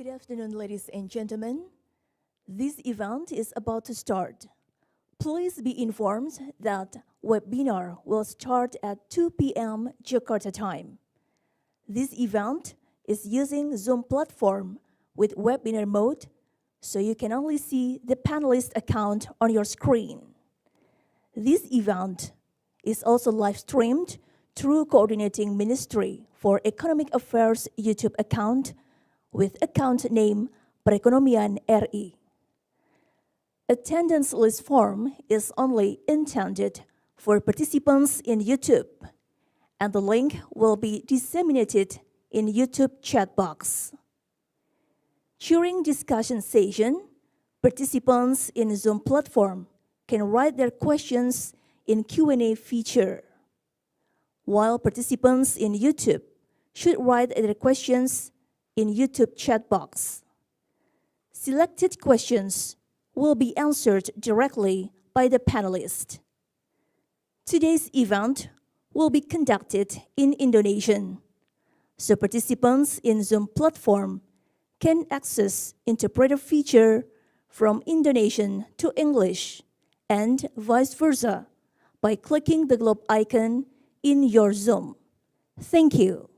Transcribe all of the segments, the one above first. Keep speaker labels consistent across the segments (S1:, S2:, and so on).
S1: Good afternoon, ladies and gentlemen. This event is about to start. Please be informed that webinar will start at 2 p.m. Jakarta time. This event is using Zoom platform with webinar mode, so you can only see the panelist account on your screen. This event is also live streamed through Coordinating Ministry for Economic Affairs YouTube account with account name Perekonomian RI. Attendance list form is only intended for participants in YouTube, and the link will be disseminated in YouTube chat box. During discussion session, participants in Zoom platform can write their questions in Q&A feature, while participants in YouTube should write their questions in YouTube chat box. Selected questions will be answered directly by the panelist. Today's event will be conducted in Indonesian, so participants in Zoom platform can access interpreter feature from Indonesian to English and vice versa by clicking the globe icon in your Zoom. Thank you.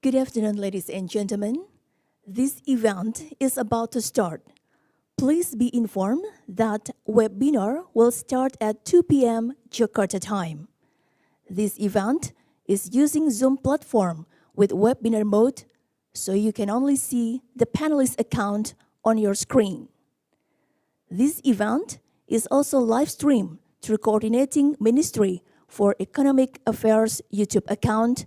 S1: Good afternoon, ladies and gentlemen. This event is about to start. Please be informed that webinar will start at 2 p.m. Jakarta time. This event is using Zoom platform with webinar mode, so you can only see the panelist account on your screen. This event is also live streamed through Coordinating Ministry for Economic Affairs YouTube account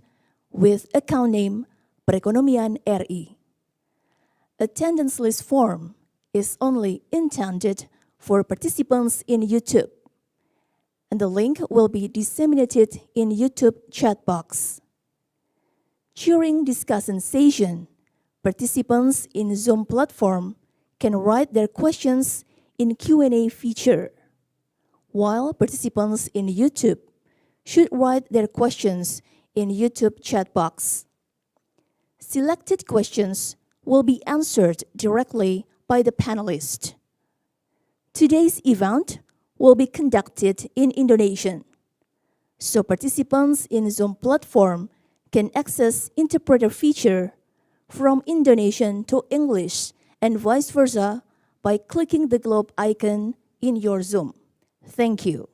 S1: with account name Perekonomian RI. Attendance list form is only intended for participants in YouTube, and the link will be disseminated in YouTube chat box. During discussion session, participants in Zoom platform can write their questions in Q&A feature, while participants in YouTube should write their questions in YouTube chat box. Selected questions will be answered directly by the panelist. Today's event will be conducted in Indonesian, so participants in Zoom platform can access interpreter feature from Indonesian to English and vice versa by clicking the globe icon in your Zoom. Thank you.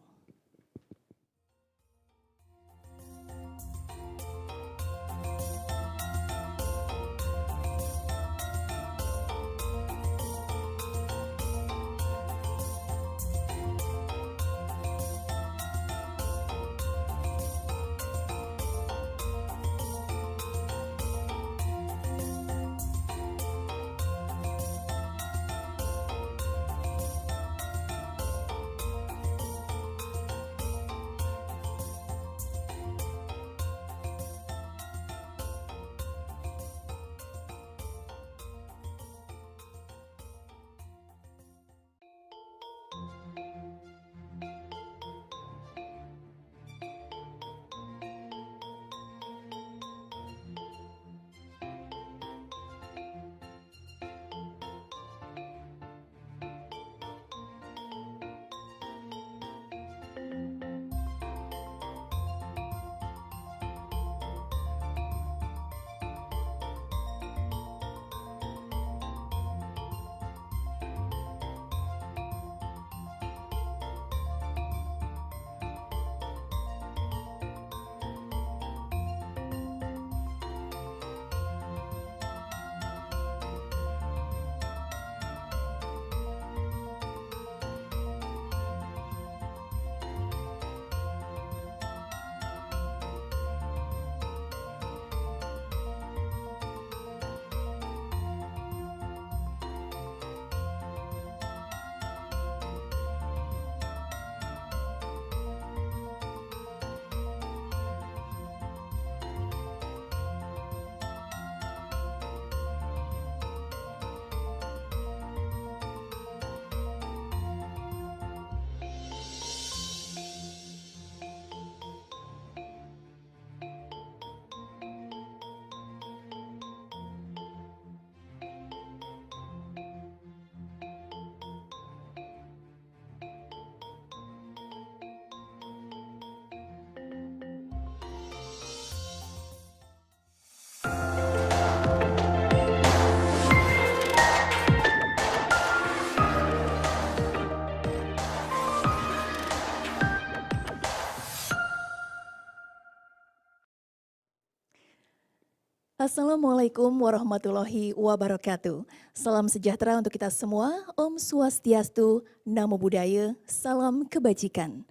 S1: Assalamualaikum warahmatullahi wabarakatuh. Salam sejahtera untuk kita semua. Om Swastiastu, Namo Buddhaya, salam kebajikan.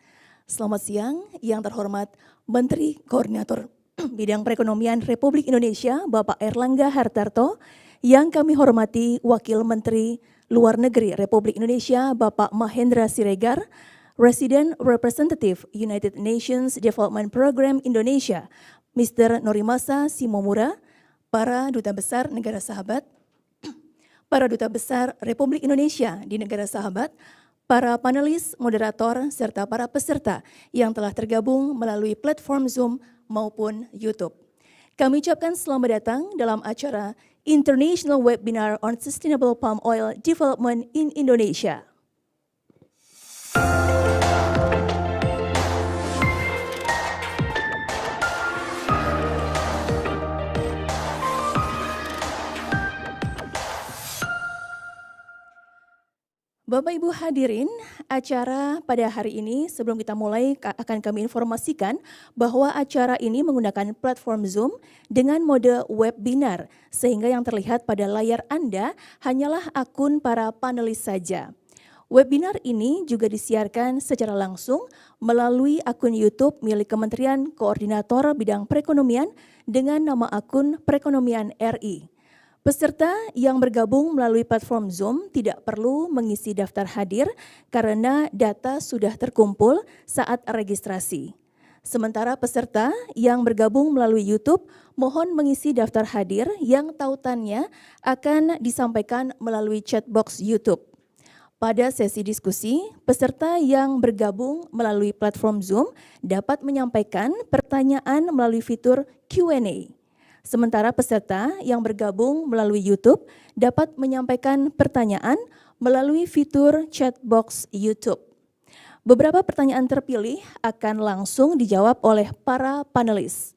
S1: Selamat siang yang terhormat Menteri Koordinator Bidang Perekonomian Republik Indonesia, Bapak Erlangga Hartarto, yang kami hormati Wakil Menteri Luar Negeri Republik Indonesia, Bapak Mahendra Siregar, Resident Representative United Nations Development Program Indonesia, Mr. Norimasa Simomura, para Duta Besar Negara Sahabat, para Duta Besar Republik Indonesia di negara sahabat, para panelis, moderator, serta para peserta yang telah tergabung melalui platform Zoom maupun YouTube. Kami ucapkan selamat datang dalam acara International Webinar on Sustainable Palm Oil Development in Indonesia. Bapak Ibu hadirin, acara pada hari ini sebelum kita mulai akan kami informasikan bahwa acara ini menggunakan platform Zoom dengan mode webinar sehingga yang terlihat pada layar Anda hanyalah akun para panelis saja. Webinar ini juga disiarkan secara langsung melalui akun YouTube milik Kementerian Koordinator Bidang Perekonomian dengan nama akun Perekonomian RI. Peserta yang bergabung melalui platform Zoom tidak perlu mengisi daftar hadir karena data sudah terkumpul saat registrasi. Sementara peserta yang bergabung melalui YouTube mohon mengisi daftar hadir yang tautannya akan disampaikan melalui chat box YouTube. Pada sesi diskusi, peserta yang bergabung melalui platform Zoom dapat menyampaikan pertanyaan melalui fitur Q&A. Sementara peserta yang bergabung melalui YouTube dapat menyampaikan pertanyaan melalui fitur chat box YouTube. Beberapa pertanyaan terpilih akan langsung dijawab oleh para panelis.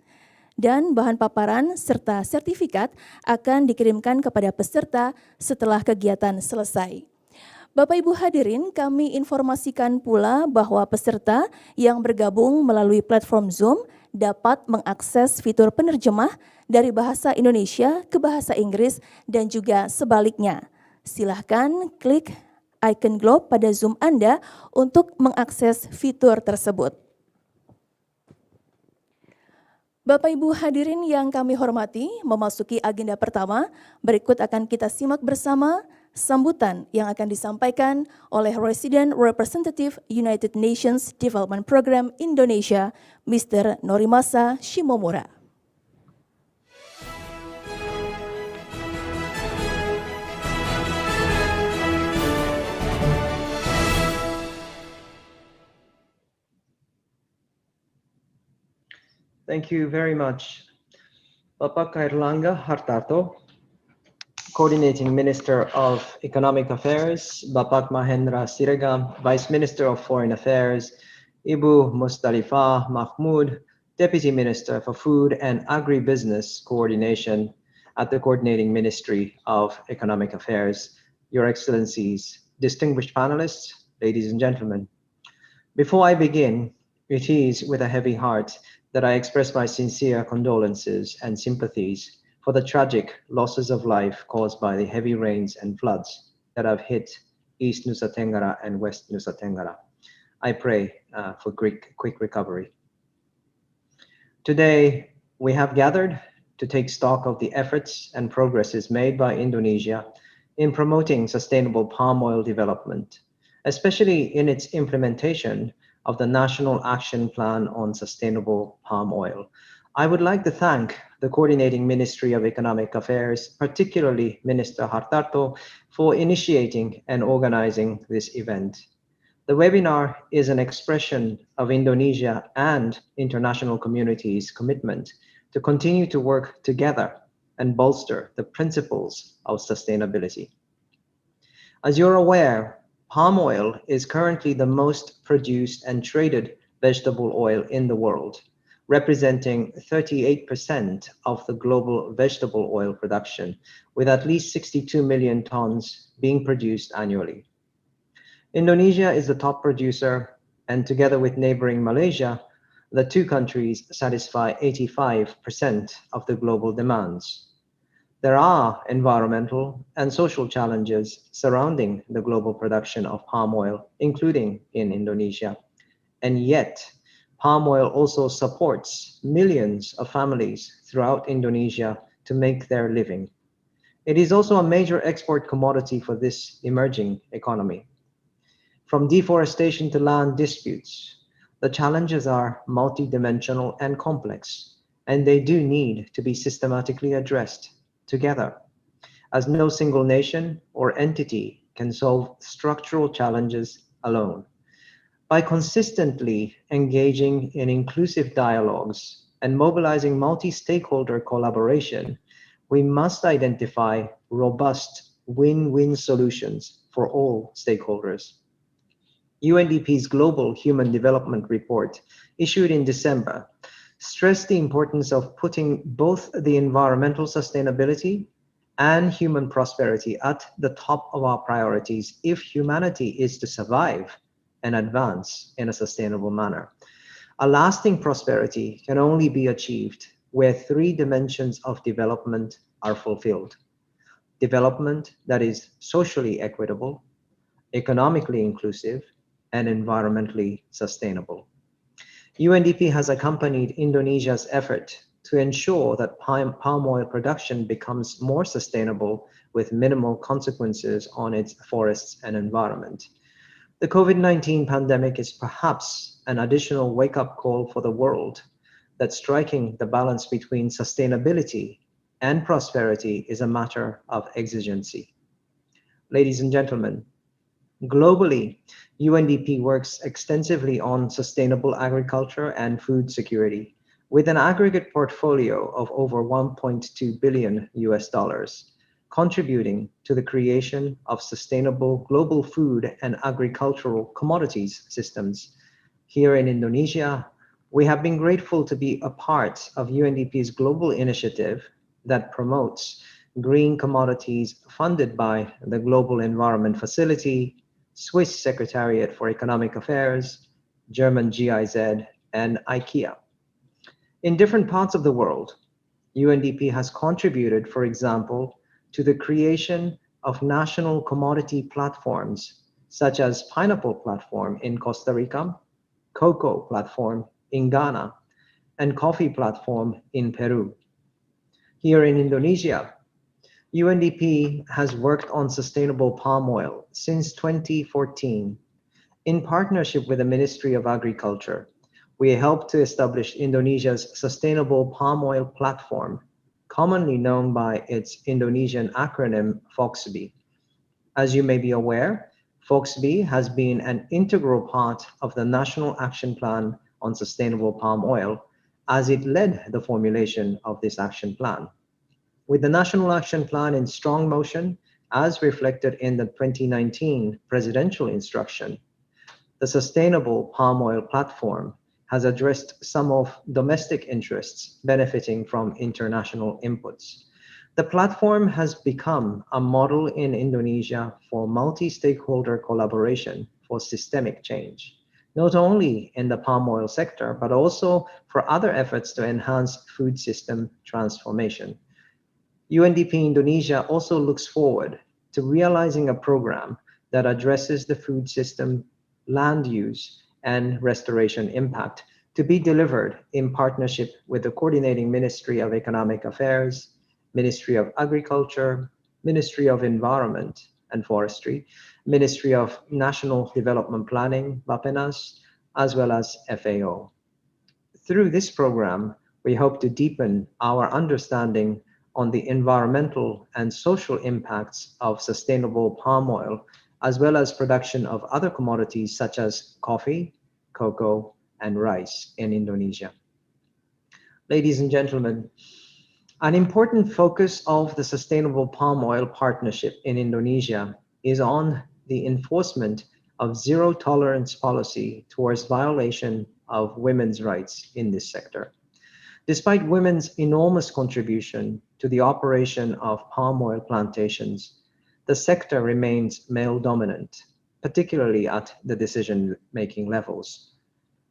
S1: Dan bahan paparan serta sertifikat akan dikirimkan kepada peserta setelah kegiatan selesai. Bapak Ibu hadirin, kami informasikan pula bahwa peserta yang bergabung melalui platform Zoom dapat mengakses fitur penerjemah dari bahasa Indonesia ke bahasa Inggris dan juga sebaliknya. Silahkan klik icon globe pada Zoom Anda untuk mengakses fitur tersebut. Bapak Ibu hadirin yang kami hormati, memasuki agenda pertama, berikut akan kita simak bersama sambutan yang akan disampaikan oleh Resident Representative United Nations Development Program Indonesia, Mr. Norimasa Shimomura.
S2: Thank you very much. Bapak Airlangga Hartarto, Coordinating Minister of Economic Affairs, Bapak Mahendra Siregar, Vice Minister of Foreign Affairs, Ibu Mustalifah Mahmood, Deputy Minister for Food and Agribusiness Coordination at the Coordinating Ministry of Economic Affairs, Your Excellencies, distinguished panelists, ladies and gentlemen. Before I begin, it is with a heavy heart that I express my sincere condolences and sympathies for the tragic losses of life caused by the heavy rains and floods that have hit East Nusa Tenggara and West Nusa Tenggara. I pray for quick recovery. Today, we have gathered to take stock of the efforts and progresses made by Indonesia in promoting sustainable palm oil development, especially in its implementation of the National Action Plan on Sustainable Palm Oil. I would like to thank the Coordinating Ministry of Economic Affairs, particularly Minister Hartarto, for initiating and organizing this event. The webinar is an expression of Indonesia and international community's commitment to continue to work together and bolster the principles of sustainability. As you're aware, palm oil is currently the most produced and traded vegetable oil in the world, representing 38% of the global vegetable oil production, with at least 62 million tons being produced annually. Indonesia is the top producer, and together with neighboring Malaysia, the two countries satisfy 85% of the global demands. There are environmental and social challenges surrounding the global production of palm oil, including in Indonesia. And yet, palm oil also supports millions of families throughout Indonesia to make their living. It is also a major export commodity for this emerging economy. From deforestation to land disputes, the challenges are multidimensional and complex, and they do need to be systematically addressed together, as no single nation or entity can solve structural challenges alone. By consistently engaging in inclusive dialogues and mobilizing multi-stakeholder collaboration, we must identify robust win-win solutions for all stakeholders. UNDP's Global Human Development Report, issued in December, stressed the importance of putting both the environmental sustainability and human prosperity at the top of our priorities if humanity is to survive and advance in a sustainable manner. A lasting prosperity can only be achieved where three dimensions of development are fulfilled: development that is socially equitable, economically inclusive, and environmentally sustainable. UNDP has accompanied Indonesia's effort to ensure that palm oil production becomes more sustainable with minimal consequences on its forests and environment. The COVID-19 pandemic is perhaps an additional wake-up call for the world that striking the balance between sustainability and prosperity is a matter of exigency. Ladies and gentlemen, globally, UNDP works extensively on sustainable agriculture and food security, with an aggregate portfolio of over 1.2 billion US dollars, contributing to the creation of sustainable global food and agricultural commodities systems. Here in Indonesia, we have been grateful to be a part of UNDP's global initiative that promotes green commodities funded by the Global Environment Facility, Swiss Secretariat for Economic Affairs, German GIZ, and IKEA. In different parts of the world, UNDP has contributed, for example, to the creation of national commodity platforms, such as Pineapple Platform in Costa Rica, Cocoa Platform in Ghana, and Coffee Platform in Peru. Here in Indonesia, UNDP has worked on sustainable palm oil since 2014. In partnership with the Ministry of Agriculture, we helped to establish Indonesia's Sustainable Palm Oil Platform, commonly known by its Indonesian acronym FOXB. As you may be aware, FOXB has been an integral part of the National Action Plan on Sustainable Palm Oil, as it led the formulation of this action plan. With the National Action Plan in strong motion, as reflected in the 2019 presidential instruction, the Sustainable Palm Oil Platform has addressed some of domestic interests benefiting from international inputs. The platform has become a model in Indonesia for multi-stakeholder collaboration for systemic change, not only in the palm oil sector, but also for other efforts to enhance food system transformation. UNDP Indonesia also looks forward to realizing a program that addresses the food system, land use, and restoration impact to be delivered in partnership with the Coordinating Ministry of Economic Affairs, Ministry of Agriculture, Ministry of Environment and Forestry, Ministry of National Development Planning, BAPENAS, as well as FAO. Through this program, we hope to deepen our understanding on the environmental and social impacts of sustainable palm oil, as well as production of other commodities such as coffee, cocoa, and rice in Indonesia. Ladies and gentlemen, an important focus of the Sustainable Palm Oil Partnership in Indonesia is on the enforcement of zero tolerance policy towards violation of women's rights in this sector. Despite women's enormous contribution to the operation of palm oil plantations, the sector remains male dominant, particularly at the decision-making levels.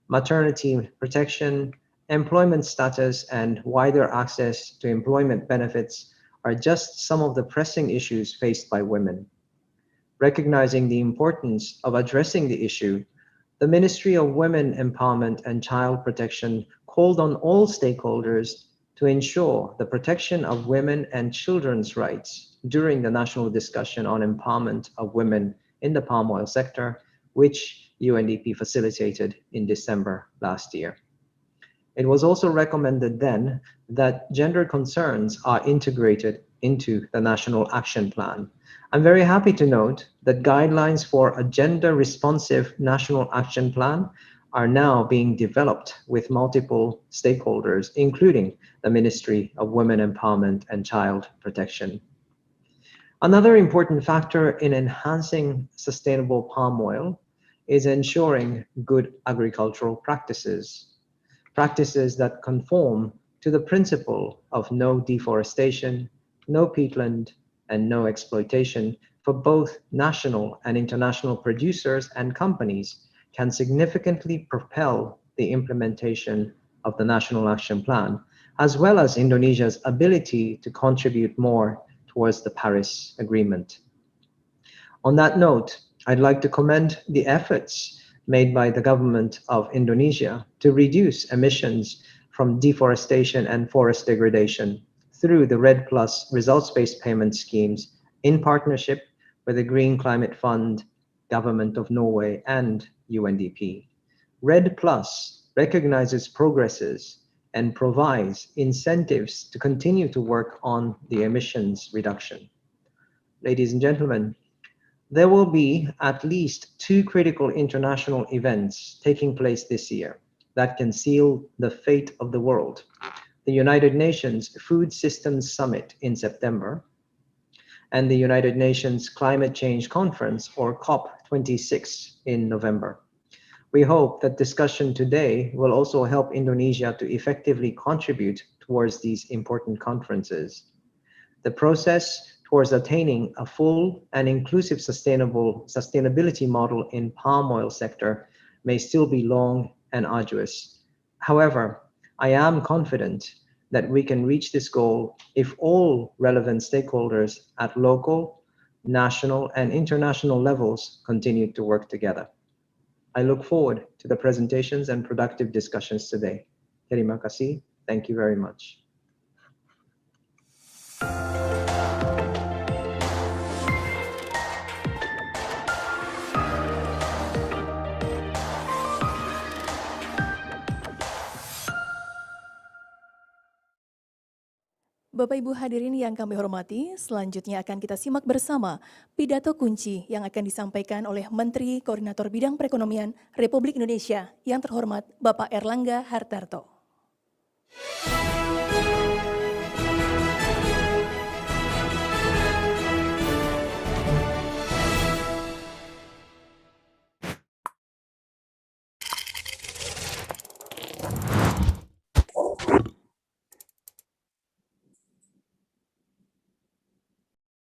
S2: Maternity protection, employment status, and wider access to employment benefits are just some of the pressing issues faced by women. Recognizing the importance of addressing the issue, the Ministry of Women Empowerment and Child Protection called on all stakeholders to ensure the protection of women and children's rights during the national discussion on empowerment of women in the palm oil sector, which UNDP facilitated in December last year. It was also recommended then that gender concerns are integrated into the National Action Plan. I'm very happy to note that guidelines for a gender-responsive National Action Plan are now being developed with multiple stakeholders, including the Ministry of Women Empowerment and Child Protection. Another important factor in enhancing sustainable palm oil is ensuring good agricultural practices, practices that conform to the principle of no deforestation, no peatland, and no exploitation for both national and international producers and companies can significantly propel the implementation of the National Action Plan, as well as Indonesia's ability to contribute more towards the Paris Agreement. On that note, I'd like to commend the efforts made by the government of Indonesia to reduce emissions from deforestation and forest degradation through the REDD+ results-based payment schemes in partnership with the Green Climate Fund, Government of Norway, and UNDP. REDD+ recognizes progresses and provides incentives to continue to work on the emissions reduction. Ladies and gentlemen, there will be at least 2 critical international events taking place this year that can seal the fate of the world. The United Nations Food Systems Summit in September and the United Nations Climate Change Conference, or COP26, in November. We hope that discussion today will also help Indonesia to effectively contribute towards these important conferences. The process towards attaining a full and inclusive sustainability model in palm oil sector may still be long and arduous. However, I am confident that we can reach this goal if all relevant stakeholders at local, national, and international levels continue to work together. I look forward to the presentations and productive discussions today. Terima kasih. Thank you very much.
S1: Bapak Ibu hadirin yang kami hormati, selanjutnya akan kita simak bersama pidato kunci yang akan disampaikan oleh Menteri Koordinator Bidang Perekonomian Republik Indonesia yang terhormat Bapak Erlangga Hartarto.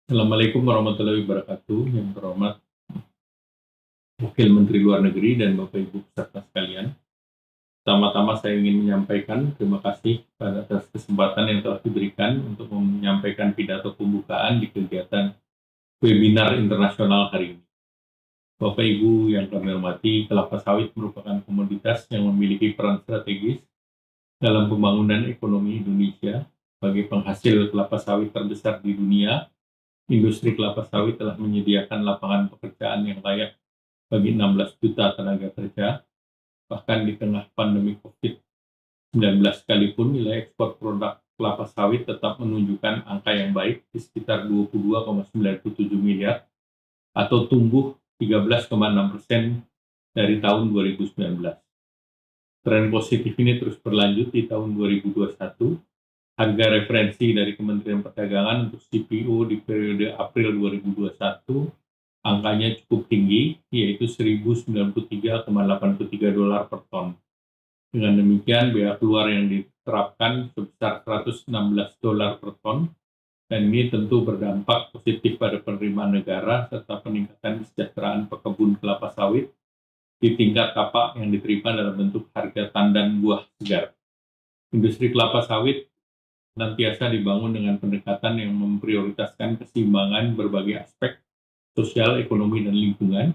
S3: Assalamualaikum warahmatullahi wabarakatuh. Yang terhormat Wakil Menteri Luar Negeri dan Bapak Ibu peserta sekalian. Pertama-tama saya ingin menyampaikan terima kasih atas kesempatan yang telah diberikan untuk menyampaikan pidato pembukaan di kegiatan webinar internasional hari ini. Bapak Ibu yang kami hormati, kelapa sawit merupakan komoditas yang memiliki peran strategis dalam pembangunan ekonomi Indonesia. Sebagai penghasil kelapa sawit terbesar di dunia, industri kelapa sawit telah menyediakan lapangan pekerjaan yang layak bagi 16 juta tenaga kerja. Bahkan di tengah pandemi COVID-19 sekalipun, nilai ekspor produk kelapa sawit tetap menunjukkan angka yang baik di sekitar 22,97 miliar atau tumbuh 13,6% dari tahun 2019. Tren positif ini terus berlanjut di tahun 2021. Harga referensi dari Kementerian Perdagangan untuk CPO di periode April 2021 angkanya cukup tinggi, yaitu $1.093,83 per ton. Dengan demikian, bea keluar yang diterapkan sebesar $116 per ton, dan ini tentu berdampak positif pada penerimaan negara serta peningkatan kesejahteraan pekebun kelapa sawit di tingkat tapak yang diterima dalam bentuk harga tandan buah segar. Industri kelapa sawit senantiasa dibangun dengan pendekatan yang memprioritaskan keseimbangan berbagai aspek sosial, ekonomi, dan lingkungan.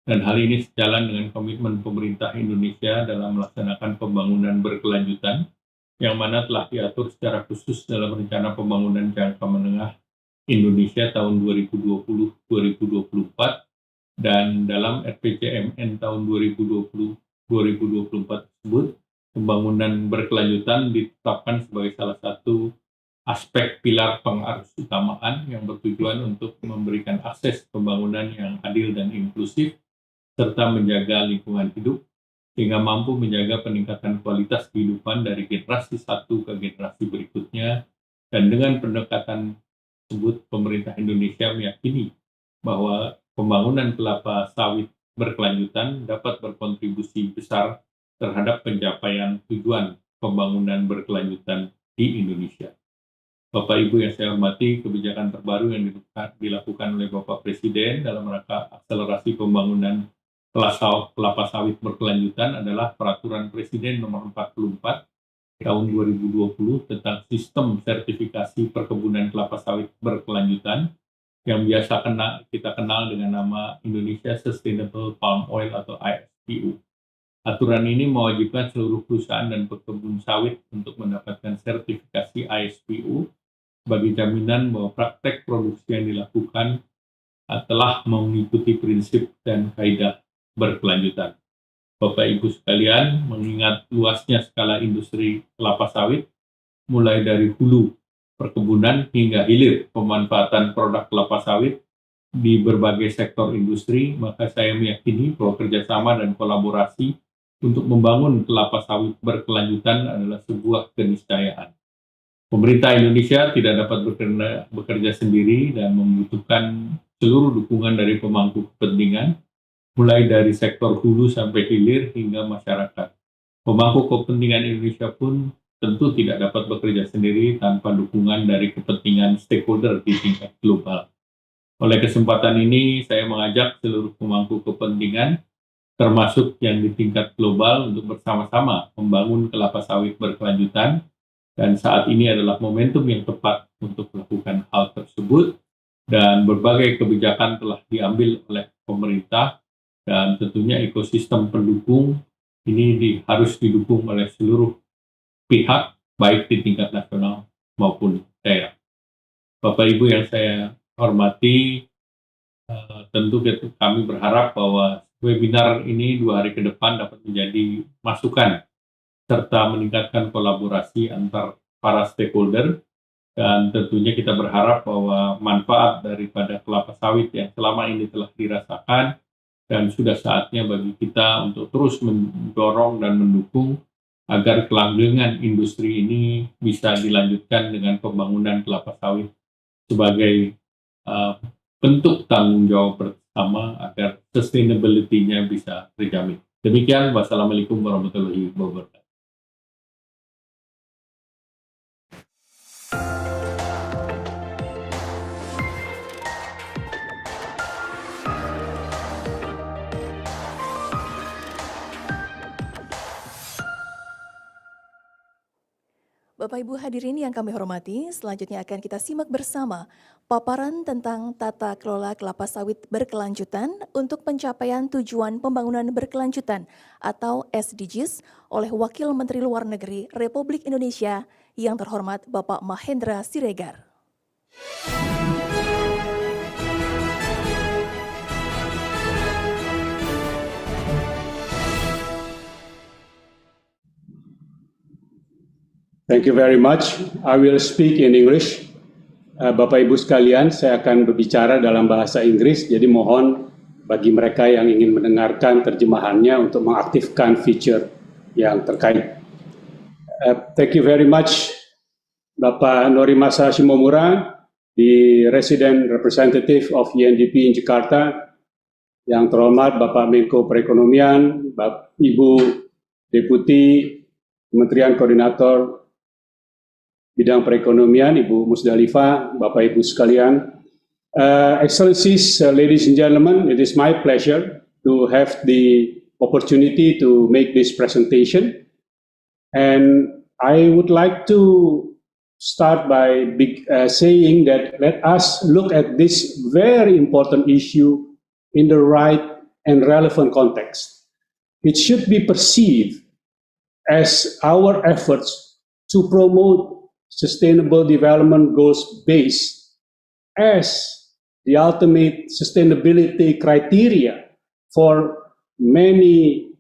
S3: Dan hal ini sejalan dengan komitmen pemerintah Indonesia dalam melaksanakan pembangunan berkelanjutan, yang mana telah diatur secara khusus dalam Rencana Pembangunan Jangka Menengah Indonesia tahun 2020-2024, dan dalam RPJMN tahun 2020-2024 tersebut, pembangunan berkelanjutan ditetapkan sebagai salah satu aspek pilar pengarus utamaan yang bertujuan untuk memberikan akses pembangunan yang adil dan inklusif, serta menjaga lingkungan hidup, sehingga mampu menjaga peningkatan kualitas kehidupan dari generasi satu ke generasi berikutnya. Dan dengan pendekatan tersebut, pemerintah Indonesia meyakini bahwa pembangunan kelapa sawit berkelanjutan dapat berkontribusi besar terhadap pencapaian tujuan pembangunan berkelanjutan di Indonesia. Bapak Ibu yang saya hormati, kebijakan terbaru yang dilakukan oleh Bapak Presiden dalam rangka akselerasi pembangunan kelapa sawit berkelanjutan adalah Peraturan Presiden Nomor 44 tahun 2020 tentang sistem sertifikasi perkebunan kelapa sawit berkelanjutan yang biasa kita kenal dengan nama Indonesia Sustainable Palm Oil atau ISPU. Aturan ini mewajibkan seluruh perusahaan dan pekebun sawit untuk mendapatkan sertifikasi ISPU sebagai jaminan bahwa praktek produksi yang dilakukan telah mengikuti prinsip dan kaidah berkelanjutan. Bapak Ibu sekalian, mengingat luasnya skala industri kelapa sawit, mulai dari hulu perkebunan hingga hilir pemanfaatan produk kelapa sawit di berbagai sektor industri, maka saya meyakini bahwa kerjasama dan kolaborasi untuk membangun kelapa sawit berkelanjutan adalah sebuah keniscayaan. Pemerintah Indonesia tidak dapat bekerja sendiri dan membutuhkan seluruh dukungan dari pemangku kepentingan, mulai dari sektor hulu sampai hilir hingga masyarakat. Pemangku kepentingan Indonesia pun tentu tidak dapat bekerja sendiri tanpa dukungan dari kepentingan stakeholder di tingkat global. Oleh kesempatan ini, saya mengajak seluruh pemangku kepentingan, termasuk yang di tingkat global, untuk bersama-sama membangun kelapa sawit berkelanjutan, dan saat ini adalah momentum yang tepat untuk melakukan hal tersebut, dan berbagai kebijakan telah diambil oleh pemerintah, dan tentunya ekosistem pendukung ini harus didukung oleh seluruh pihak, baik di tingkat nasional maupun daerah. Bapak Ibu yang saya hormati, tentu kami berharap bahwa webinar ini 2 hari ke depan dapat menjadi masukan serta meningkatkan kolaborasi antar para stakeholder, dan tentunya kita berharap bahwa manfaat daripada kelapa sawit yang selama ini telah dirasakan dan sudah saatnya bagi kita untuk terus mendorong dan mendukung agar kelanggengan industri ini bisa dilanjutkan dengan pembangunan kelapa sawit sebagai bentuk tanggung jawab bersama agar sustainability-nya bisa terjamin. Demikian, wassalamualaikum warahmatullahi wabarakatuh.
S1: Bapak Ibu hadirin yang kami hormati, selanjutnya akan kita simak bersama paparan tentang tata kelola kelapa sawit berkelanjutan untuk pencapaian tujuan pembangunan berkelanjutan atau SDGs oleh Wakil Menteri Luar Negeri Republik Indonesia yang terhormat Bapak Mahendra Siregar.
S4: Thank you very much. I will speak in English. Bapak Ibu sekalian, saya akan berbicara dalam bahasa Inggris, jadi mohon bagi mereka yang ingin mendengarkan terjemahannya untuk mengaktifkan feature yang terkait. Thank you very much, Bapak Norimasa Shimomura, the Resident Representative of UNDP in Jakarta, yang terhormat Bapak Menko Perekonomian, Bapak Ibu Deputi Kementerian Koordinator Bidang Perekonomian, Ibu Musdalifah, Bapak Ibu sekalian. Excellencies, ladies and gentlemen, it is my pleasure to have the opportunity to make this presentation. And I would like to start by saying that let us look at this very important issue in the right and relevant context. It should be perceived as our efforts to promote Sustainable Development Goals based as the ultimate sustainability criteria for many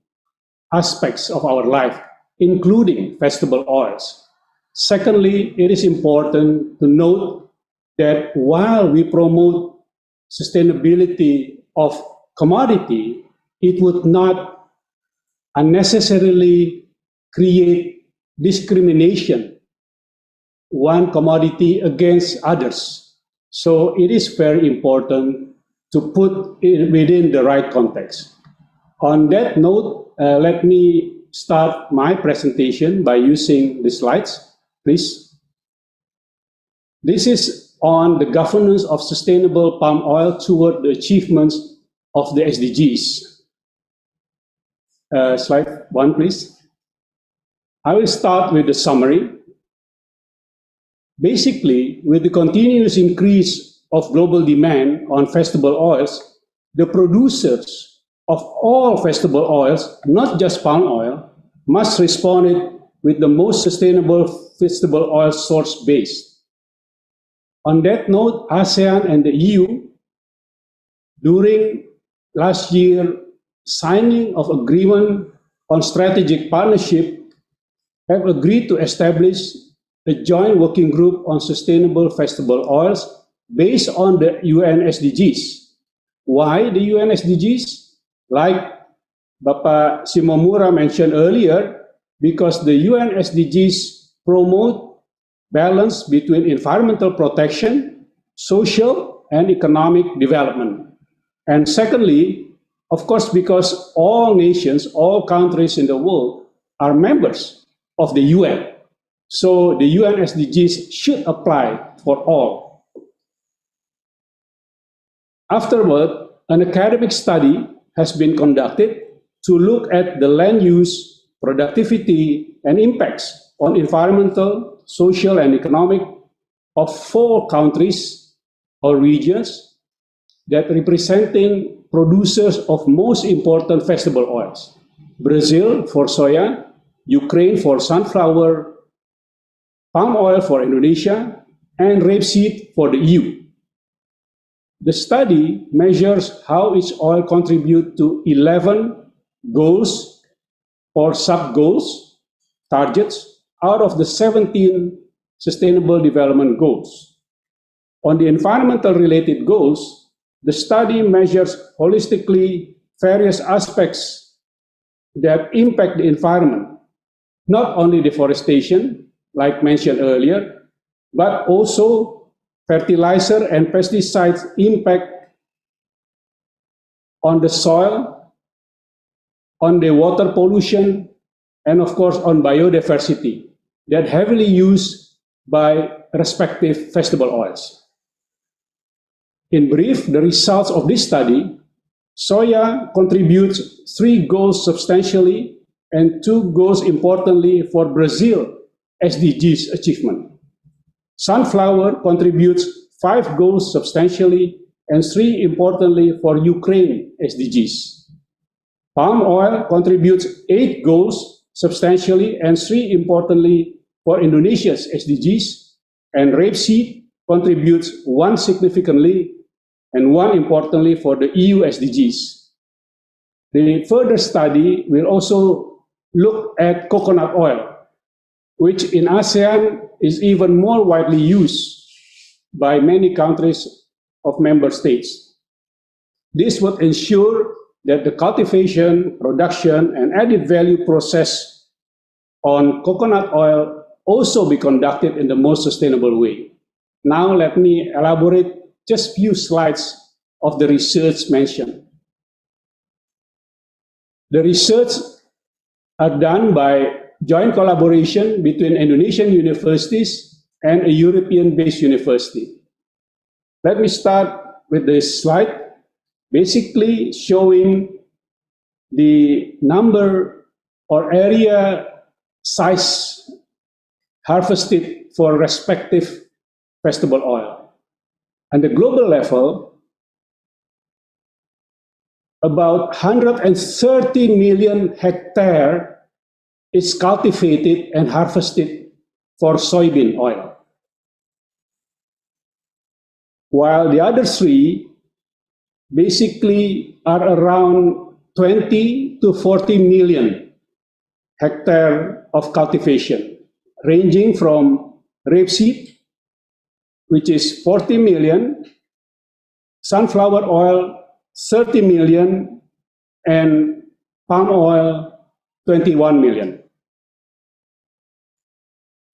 S4: aspects of our life, including vegetable oils. Secondly, it is important to note that while we promote sustainability of commodity, it would not unnecessarily create discrimination one commodity against others. So it is very important to put it within the right context. On that note, let me start my presentation by using the slides, please. This is on the governance of sustainable palm oil toward the achievements of the SDGs. Slide 1, please. I will start with the summary. Basically, with the continuous increase of global demand on vegetable oils, the producers of all vegetable oils, not just palm oil, must respond with the most sustainable vegetable oil source base. On that note, ASEAN and the EU, during last year signing of agreement on strategic partnership, have agreed to establish a joint working group on sustainable vegetable oils based on the UN SDGs. Why the UN SDGs? Like Bapak Shimomura mentioned earlier, because the UN SDGs promote balance between environmental protection, social and economic development. And secondly, of course, because all nations, all countries in the world are members of the UN. So the UN SDGs should apply for all. Afterward, an academic study has been conducted to look at the land use, productivity, and impacts on environmental, social, and economic of 4 countries or regions that representing producers of most important vegetable oils. Brazil for soya, Ukraine for sunflower, palm oil for Indonesia, and rapeseed for the EU. The study measures how each oil contributes to 11 goals or sub-goals, targets, out of the 17 Sustainable Development Goals. On the environmental related goals, the study measures holistically various aspects that impact the environment, not only deforestation, like mentioned earlier, but also fertilizer and pesticides impact on the soil, on the water pollution, and of course on biodiversity that heavily used by respective vegetable oils. In brief, the results of this study, soya contributes 3 goals substantially and 2 goals importantly for Brazil SDGs achievement. Sunflower contributes 5 goals substantially and 3 importantly for Ukraine SDGs. Palm oil contributes 8 goals substantially and 3 importantly for Indonesia's SDGs, and rapeseed contributes 1 significantly and 1 importantly for the EU SDGs. The further study will also look at coconut oil, which in ASEAN is even more widely used by many countries of member states. This would ensure that the cultivation, production, and added value process on coconut oil also be conducted in the most sustainable way. Now let me elaborate just few slides of the research mentioned. The research are done by joint collaboration between Indonesian universities and a European-based university. Let me start with this slide, basically showing the number or area size harvested for respective vegetable oil. At the global level, about 130 million hectares is cultivated and harvested for soybean oil, while the other 3 basically are around 20 to 40 million hectares of cultivation, ranging from rapeseed, which is 40 million, sunflower oil 30 million, and palm oil 21 million.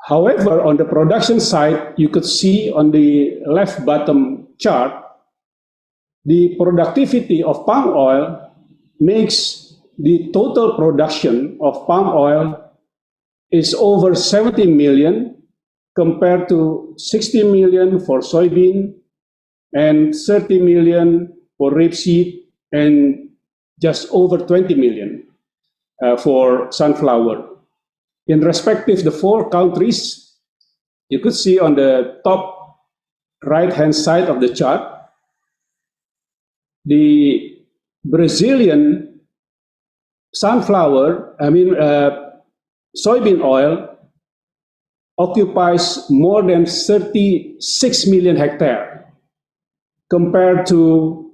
S4: However, on the production side, you could see on the left bottom chart, the productivity of palm oil makes the total production of palm oil is over 70 million compared to 60 million for soybean and 30 million for rapeseed and just over 20 million for sunflower. In respective the four countries, you could see on the top right-hand side of the chart, the Brazilian soybean oil occupies more than 36 million hectares compared to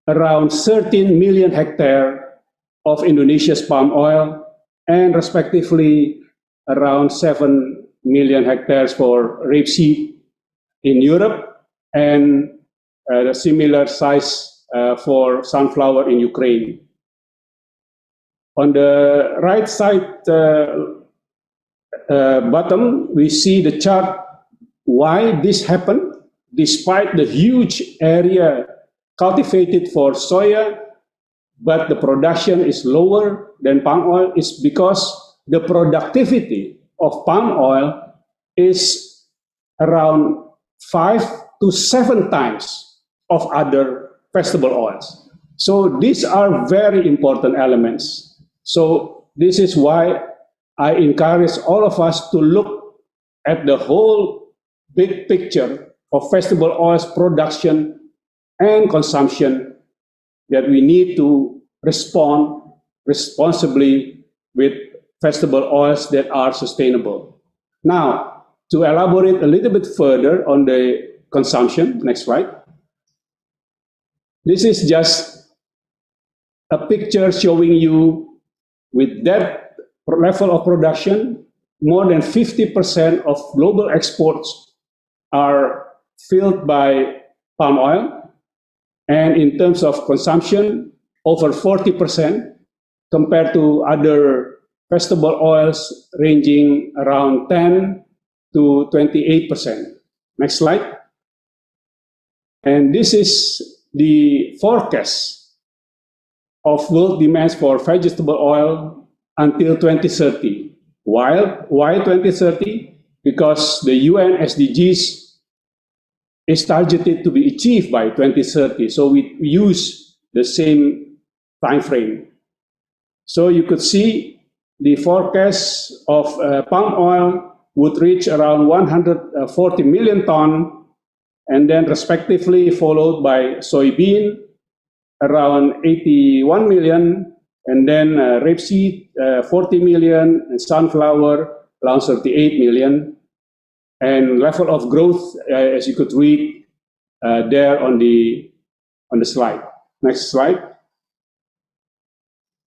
S4: around 13 million hectares of Indonesia's palm oil and respectively around 7 million hectares for rapeseed in Europe and a similar size for sunflower in Ukraine. On the right side bottom, we see the chart why this happened despite the huge area cultivated for soya, but the production is lower than palm oil. Is because the productivity of palm oil is around 5 to 7 times of other vegetable oils. So these are very important elements. So this is why I encourage all of us to look at the whole big picture of vegetable oils production and consumption, that we need to respond responsibly with vegetable oils that are sustainable. Now, to elaborate a little bit further on the consumption, next slide. This is just a picture showing you with that level of production, more than 50% of global exports are filled by palm oil. And in terms of consumption, over 40% compared to other vegetable oils ranging around 10 to 28%. Next slide. And this is the forecast of world demands for vegetable oil until 2030. Why 2030? Because the UN SDGs is targeted to be achieved by 2030. So we use the same time frame. So you could see the forecast of palm oil would reach around 140 million ton, and then respectively followed by soybean around 81 million, and then rapeseed 40 million, and sunflower around 38 million. And level of growth, as you could read there on the slide. Next slide.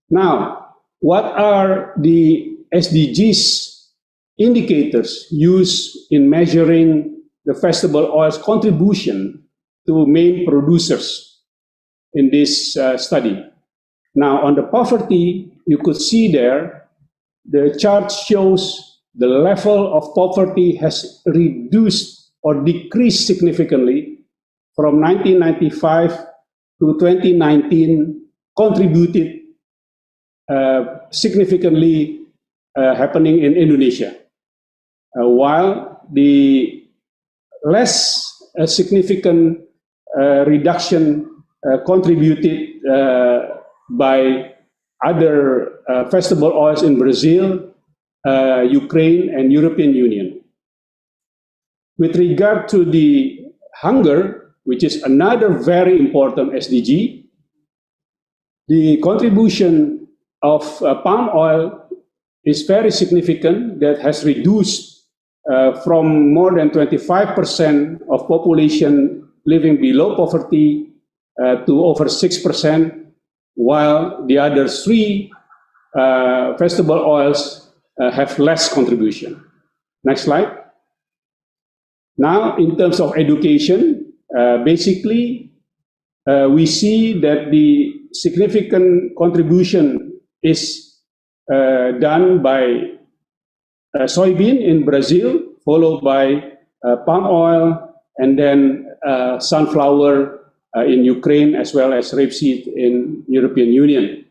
S4: Now, what are the SDGs indicators used in measuring the vegetable oil's contribution to main producers in this study? Now, on the poverty, you could see there, the chart shows the level of poverty has reduced or decreased significantly from 1995 to 2019, contributed significantly happening in Indonesia. While the less significant reduction contributed by other vegetable oils in Brazil, Ukraine, and European Union. With regard to the hunger, which is another very important SDG, the contribution of palm oil is very significant, that has reduced from more than 25% of population living below poverty to over 6%, while the other three vegetable oils have less contribution. Next slide. Now, in terms of education, basically, we see that the significant contribution is done by soybean in Brazil, followed by palm oil, and then sunflower in Ukraine, as well as rapeseed in European Union.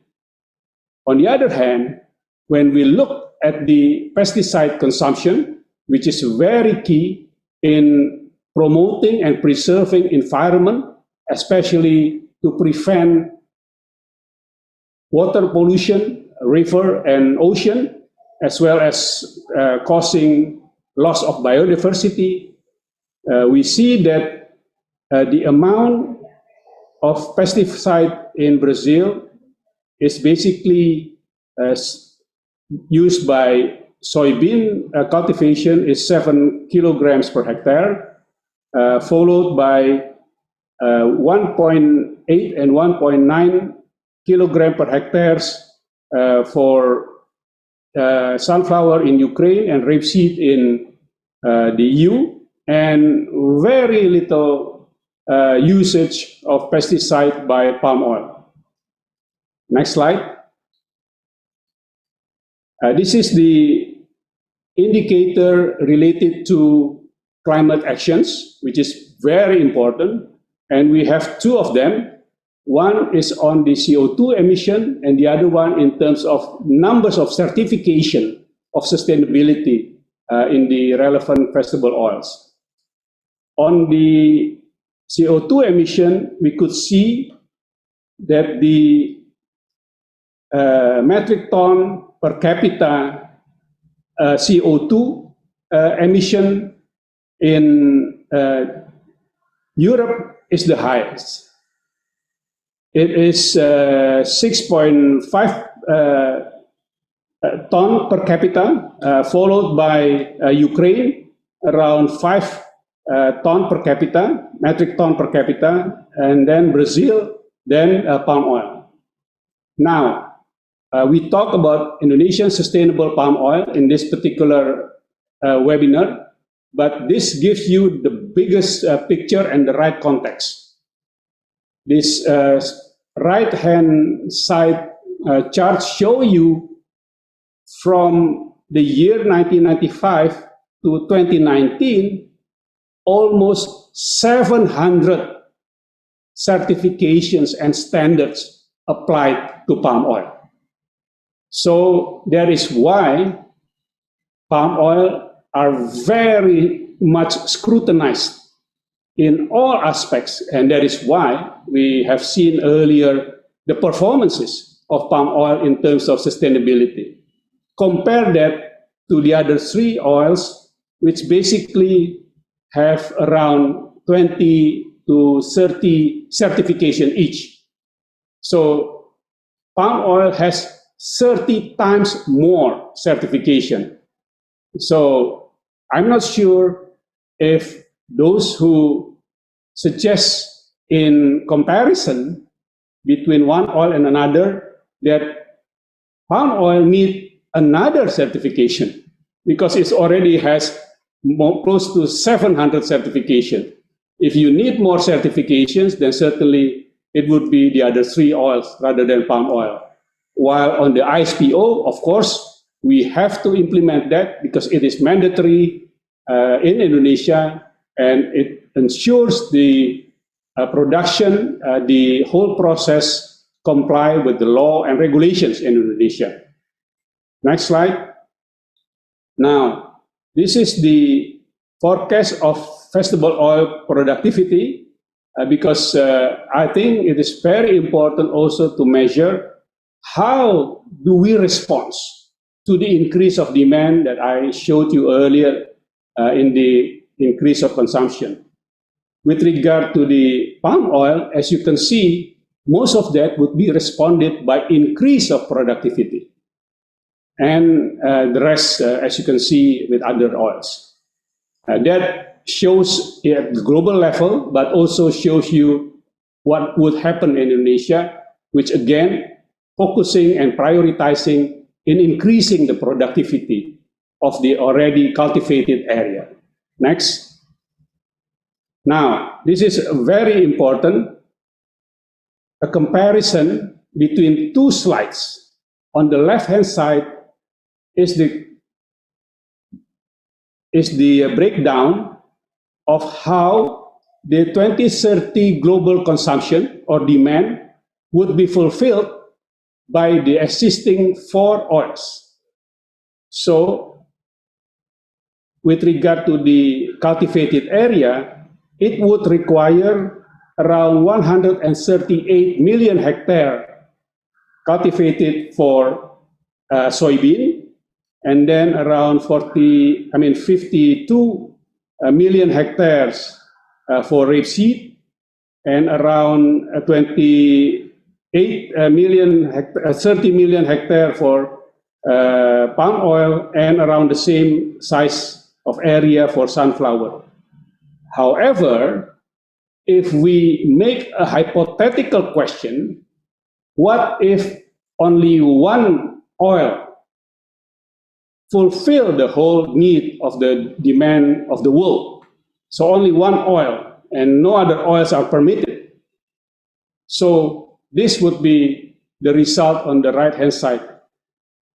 S4: On the other hand, when we look at the pesticide consumption, which is very key in promoting and preserving environment, especially to prevent water pollution, river and ocean, as well as causing loss of biodiversity. We see that the amount of pesticide in Brazil is basically used by soybean cultivation is 7 kilograms per hectare, followed by 1.8 and 1.9 kilogram per hectares for sunflower in Ukraine and rapeseed in the EU, and very little usage of pesticide by palm oil. Next slide. This is the indicator related to climate actions, which is very important, and we have two of them. One is on the CO2 emission, and the other one in terms of numbers of certification of sustainability in the relevant vegetable oils. On the CO2 emission, we could see that the metric ton per capita CO2 emission in Europe is the highest. It is 6.5 ton per capita, followed by Ukraine, around 5 ton per capita, metric ton per capita, and then Brazil, then palm oil. Now, we talk about Indonesian sustainable palm oil in this particular webinar, but this gives you the biggest picture and the right context. This right-hand side charts show you from the year 1995 to 2019, almost 700 certifications and standards applied to palm oil. So that is why palm oil are very much scrutinized in all aspects, and that is why we have seen earlier the performances of palm oil in terms of sustainability. Compare that to the other three oils, which basically have around 20 to 30 certification each. So palm oil has 30 times more certification. So I'm not sure if those who suggest in comparison between one oil and another that palm oil need another certification, because it already has close to 700 certification. If you need more certifications, then certainly it would be the other three oils rather than palm oil. While on the ISPO, of course, we have to implement that because it is mandatory in Indonesia, and it ensures the production, the whole process comply with the law and regulations in Indonesia. Next slide. Now, this is the forecast of vegetable oil productivity because I think it is very important also to measure how do we respond to the increase of demand that I showed you earlier in the increase of consumption. With regard to the palm oil, as you can see, most of that would be responded by increase of productivity. And the rest, as you can see, with other oils. That shows at the global level, but also shows you what would happen in Indonesia, which again, focusing and prioritizing in increasing the productivity of the already cultivated area. Next. Now, this is very important, a comparison between two slides. On the left-hand side is the breakdown of how the 2030 global consumption or demand would be fulfilled by the existing four oils. So with regard to the cultivated area, it would require around 138 million hectares cultivated for soybean, and then around 52 million hectares for rapeseed, and around 30 million hectares for palm oil, and around the same size of area for sunflower. However, if we make a hypothetical question, what if only one oil fulfill the whole need of the demand of the world? So only one oil and no other oils are permitted. So this would be the result on the right-hand side.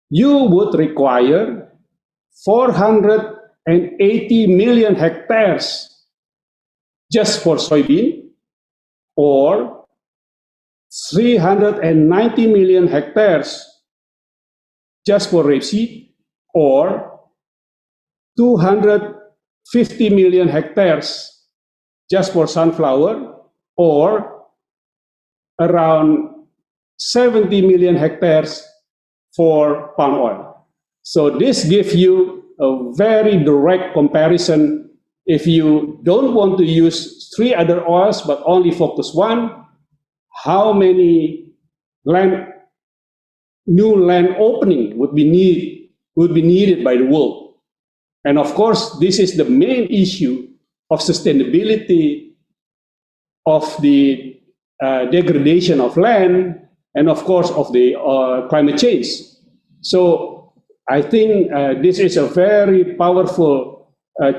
S4: You would require 480 million hectares just for soybean, or 390 million hectares just for rapeseed, or 250 million hectares just for sunflower, or around 70 million hectares for palm oil. So this gives you a very direct comparison. If you don't want to use 3 other oils but only focus one, how many new land opening would be needed by the world? And of course, this is the main issue of sustainability of the degradation of land, and of course of the climate change. So I think this is a very powerful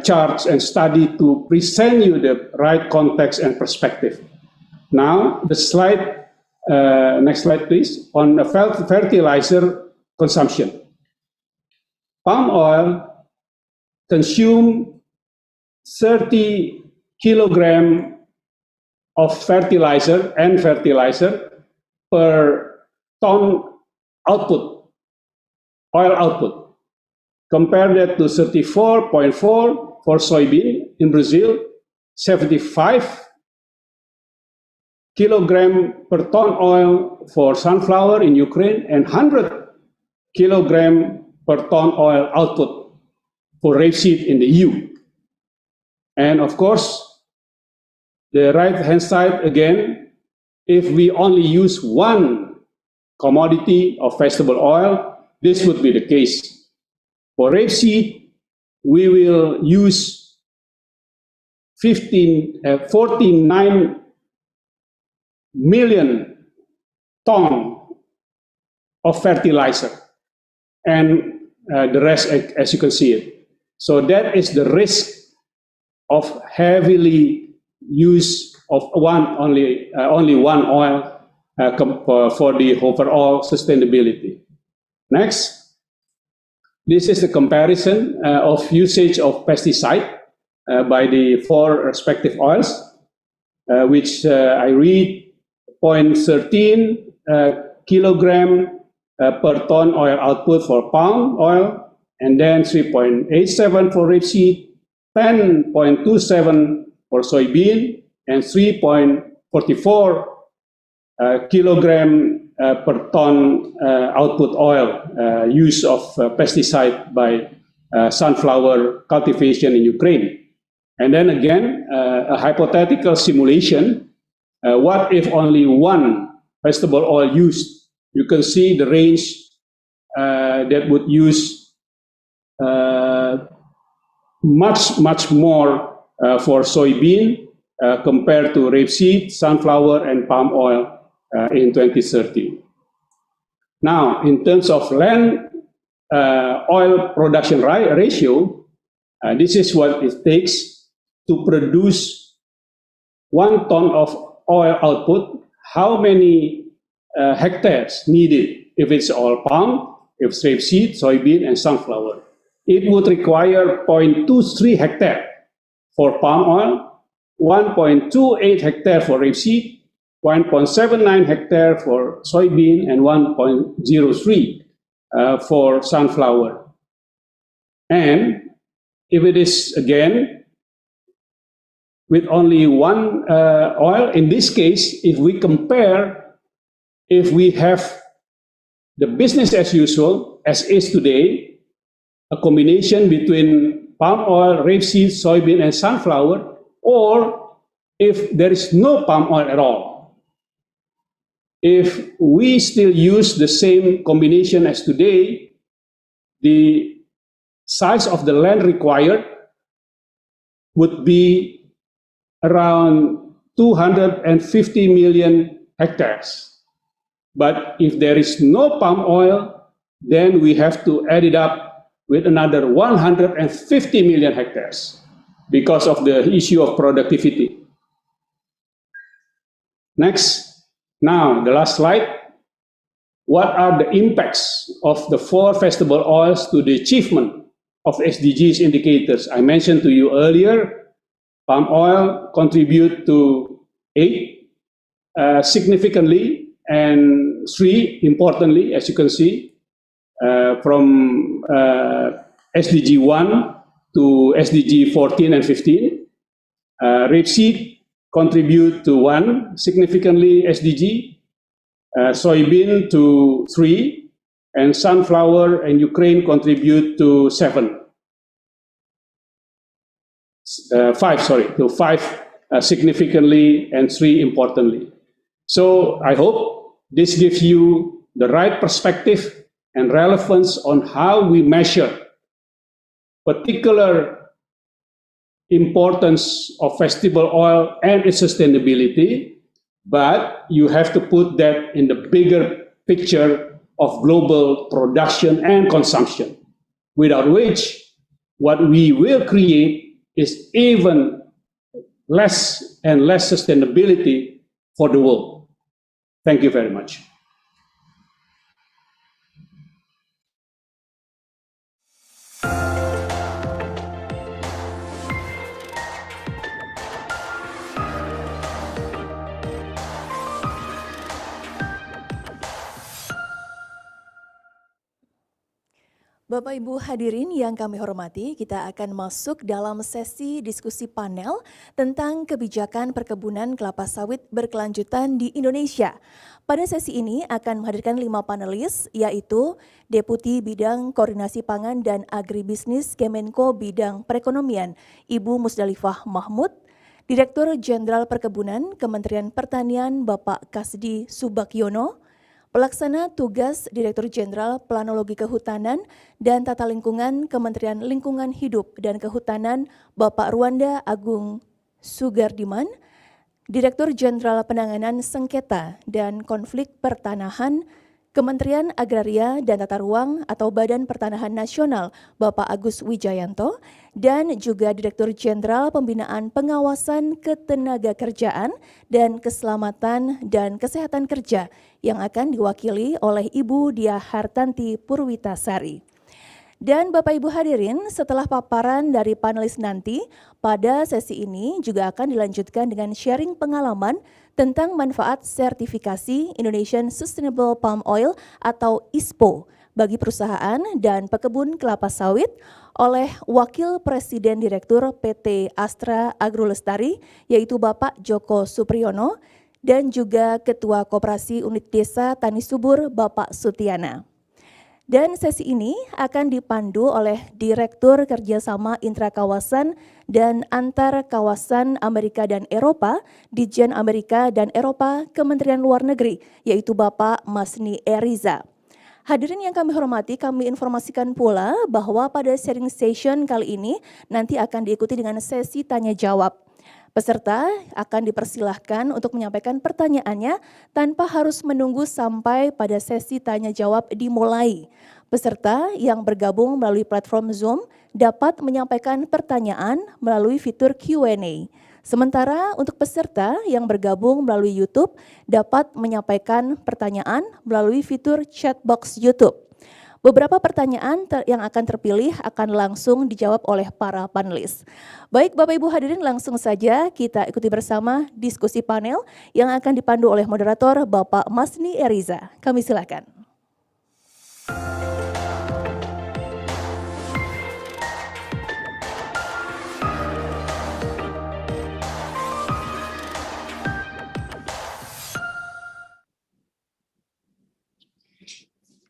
S4: chart and study to present you the right context and perspective. Now, the slide, next slide please, on fertilizer consumption. Palm oil consume 30 kilogram of fertilizer per ton output, oil output. Compare that to 34.4 for soybean in Brazil, 75 kilogram per ton oil for sunflower in Ukraine, and 100 kilogram per ton oil output for rapeseed in the EU. And of course, the right-hand side again, if we only use one commodity of vegetable oil, this would be the case. For rapeseed, we will use 49 million ton of fertilizer, and the rest, as you can see it. So that is the risk of heavily use of only one oil for the overall sustainability. Next. This is the comparison of usage of pesticide by the 4 respective oils, which I read 0.13 kilogram per ton oil output for palm oil, and then 3.87 for rapeseed, 10.27 for soybean, and 3.44 kilogram per ton output oil use of pesticide by sunflower cultivation in Ukraine. And then again, a hypothetical simulation, what if only one vegetable oil used? You can see the range that would use much more for soybean compared to rapeseed, sunflower, and palm oil in 2030. Now, in terms of land oil production ratio, this is what it takes to produce 1 ton of oil output. How many hectares needed if it's all palm, if it's rapeseed, soybean, and sunflower? It would require 0.23 hectare for palm oil, 1.28 hectare for rapeseed, 1.79 hectare for soybean, and 1.03 for sunflower. And if it is again with only one oil, in this case, if we compare, if we have the business as usual, as is today, a combination between palm oil, rapeseed, soybean, and sunflower, or if there is no palm oil at all. If we still use the same combination as today, the size of the land required would be around 250 million hectares. But if there is no palm oil, then we have to add it up with another 150 million hectares because of the issue of productivity. Next, now the last slide. What are the impacts of the 4 vegetable oils to the achievement of SDGs indicators? I mentioned to you earlier, palm oil contribute to 8 significantly, and 3 importantly, as you can see, from SDG 1 to SDG 14 and 15. Rapeseed contribute to 1 significantly SDG, soybean to 3, and sunflower and Ukraine contribute to 5 significantly and 3 importantly. So I hope this gives you the right perspective and relevance on how we measure particular importance of vegetable oil and its sustainability, but you have to put that in the bigger picture of global production and consumption, without which what we will create is even less and less sustainability for the world. Thank you very much.
S1: Bapak Ibu hadirin yang kami hormati, kita akan masuk dalam sesi diskusi panel tentang kebijakan perkebunan kelapa sawit berkelanjutan di Indonesia. Pada sesi ini akan menghadirkan 5 panelis, yaitu Deputi Bidang Koordinasi Pangan dan Agribisnis Kemenko Bidang Perekonomian, Ibu Musdalifah Mahmud, Direktur Jenderal Perkebunan Kementerian Pertanian Bapak Kasdi Subakyono, Pelaksana Tugas Direktur Jenderal Planologi Kehutanan dan Tata Lingkungan Kementerian Lingkungan Hidup dan Kehutanan Bapak Ruanda Agung Sugardiman, Direktur Jenderal Penanganan Sengketa dan Konflik Pertanahan Kementerian Agraria dan Tata Ruang atau Badan Pertanahan Nasional Bapak Agus Wijayanto, dan juga Direktur Jenderal Pembinaan Pengawasan Ketenagakerjaan dan Keselamatan dan Kesehatan Kerja yang akan diwakili oleh Ibu Diah Hartanti Purwitasari. Dan Bapak Ibu hadirin, setelah paparan dari panelis nanti, pada sesi ini juga akan dilanjutkan dengan sharing pengalaman tentang manfaat sertifikasi Indonesian Sustainable Palm Oil atau ISPO bagi perusahaan dan pekebun kelapa sawit oleh Wakil Presiden Direktur PT Astra Agrolestari, yaitu Bapak Joko Supriyono, dan juga Ketua Koperasi Unit Desa Tani Subur Bapak Sutiana. Dan sesi ini akan dipandu oleh Direktur Kerjasama Intrakawasan dan Antar Kawasan Amerika dan Eropa, Ditjen Amerika dan Eropa Kementerian Luar Negeri, yaitu Bapak Masni Eriza. Hadirin yang kami hormati, kami informasikan pula bahwa pada sharing session kali ini nanti akan diikuti dengan sesi tanya jawab. Peserta akan dipersilahkan untuk menyampaikan pertanyaannya tanpa harus menunggu sampai pada sesi tanya jawab dimulai. Peserta yang bergabung melalui platform Zoom dapat menyampaikan pertanyaan melalui fitur Q&A. Sementara untuk peserta yang bergabung melalui YouTube dapat menyampaikan pertanyaan melalui fitur chat box YouTube. Beberapa pertanyaan yang akan terpilih akan langsung dijawab oleh para panelis. Baik Bapak Ibu hadirin, langsung saja kita ikuti bersama diskusi panel yang akan dipandu oleh moderator Bapak Masni Eriza. Kami silakan.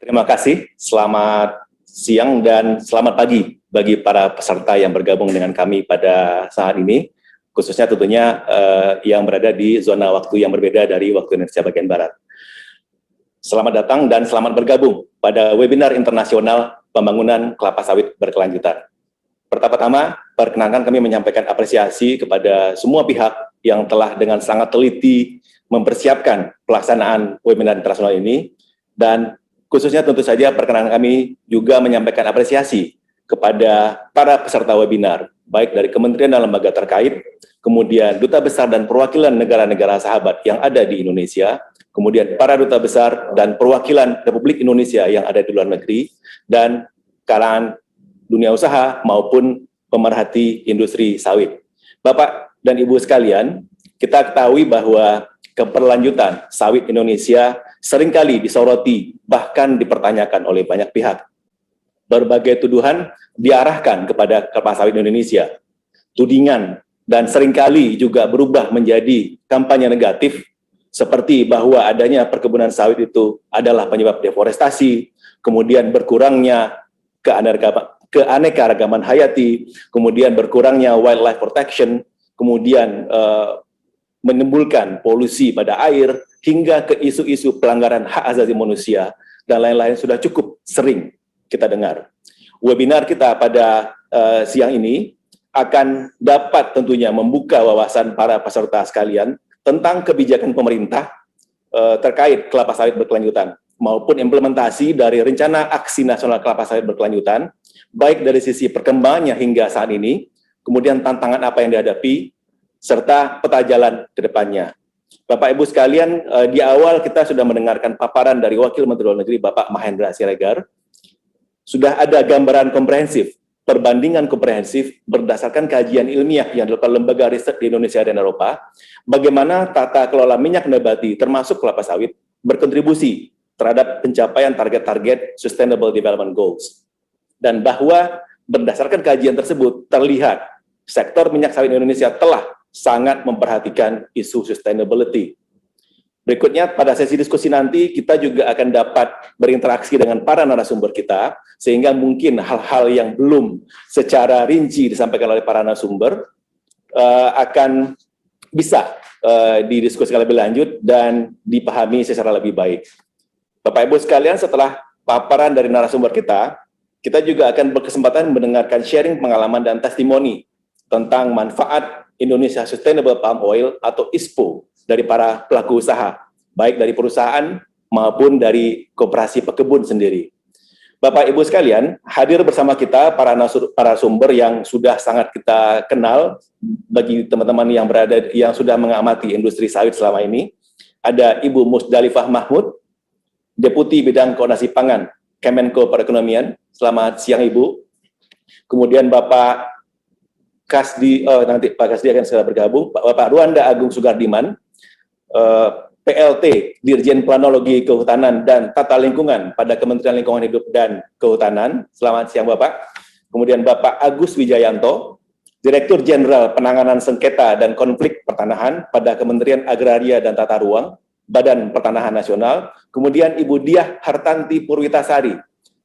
S5: Terima kasih, selamat siang dan selamat pagi bagi para peserta yang bergabung dengan kami pada saat ini, khususnya tentunya yang berada di zona waktu yang berbeda dari waktu Indonesia bagian Barat. Selamat datang dan selamat bergabung pada webinar internasional pembangunan kelapa sawit berkelanjutan. Pertama-tama, perkenankan kami menyampaikan apresiasi kepada semua pihak yang telah dengan sangat teliti mempersiapkan pelaksanaan webinar internasional ini, dan khususnya tentu saja perkenan kami juga menyampaikan apresiasi kepada para peserta webinar, baik dari kementerian dan lembaga terkait, kemudian duta besar dan perwakilan negara-negara sahabat yang ada di Indonesia, kemudian para duta besar dan perwakilan Republik Indonesia yang ada di luar negeri, dan kalangan dunia usaha maupun pemerhati industri sawit. Bapak dan Ibu sekalian, kita ketahui bahwa keberlanjutan sawit Indonesia seringkali disoroti, bahkan dipertanyakan oleh banyak pihak. Berbagai tuduhan diarahkan kepada kelapa sawit Indonesia. Tudingan dan seringkali juga berubah menjadi kampanye negatif, seperti bahwa adanya perkebunan sawit itu adalah penyebab deforestasi, kemudian berkurangnya keanekaragaman hayati, kemudian berkurangnya wildlife protection, kemudian menimbulkan polusi pada air, hingga ke isu-isu pelanggaran hak asasi manusia, dan lain-lain sudah cukup sering kita dengar. Webinar kita pada siang ini akan dapat tentunya membuka wawasan para peserta sekalian tentang kebijakan pemerintah terkait kelapa sawit berkelanjutan, maupun implementasi dari Rencana Aksi Nasional Kelapa Sawit Berkelanjutan, baik dari sisi perkembangannya hingga saat ini, kemudian tantangan apa yang dihadapi, serta peta jalan ke depannya. Bapak Ibu sekalian, di awal kita sudah mendengarkan paparan dari Wakil Menteri Luar Negeri Bapak Mahendra Siregar. Sudah ada gambaran komprehensif, perbandingan komprehensif berdasarkan kajian ilmiah yang dilakukan lembaga riset di Indonesia dan Eropa, bagaimana tata kelola minyak nabati termasuk kelapa sawit berkontribusi terhadap pencapaian target-target Sustainable Development Goals. Dan bahwa berdasarkan kajian tersebut terlihat sektor minyak sawit Indonesia telah sangat memperhatikan isu sustainability. Berikutnya, pada sesi diskusi nanti, kita juga akan dapat berinteraksi dengan para narasumber kita, sehingga mungkin hal-hal yang belum secara rinci disampaikan oleh para narasumber akan bisa didiskusikan lebih lanjut dan dipahami secara lebih baik. Bapak Ibu sekalian, setelah paparan dari narasumber kita juga akan berkesempatan mendengarkan sharing pengalaman dan testimoni tentang manfaat Indonesia Sustainable Palm Oil atau ISPO dari para pelaku usaha, baik dari perusahaan maupun dari koperasi pekebun sendiri. Bapak Ibu sekalian, hadir bersama kita para sumber yang sudah sangat kita kenal bagi teman-teman yang sudah mengamati industri sawit selama ini. Ada Ibu Musdalifah Mahmud, Deputi Bidang Koordinasi Pangan Kemenko Perekonomian. Selamat siang Ibu. Kemudian Bapak Kasdi, nanti Pak Kasdi akan segera bergabung. Bapak Ruanda Agung Sugardiman, PLT, Dirjen Planologi Kehutanan dan Tata Lingkungan pada Kementerian Lingkungan Hidup dan Kehutanan. Selamat siang Bapak. Kemudian Bapak Agus Wijayanto, Direktur Jenderal Penanganan Sengketa dan Konflik Pertanahan pada Kementerian Agraria dan Tata Ruang, Badan Pertanahan Nasional. Kemudian Ibu Diah Hartanti Purwitasari,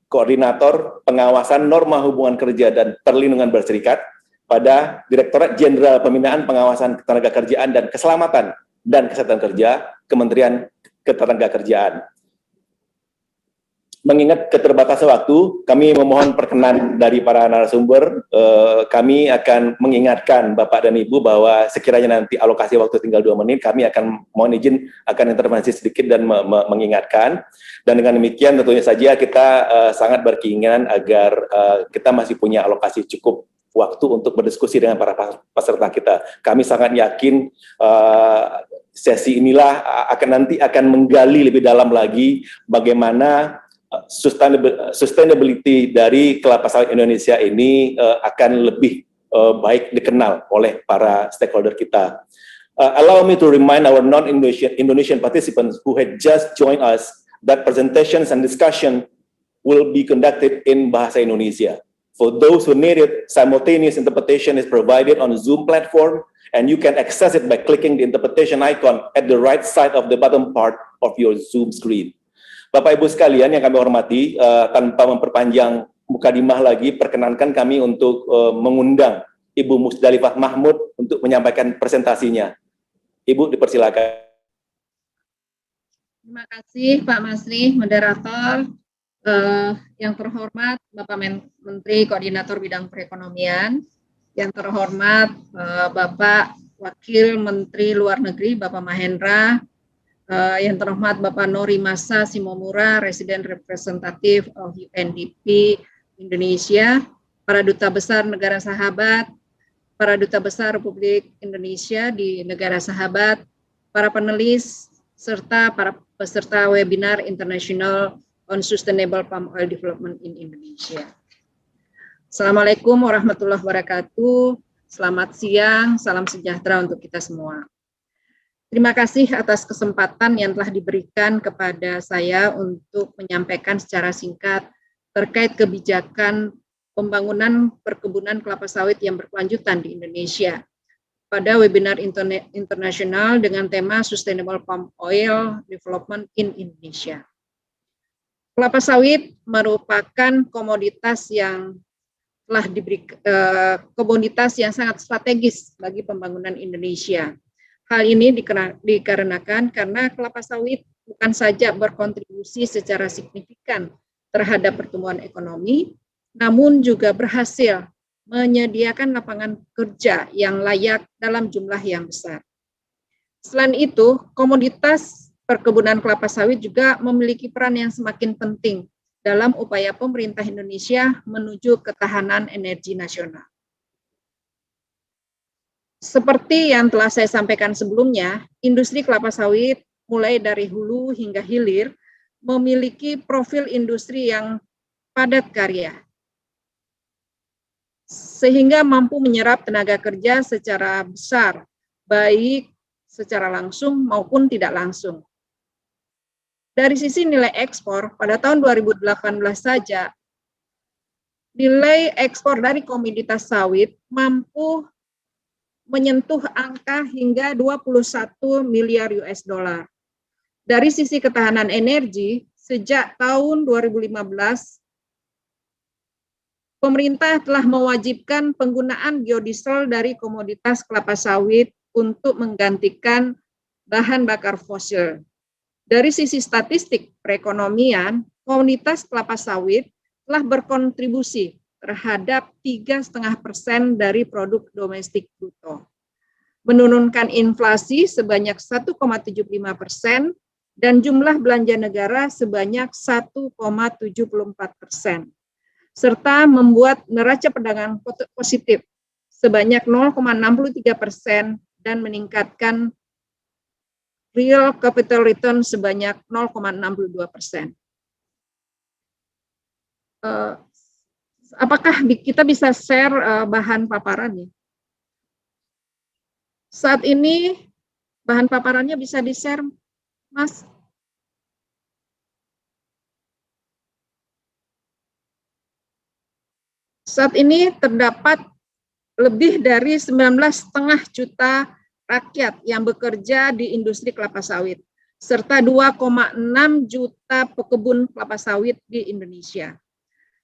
S5: Koordinator Pengawasan Norma Hubungan Kerja dan Perlindungan Berserikat pada Direktorat Jenderal Pembinaan Pengawasan Ketenagakerjaan dan Keselamatan dan Kesehatan Kerja, Kementerian Ketenagakerjaan. Mengingat keterbatasan waktu, kami memohon perkenan dari para narasumber. Kami akan mengingatkan Bapak dan Ibu bahwa sekiranya nanti alokasi waktu tinggal 2 menit, kami akan mohon izin akan intervensi sedikit dan mengingatkan. Dan dengan demikian tentunya saja kita sangat berkeinginan agar kita masih punya alokasi cukup waktu untuk berdiskusi dengan para peserta kita. Kami sangat yakin sesi inilah akan menggali lebih dalam lagi bagaimana sustainability dari kelapa sawit Indonesia ini akan lebih baik dikenal oleh para stakeholder kita. Allow me to remind our non-Indonesian participants who had just joined us that presentations and discussion will be conducted in Bahasa Indonesia. For those who need it, simultaneous interpretation is provided on the Zoom platform, and you can access it by clicking the interpretation icon at the right side of the bottom part of your Zoom screen. Bapak Ibu sekalian yang kami hormati, tanpa memperpanjang mukadimah lagi, perkenankan kami untuk mengundang Ibu Musdalifah Mahmud untuk menyampaikan presentasinya. Ibu dipersilakan.
S6: Terima kasih Pak Masri, moderator. Yang terhormat Bapak Menteri Koordinator Bidang Perekonomian, yang terhormat Bapak Wakil Menteri Luar Negeri Bapak Mahendra, yang terhormat Bapak Nori Masa Simomura, Residen Representatif of UNDP Indonesia, para duta besar negara sahabat, para duta besar Republik Indonesia di negara sahabat, para panelis, serta para peserta webinar International on Sustainable Palm Oil Development in Indonesia. Assalamualaikum warahmatullahi wabarakatuh. Selamat siang, salam sejahtera untuk kita semua. Terima kasih atas kesempatan yang telah diberikan kepada saya untuk menyampaikan secara singkat terkait kebijakan pembangunan perkebunan kelapa sawit yang berkelanjutan di Indonesia pada webinar internasional dengan tema Sustainable Palm Oil Development in Indonesia. Kelapa sawit merupakan komoditas yang telah komoditas yang sangat strategis bagi pembangunan Indonesia. Hal ini dikarenakan karena kelapa sawit bukan saja berkontribusi secara signifikan terhadap pertumbuhan ekonomi, namun juga berhasil menyediakan lapangan kerja yang layak dalam jumlah yang besar. Selain itu, komoditas perkebunan kelapa sawit juga memiliki peran yang semakin penting dalam upaya pemerintah Indonesia menuju ketahanan energi nasional. Seperti yang telah saya sampaikan sebelumnya, industri kelapa sawit mulai dari hulu hingga hilir memiliki profil industri yang padat karya, sehingga mampu menyerap tenaga kerja secara besar, baik secara langsung maupun tidak langsung. Dari sisi nilai ekspor, pada tahun 2018 saja, nilai ekspor dari komoditas sawit mampu menyentuh angka hingga 21 miliar US dollar. Dari sisi ketahanan energi, sejak tahun 2015, pemerintah telah mewajibkan penggunaan biodiesel dari komoditas kelapa sawit untuk menggantikan bahan bakar fosil. Dari sisi statistik perekonomian, komoditas kelapa sawit telah berkontribusi terhadap 3,5% dari produk domestik bruto, menurunkan inflasi sebanyak 1,75% dan jumlah belanja negara sebanyak 1,74%, serta membuat neraca perdagangan positif sebanyak 0,63% dan meningkatkan real capital return sebanyak 0,62%. Apakah kita bisa share bahan paparannya? Saat ini bahan paparannya bisa di-share, Mas? Saat ini terdapat lebih dari 19,5 juta rakyat yang bekerja di industri kelapa sawit, serta 2,6 juta pekebun kelapa sawit di Indonesia.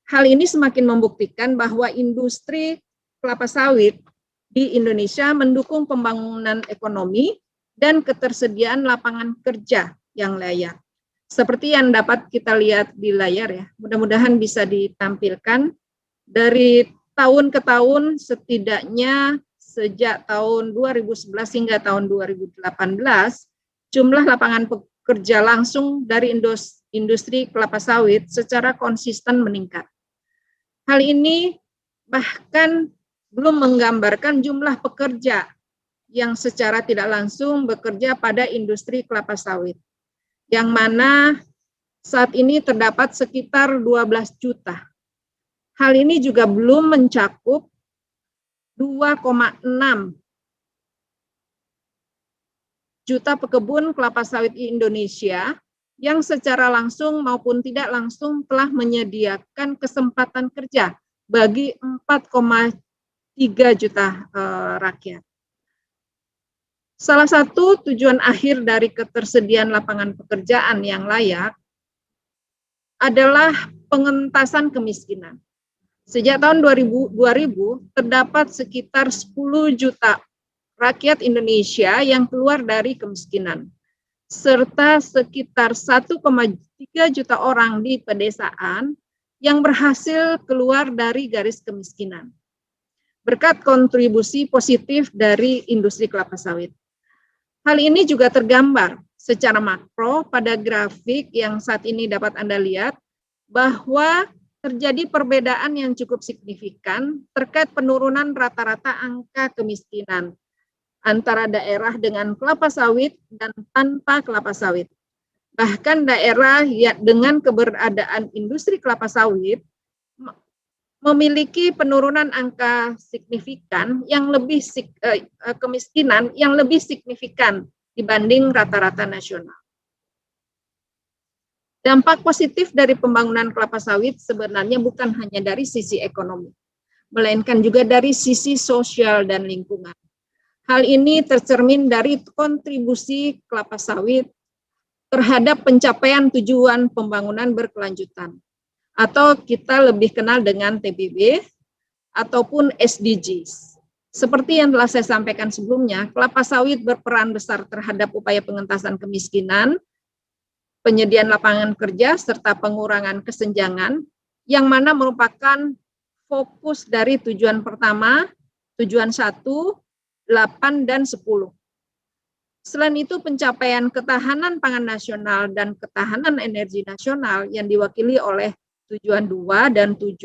S6: Hal ini semakin membuktikan bahwa industri kelapa sawit di Indonesia mendukung pembangunan ekonomi dan ketersediaan lapangan kerja yang layak. Seperti yang dapat kita lihat di layar ya, mudah-mudahan bisa ditampilkan dari tahun ke tahun, setidaknya sejak tahun 2011 hingga tahun 2018, jumlah lapangan pekerja langsung dari industri kelapa sawit secara konsisten meningkat. Hal ini bahkan belum menggambarkan jumlah pekerja yang secara tidak langsung bekerja pada industri kelapa sawit, yang mana saat ini terdapat sekitar 12 juta. Hal ini juga belum mencakup 2,6 juta pekebun kelapa sawit di Indonesia yang secara langsung maupun tidak langsung telah menyediakan kesempatan kerja bagi 4,3 juta rakyat. Salah satu tujuan akhir dari ketersediaan lapangan pekerjaan yang layak adalah pengentasan kemiskinan. Sejak tahun 2000 terdapat sekitar 10 juta rakyat Indonesia yang keluar dari kemiskinan, serta sekitar 1,3 juta orang di pedesaan yang berhasil keluar dari garis kemiskinan berkat kontribusi positif dari industri kelapa sawit. Hal ini juga tergambar secara makro pada grafik yang saat ini dapat Anda lihat, bahwa terjadi perbedaan yang cukup signifikan terkait penurunan rata-rata angka kemiskinan antara daerah dengan kelapa sawit dan tanpa kelapa sawit. Bahkan daerah dengan keberadaan industri kelapa sawit memiliki penurunan angka signifikan yang lebih kemiskinan yang lebih signifikan dibanding rata-rata nasional. Dampak positif dari pembangunan kelapa sawit sebenarnya bukan hanya dari sisi ekonomi, melainkan juga dari sisi sosial dan lingkungan. Hal ini tercermin dari kontribusi kelapa sawit terhadap pencapaian tujuan pembangunan berkelanjutan, atau kita lebih kenal dengan TPB ataupun SDGs. Seperti yang telah saya sampaikan sebelumnya, kelapa sawit berperan besar terhadap upaya pengentasan kemiskinan, penyediaan lapangan kerja, serta pengurangan kesenjangan, yang mana merupakan fokus dari tujuan pertama, tujuan 1, 8, dan 10. Selain itu, pencapaian ketahanan pangan nasional dan ketahanan energi nasional yang diwakili oleh tujuan 2 dan 7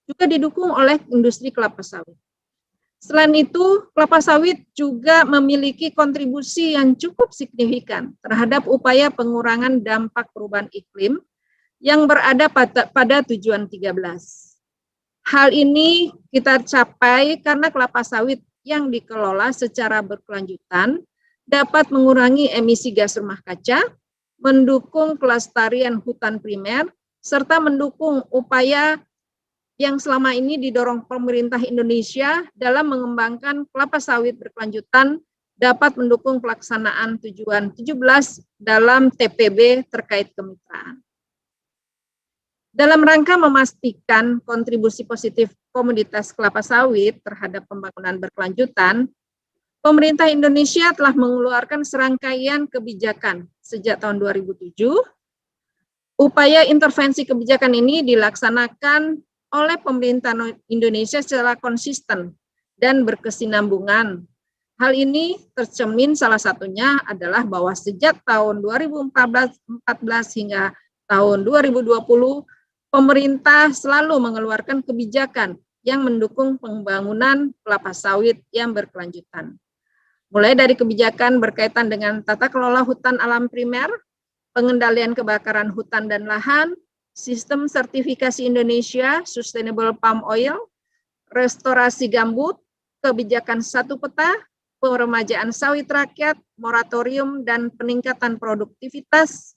S6: juga didukung oleh industri kelapa sawit. Selain itu, kelapa sawit juga memiliki kontribusi yang cukup signifikan terhadap upaya pengurangan dampak perubahan iklim yang berada pada tujuan 13. Hal ini kita capai karena kelapa sawit yang dikelola secara berkelanjutan dapat mengurangi emisi gas rumah kaca, mendukung kelestarian hutan primer, serta mendukung upaya yang selama ini didorong pemerintah Indonesia dalam mengembangkan kelapa sawit berkelanjutan dapat mendukung pelaksanaan tujuan 17 dalam TPB terkait kemitraan. Dalam rangka memastikan kontribusi positif komoditas kelapa sawit terhadap pembangunan berkelanjutan, pemerintah Indonesia telah mengeluarkan serangkaian kebijakan sejak tahun 2007. Upaya intervensi kebijakan ini dilaksanakan oleh pemerintah Indonesia secara konsisten dan berkesinambungan. Hal ini tercermin salah satunya adalah bahwa sejak tahun 2014 hingga tahun 2020, pemerintah selalu mengeluarkan kebijakan yang mendukung pembangunan kelapa sawit yang berkelanjutan. Mulai dari kebijakan berkaitan dengan tata kelola hutan alam primer, pengendalian kebakaran hutan dan lahan, sistem sertifikasi Indonesia Sustainable Palm Oil, restorasi gambut, kebijakan satu peta, peremajaan sawit rakyat, moratorium dan peningkatan produktivitas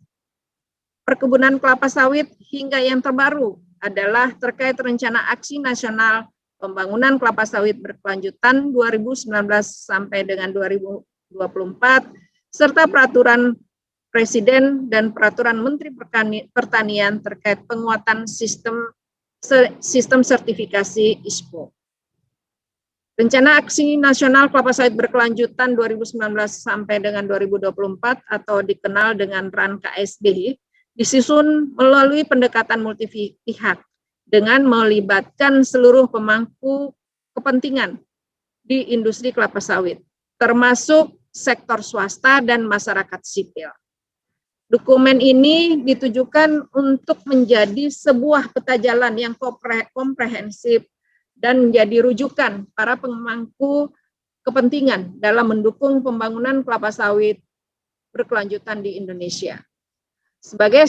S6: perkebunan kelapa sawit, hingga yang terbaru adalah terkait rencana aksi nasional pembangunan kelapa sawit berkelanjutan 2019 sampai dengan 2024, serta peraturan Presiden dan peraturan Menteri Pertanian terkait penguatan sistem sertifikasi ISPO. Rencana Aksi Nasional Kelapa Sawit Berkelanjutan 2019 sampai dengan 2024 atau dikenal dengan RAN KSB disusun melalui pendekatan multi-pihak dengan melibatkan seluruh pemangku kepentingan di industri kelapa sawit, termasuk sektor swasta dan masyarakat sipil. Dokumen ini ditujukan untuk menjadi sebuah peta jalan yang komprehensif dan menjadi rujukan para pemangku kepentingan dalam mendukung pembangunan kelapa sawit berkelanjutan di Indonesia. Sebagai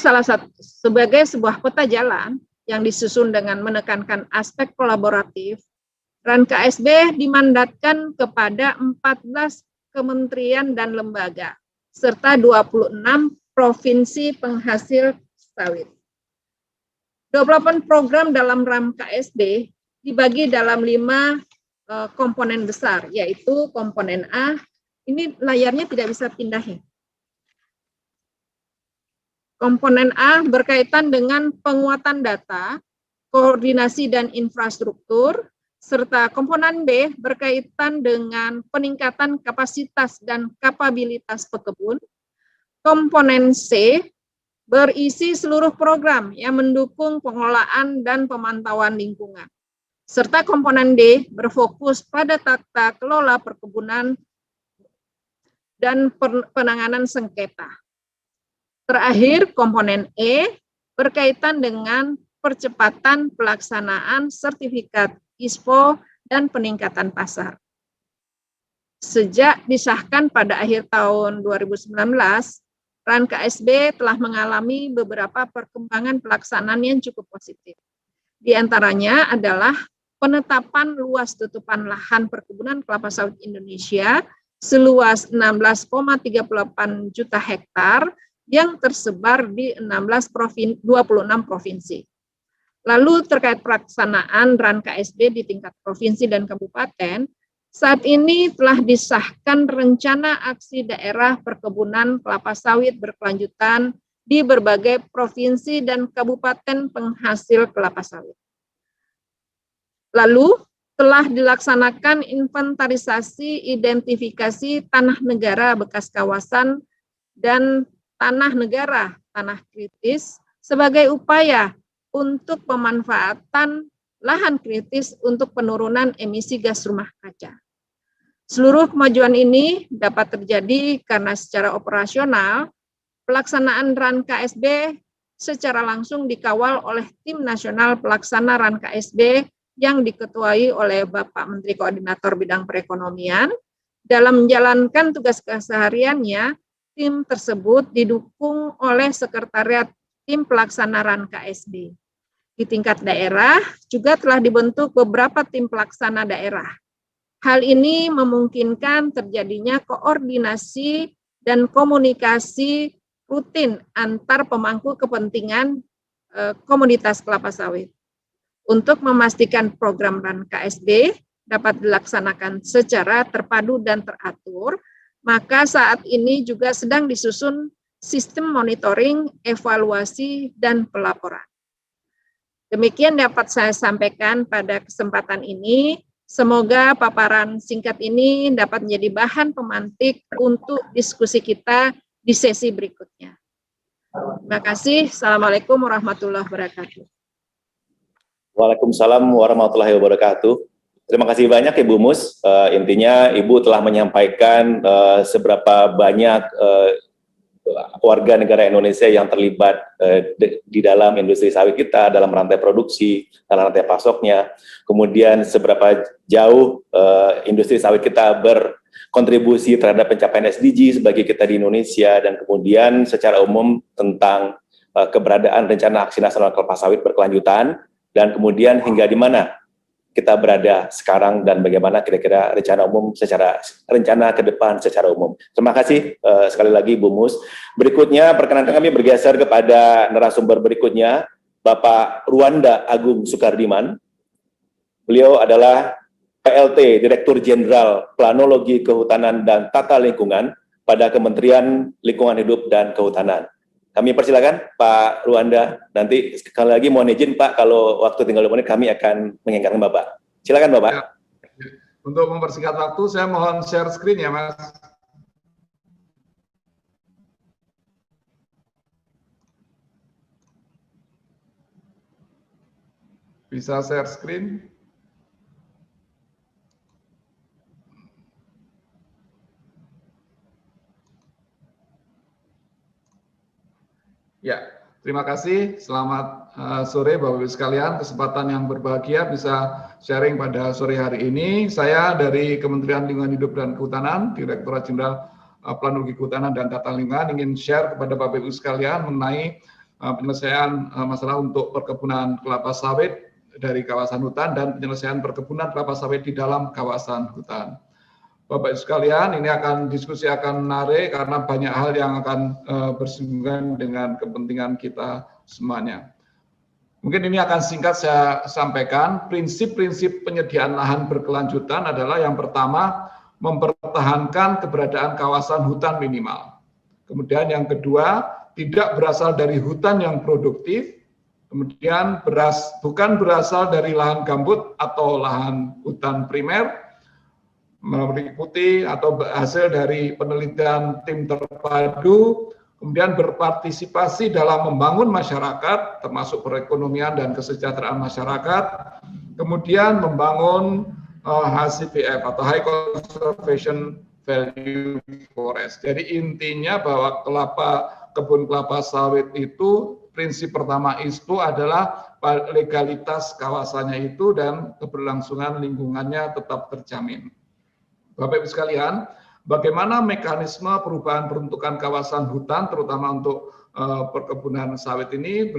S6: sebuah peta jalan yang disusun dengan menekankan aspek kolaboratif, RAN KSB dimandatkan kepada 14 kementerian dan lembaga serta 26 provinsi penghasil sawit. 28 program dalam RAN KSB dibagi dalam 5 komponen besar, yaitu komponen A, ini layarnya tidak bisa pindahin. Komponen A berkaitan dengan penguatan data, koordinasi dan infrastruktur, serta komponen B berkaitan dengan peningkatan kapasitas dan kapabilitas pekebun. Komponen C berisi seluruh program yang mendukung pengelolaan dan pemantauan lingkungan. Serta komponen D berfokus pada tata kelola perkebunan dan penanganan sengketa. Terakhir, komponen E berkaitan dengan percepatan pelaksanaan sertifikat ISPO dan peningkatan pasar. Sejak disahkan pada akhir tahun 2019, RAN KSB telah mengalami beberapa perkembangan pelaksanaan yang cukup positif. Di antaranya adalah penetapan luas tutupan lahan perkebunan kelapa sawit Indonesia seluas 16,38 juta hektar yang tersebar di 26 provinsi. Lalu terkait pelaksanaan RAN KSB di tingkat provinsi dan kabupaten, saat ini telah disahkan rencana aksi daerah perkebunan kelapa sawit berkelanjutan di berbagai provinsi dan kabupaten penghasil kelapa sawit. Lalu telah dilaksanakan inventarisasi identifikasi tanah negara bekas kawasan dan tanah negara, tanah kritis, sebagai upaya untuk pemanfaatan lahan kritis untuk penurunan emisi gas rumah kaca. Seluruh kemajuan ini dapat terjadi karena secara operasional, pelaksanaan RAN KSB secara langsung dikawal oleh Tim Nasional Pelaksana RAN KSB yang diketuai oleh Bapak Menteri Koordinator Bidang Perekonomian. Dalam menjalankan tugas kesehariannya, tim tersebut didukung oleh Sekretariat Tim Pelaksana RAN KSB. Di tingkat daerah juga telah dibentuk beberapa tim pelaksana daerah. Hal ini memungkinkan terjadinya koordinasi dan komunikasi rutin antar pemangku kepentingan komoditas kelapa sawit. Untuk memastikan program RAN KSB dapat dilaksanakan secara terpadu dan teratur, maka saat ini juga sedang disusun sistem monitoring, evaluasi, dan pelaporan. Demikian dapat saya sampaikan pada kesempatan ini. Semoga paparan singkat ini dapat menjadi bahan pemantik untuk diskusi kita di sesi berikutnya. Terima kasih. Assalamualaikum warahmatullahi wabarakatuh.
S5: Waalaikumsalam warahmatullahi wabarakatuh. Terima kasih banyak Ibu Mus. Intinya Ibu telah menyampaikan seberapa banyak warga negara Indonesia yang terlibat di dalam industri sawit kita, dalam rantai produksi, dalam rantai pasoknya. Kemudian seberapa jauh industri sawit kita berkontribusi terhadap pencapaian SDG sebagai kita di Indonesia, dan kemudian secara umum tentang keberadaan rencana aksi nasional kelapa sawit berkelanjutan, dan kemudian hingga di mana kita berada sekarang dan bagaimana kira-kira rencana ke depan secara umum. Terima kasih sekali lagi Bu Mus. Berikutnya perkenankan kami bergeser kepada narasumber berikutnya, Bapak Ruanda Agung Soekardiman. Beliau adalah PLT Direktur Jenderal Planologi Kehutanan dan Tata Lingkungan pada Kementerian Lingkungan Hidup dan Kehutanan. Kami persilakan Pak Ruanda. Nanti sekali lagi mohon izin Pak, kalau waktu tinggal 2 menit kami akan mengingatkan Bapak. Silakan Bapak.
S7: Ya. Untuk mempersingkat waktu, saya mohon share screen ya Mas. Bisa share screen? Ya, terima kasih. Selamat sore Bapak-Ibu sekalian. Kesempatan yang berbahagia bisa sharing pada sore hari ini. Saya dari Kementerian Lingkungan Hidup dan Kehutanan, Direktorat Jenderal Planologi Kehutanan dan Tata Lingkungan, ingin share kepada Bapak-Ibu sekalian mengenai penyelesaian masalah untuk perkebunan kelapa sawit dari kawasan hutan dan penyelesaian perkebunan kelapa sawit di dalam kawasan hutan. Bapak Ibu sekalian, ini diskusi akan menarik karena banyak hal yang akan bersinggungan dengan kepentingan kita semuanya. Mungkin ini akan singkat saya sampaikan. Prinsip-prinsip penyediaan lahan berkelanjutan adalah yang pertama, mempertahankan keberadaan kawasan hutan minimal. Kemudian yang kedua, tidak berasal dari hutan yang produktif, kemudian bukan berasal dari lahan gambut atau lahan hutan primer, meliputi atau hasil dari penelitian tim terpadu, kemudian berpartisipasi dalam membangun masyarakat, termasuk perekonomian dan kesejahteraan masyarakat, kemudian membangun HCPF atau High Conservation Value Forest. Jadi intinya bahwa kebun kelapa sawit itu prinsip pertama itu adalah legalitas kawasannya itu dan keberlangsungan lingkungannya tetap terjamin. Bapak Ibu sekalian, bagaimana mekanisme perubahan peruntukan kawasan hutan terutama untuk perkebunan sawit ini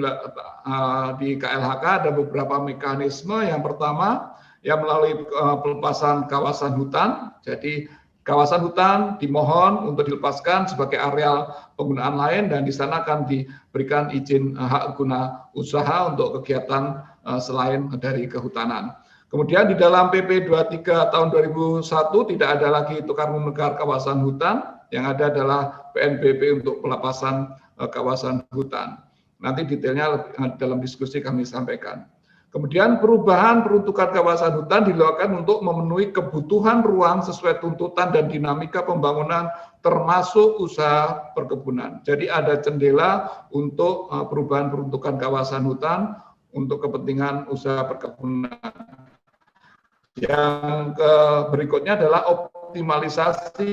S7: di KLHK ada beberapa mekanisme. Yang pertama ya melalui pelepasan kawasan hutan. Jadi kawasan hutan dimohon untuk dilepaskan sebagai areal penggunaan lain dan di sana akan diberikan izin hak guna usaha untuk kegiatan selain dari kehutanan. Kemudian di dalam PP 23 tahun 2001 tidak ada lagi tukar-menukar kawasan hutan, yang ada adalah PNBP untuk pelepasan kawasan hutan. Nanti detailnya dalam diskusi kami sampaikan. Kemudian perubahan peruntukan kawasan hutan dilakukan untuk memenuhi kebutuhan ruang sesuai tuntutan dan dinamika pembangunan termasuk usaha perkebunan. Jadi ada jendela untuk perubahan peruntukan kawasan hutan untuk kepentingan usaha perkebunan. Yang berikutnya adalah optimalisasi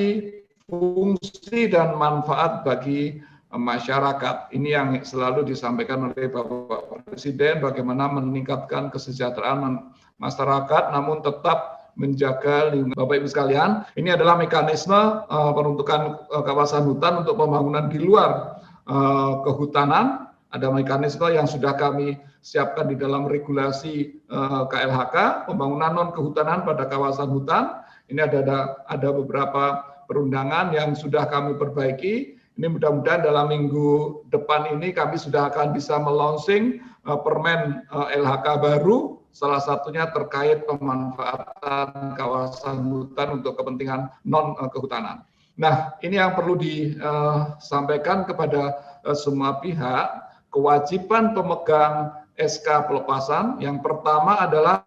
S7: fungsi dan manfaat bagi masyarakat. Ini yang selalu disampaikan oleh Bapak Presiden, bagaimana meningkatkan kesejahteraan masyarakat namun tetap menjaga lingkungan. Bapak Ibu sekalian, ini adalah mekanisme peruntukan kawasan hutan untuk pembangunan di luar kehutanan. Ada mekanisme yang sudah kami siapkan di dalam regulasi KLHK, pembangunan non kehutanan pada kawasan hutan. Ini ada beberapa perundangan yang sudah kami perbaiki. Ini mudah-mudahan dalam minggu depan ini kami sudah akan bisa melaunching permen LHK baru, salah satunya terkait pemanfaatan kawasan hutan untuk kepentingan non kehutanan. Nah, ini yang perlu disampaikan kepada semua pihak, kewajiban pemegang SK pelepasan yang pertama adalah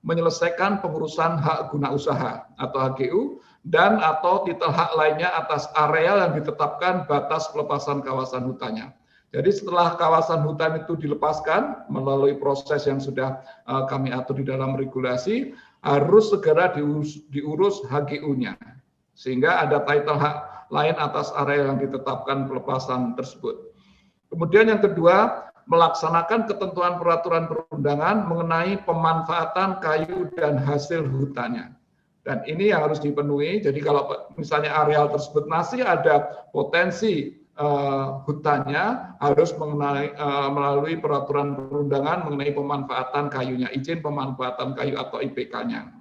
S7: menyelesaikan pengurusan hak guna usaha atau HGU dan atau titel hak lainnya atas areal yang ditetapkan batas pelepasan kawasan hutannya. Jadi setelah kawasan hutan itu dilepaskan melalui proses yang sudah kami atur di dalam regulasi, harus segera diurus HGU-nya. Sehingga ada titel hak lain atas area yang ditetapkan pelepasan tersebut. Kemudian yang kedua, melaksanakan ketentuan peraturan perundangan mengenai pemanfaatan kayu dan hasil hutannya. Dan ini yang harus dipenuhi. Jadi kalau misalnya areal tersebut masih ada potensi hutannya, harus melalui peraturan perundangan mengenai pemanfaatan kayunya, izin pemanfaatan kayu atau IPK-nya.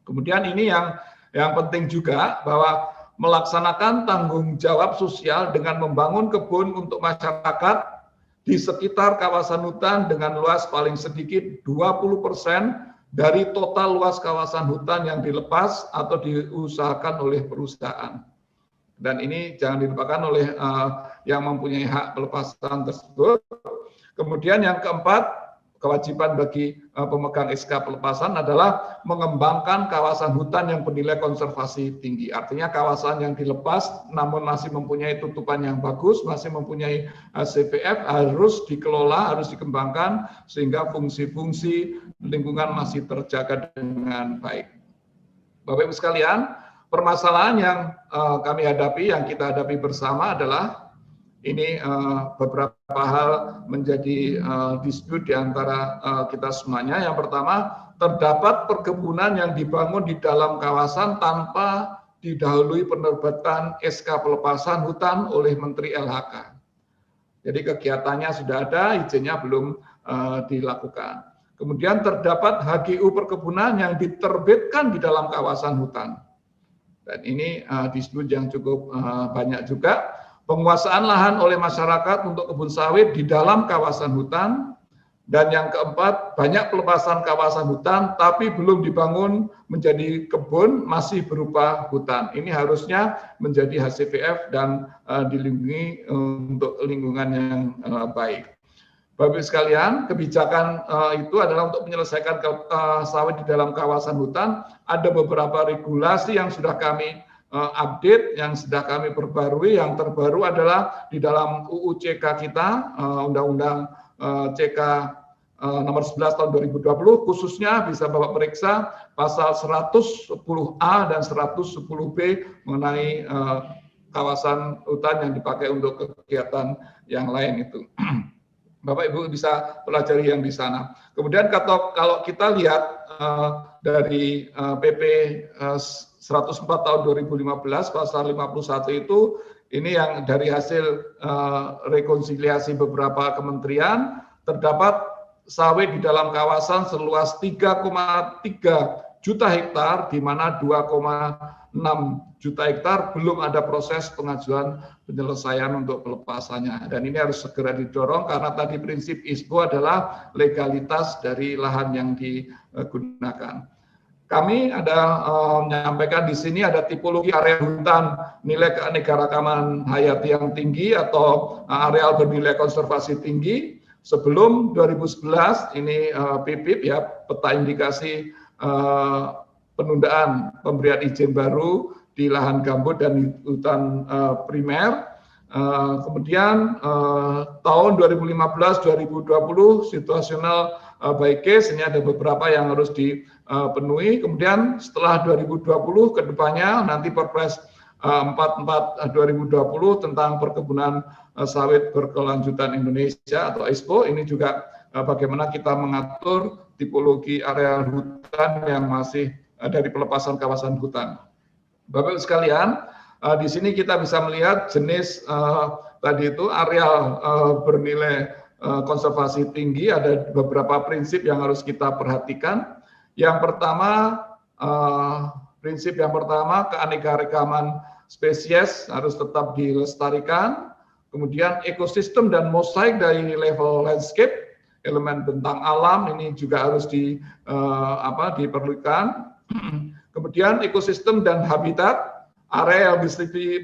S7: Kemudian ini yang penting juga bahwa melaksanakan tanggung jawab sosial dengan membangun kebun untuk masyarakat di sekitar kawasan hutan dengan luas paling sedikit 20% dari total luas kawasan hutan yang dilepas atau diusahakan oleh perusahaan. Dan ini jangan dilupakan oleh yang mempunyai hak pelepasan tersebut. Kemudian yang keempat, kewajiban bagi pemegang SK pelepasan adalah mengembangkan kawasan hutan yang bernilai konservasi tinggi. Artinya kawasan yang dilepas namun masih mempunyai tutupan yang bagus, masih mempunyai CPF, harus dikelola, harus dikembangkan sehingga fungsi-fungsi lingkungan masih terjaga dengan baik. Bapak Ibu sekalian, permasalahan yang kami hadapi, yang kita hadapi bersama adalah ini beberapa hal menjadi dispute di antara kita semuanya. Yang pertama, terdapat perkebunan yang dibangun di dalam kawasan tanpa didahului penerbitan SK pelepasan hutan oleh Menteri LHK. Jadi kegiatannya sudah ada, izinnya belum dilakukan. Kemudian terdapat HGU perkebunan yang diterbitkan di dalam kawasan hutan. Dan ini dispute yang cukup banyak juga. Penguasaan lahan oleh masyarakat untuk kebun sawit di dalam kawasan hutan, Dan yang keempat, banyak pelepasan kawasan hutan tapi belum dibangun menjadi kebun, masih berupa hutan. Ini harusnya menjadi HCVF dan dilindungi untuk lingkungan yang baik. Bapak Ibu sekalian, kebijakan itu adalah untuk menyelesaikan sawit di dalam kawasan hutan. Ada beberapa regulasi yang sudah kami update, yang sudah kami perbarui. Yang terbaru adalah di dalam UU CK kita, Undang-Undang CK nomor 11 tahun 2020, khususnya bisa Bapak periksa pasal 110A dan 110B mengenai kawasan hutan yang dipakai untuk kegiatan yang lain itu. Bapak Ibu bisa pelajari yang di sana. Kemudian kalau kita lihat dari PP 104 tahun 2015 pasal 51 itu, ini yang dari hasil rekonsiliasi beberapa kementerian, terdapat sawit di dalam kawasan seluas 3,3 juta hektar, di mana 2,6 juta hektar belum ada proses pengajuan penyelesaian untuk pelepasannya. Dan ini harus segera didorong karena tadi prinsip ISPO adalah legalitas dari lahan yang digunakan. Kami ada menyampaikan di sini ada tipologi area hutan nilai keanekaragaman hayati yang tinggi atau areal bernilai konservasi tinggi. Sebelum 2011 ini PIPIP ya, peta indikasi penundaan pemberian izin baru di lahan gambut dan hutan primer. Kemudian tahun 2015-2020 situasional by case, ini ada beberapa yang harus dipenuhi. Kemudian setelah 2020 ke depannya nanti Perpres 44 2020 tentang perkebunan sawit berkelanjutan Indonesia atau ISPO, ini juga bagaimana kita mengatur tipologi area hutan yang masih dari pelepasan kawasan hutan. Bapak-Ibu sekalian, di sini kita bisa melihat jenis tadi itu areal bernilai konservasi tinggi. Ada beberapa prinsip yang harus kita perhatikan. Yang pertama, prinsip yang pertama, keanekaragaman spesies harus tetap dilestarikan. Kemudian ekosistem dan mosaik dari level landscape, elemen bentang alam ini juga harus diperlukan. Kemudian ekosistem dan habitat, area yang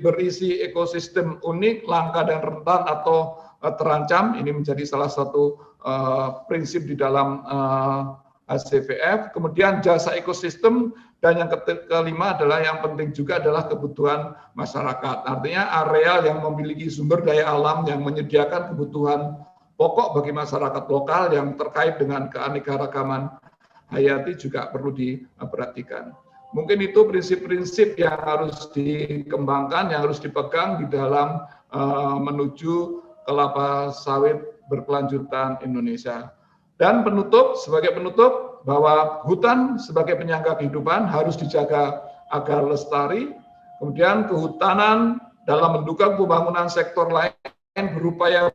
S7: berisi ekosistem unik, langka dan rentan atau terancam, ini menjadi salah satu prinsip di dalam HCVF. Kemudian jasa ekosistem, dan yang kelima adalah yang penting juga adalah kebutuhan masyarakat. Artinya area yang memiliki sumber daya alam yang menyediakan kebutuhan pokok bagi masyarakat lokal yang terkait dengan keanekaragaman hayati juga perlu diperhatikan. Mungkin itu prinsip-prinsip yang harus dikembangkan, yang harus dipegang di dalam menuju kelapa sawit berkelanjutan Indonesia. Dan sebagai penutup, bahwa hutan sebagai penyangga kehidupan harus dijaga agar lestari. Kemudian kehutanan dalam mendukung pembangunan sektor lain berupaya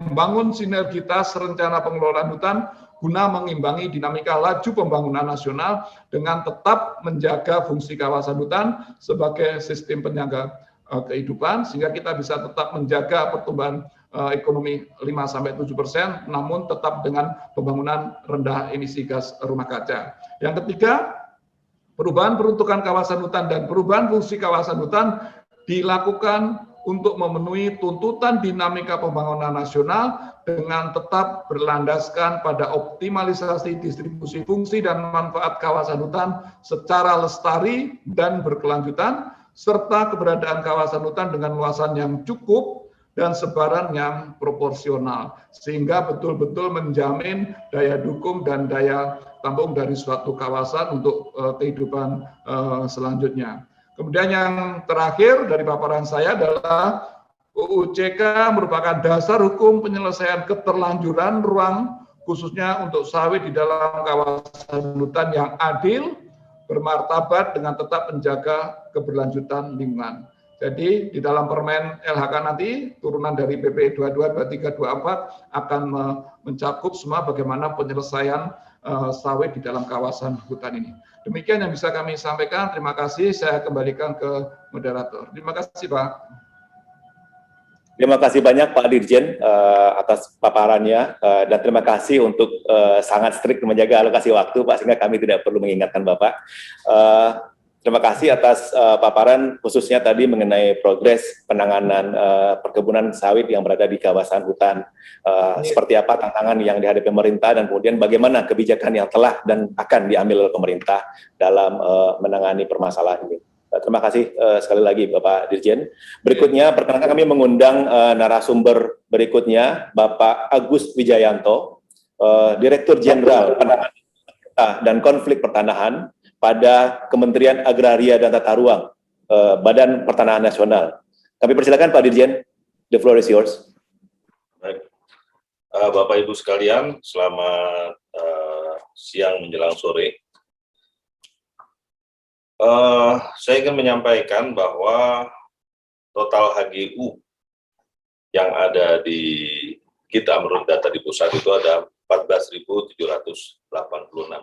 S7: membangun sinergitas rencana pengelolaan hutan guna mengimbangi dinamika laju pembangunan nasional dengan tetap menjaga fungsi kawasan hutan sebagai sistem penyangga kehidupan, sehingga kita bisa tetap menjaga pertumbuhan ekonomi 5-7%, namun tetap dengan pembangunan rendah emisi gas rumah kaca. Yang ketiga, perubahan peruntukan kawasan hutan dan perubahan fungsi kawasan hutan dilakukan untuk memenuhi tuntutan dinamika pembangunan nasional dengan tetap berlandaskan pada optimalisasi distribusi fungsi dan manfaat kawasan hutan secara lestari dan berkelanjutan, serta keberadaan kawasan hutan dengan luasan yang cukup dan sebaran yang proporsional, sehingga betul-betul menjamin daya dukung dan daya tampung dari suatu kawasan untuk kehidupan selanjutnya. Kemudian yang terakhir dari paparan saya adalah UU CK merupakan dasar hukum penyelesaian keterlanjuran ruang khususnya untuk sawit di dalam kawasan hutan yang adil, bermartabat dengan tetap menjaga keberlanjutan lingkungan. Jadi di dalam permen LHK nanti turunan dari PP 22, 23, 24 akan mencakup semua bagaimana penyelesaian sawit di dalam kawasan hutan ini. Demikian yang bisa kami sampaikan. Terima kasih. Saya kembalikan ke moderator. Terima kasih, Pak.
S5: Terima kasih banyak Pak Dirjen atas paparannya dan terima kasih untuk sangat strict menjaga alokasi waktu Pak, sehingga kami tidak perlu mengingatkan Bapak. Terima kasih atas paparan khususnya tadi mengenai progres penanganan perkebunan sawit yang berada di kawasan hutan. Seperti apa tantangan yang dihadapi pemerintah dan kemudian bagaimana kebijakan yang telah dan akan diambil oleh pemerintah dalam menangani permasalahan ini. Terima kasih sekali lagi Bapak Dirjen. Berikutnya perkenalkan kami mengundang narasumber berikutnya Bapak Agus Wijayanto, Direktur Jenderal Penanganan dan Konflik Pertanahan pada Kementerian Agraria dan Tata Ruang, Badan Pertanahan Nasional. Kami persilakan Pak Dirjen, the floor is yours.
S8: Baik. Bapak Ibu sekalian, selamat siang menjelang sore. Saya ingin menyampaikan bahwa total HGU yang ada di kita menurut data di pusat itu ada 14.786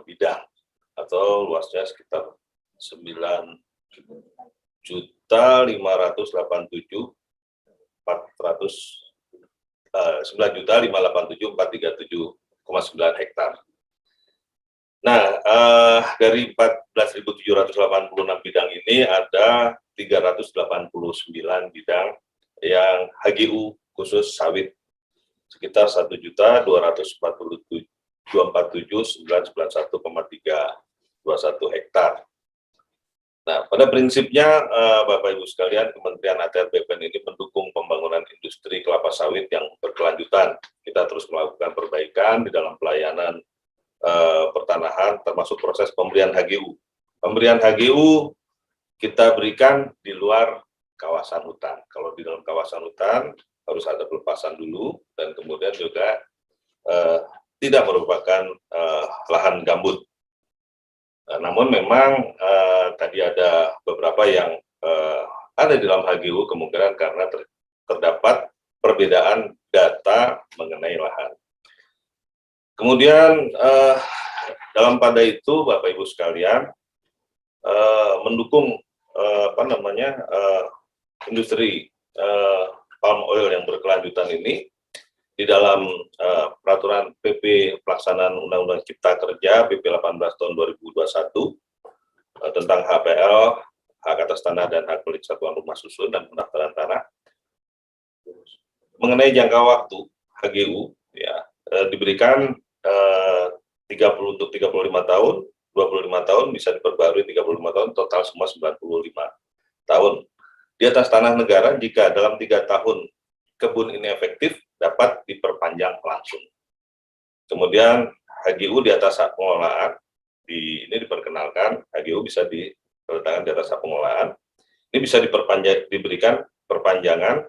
S8: bidang atau luasnya sekitar 9.587.437,9 hektar. Nah, dari 14.786 bidang ini ada 389 bidang yang HGU khusus sawit sekitar 1.247.991,321 hektar. Nah, pada prinsipnya Bapak Ibu sekalian, Kementerian ATR BPN ini mendukung pembangunan industri kelapa sawit yang berkelanjutan. Kita terus melakukan perbaikan di dalam pelayanan pertanahan, termasuk proses pemberian HGU. Pemberian HGU kita berikan di luar kawasan hutan. Kalau di dalam kawasan hutan harus ada pelepasan dulu, dan kemudian juga tidak merupakan lahan gambut. Namun memang tadi ada beberapa yang ada di dalam HGU kemungkinan karena terdapat perbedaan data mengenai lahan. Kemudian dalam pada itu Bapak Ibu sekalian mendukung industri palm oil yang berkelanjutan ini di dalam peraturan PP pelaksanaan Undang-Undang Cipta Kerja PP 18 tahun 2021 tentang HPL, hak atas tanah dan hak milik satuan rumah susun dan pendaftaran tanah mengenai jangka waktu HGU ya diberikan 30 untuk 35 tahun, 25 tahun bisa diperbarui 35 tahun, total semua 95 tahun. Di atas tanah negara jika dalam 3 tahun kebun ini efektif dapat diperpanjang langsung. Kemudian HGU di atas hak pengelolaan ini diperkenalkan, HGU bisa diletakkan di atas hak pengelolaan. Ini bisa diberikan perpanjangan,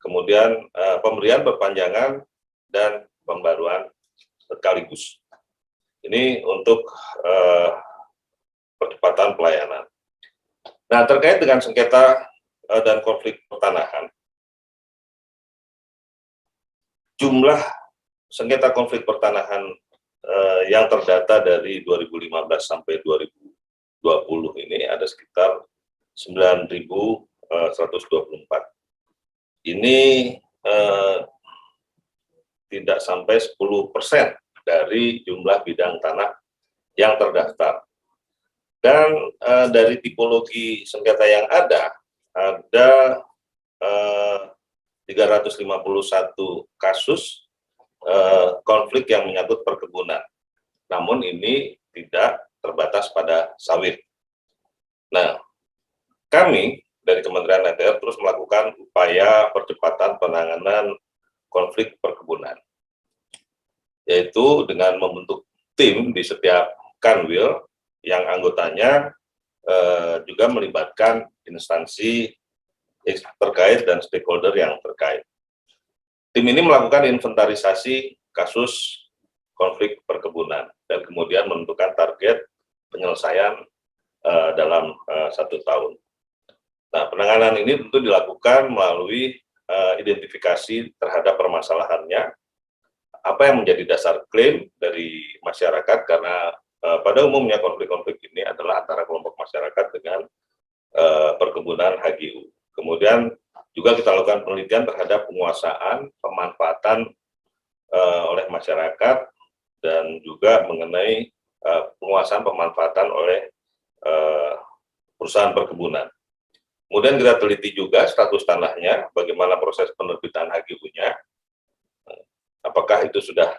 S8: kemudian pemberian perpanjangan dan pembaruan sekaligus. Ini untuk percepatan pelayanan. Nah, terkait dengan sengketa dan konflik pertanahan, jumlah sengketa konflik pertanahan yang terdata dari 2015 sampai 2020 ini ada sekitar 9.124. Ini tidak sampai 10% dari jumlah bidang tanah yang terdaftar. Dan dari tipologi sengketa yang ada 351 kasus konflik yang menyangkut perkebunan. Namun ini tidak terbatas pada sawit. Nah, kami dari Kementerian ATR terus melakukan upaya percepatan penanganan konflik perkebunan, yaitu dengan membentuk tim di setiap kanwil yang anggotanya juga melibatkan instansi terkait dan stakeholder yang terkait. Tim ini melakukan inventarisasi kasus konflik perkebunan dan kemudian menentukan target penyelesaian dalam 1 tahun. Nah, penanganan ini tentu dilakukan melalui identifikasi terhadap permasalahannya, apa yang menjadi dasar klaim dari masyarakat, karena pada umumnya konflik-konflik ini adalah antara kelompok masyarakat dengan perkebunan HGU. Kemudian juga kita lakukan penelitian terhadap penguasaan, pemanfaatan oleh masyarakat, dan juga mengenai penguasaan pemanfaatan oleh perusahaan perkebunan. Kemudian kita teliti juga status tanahnya, bagaimana proses penerbitan HGU-nya, apakah itu sudah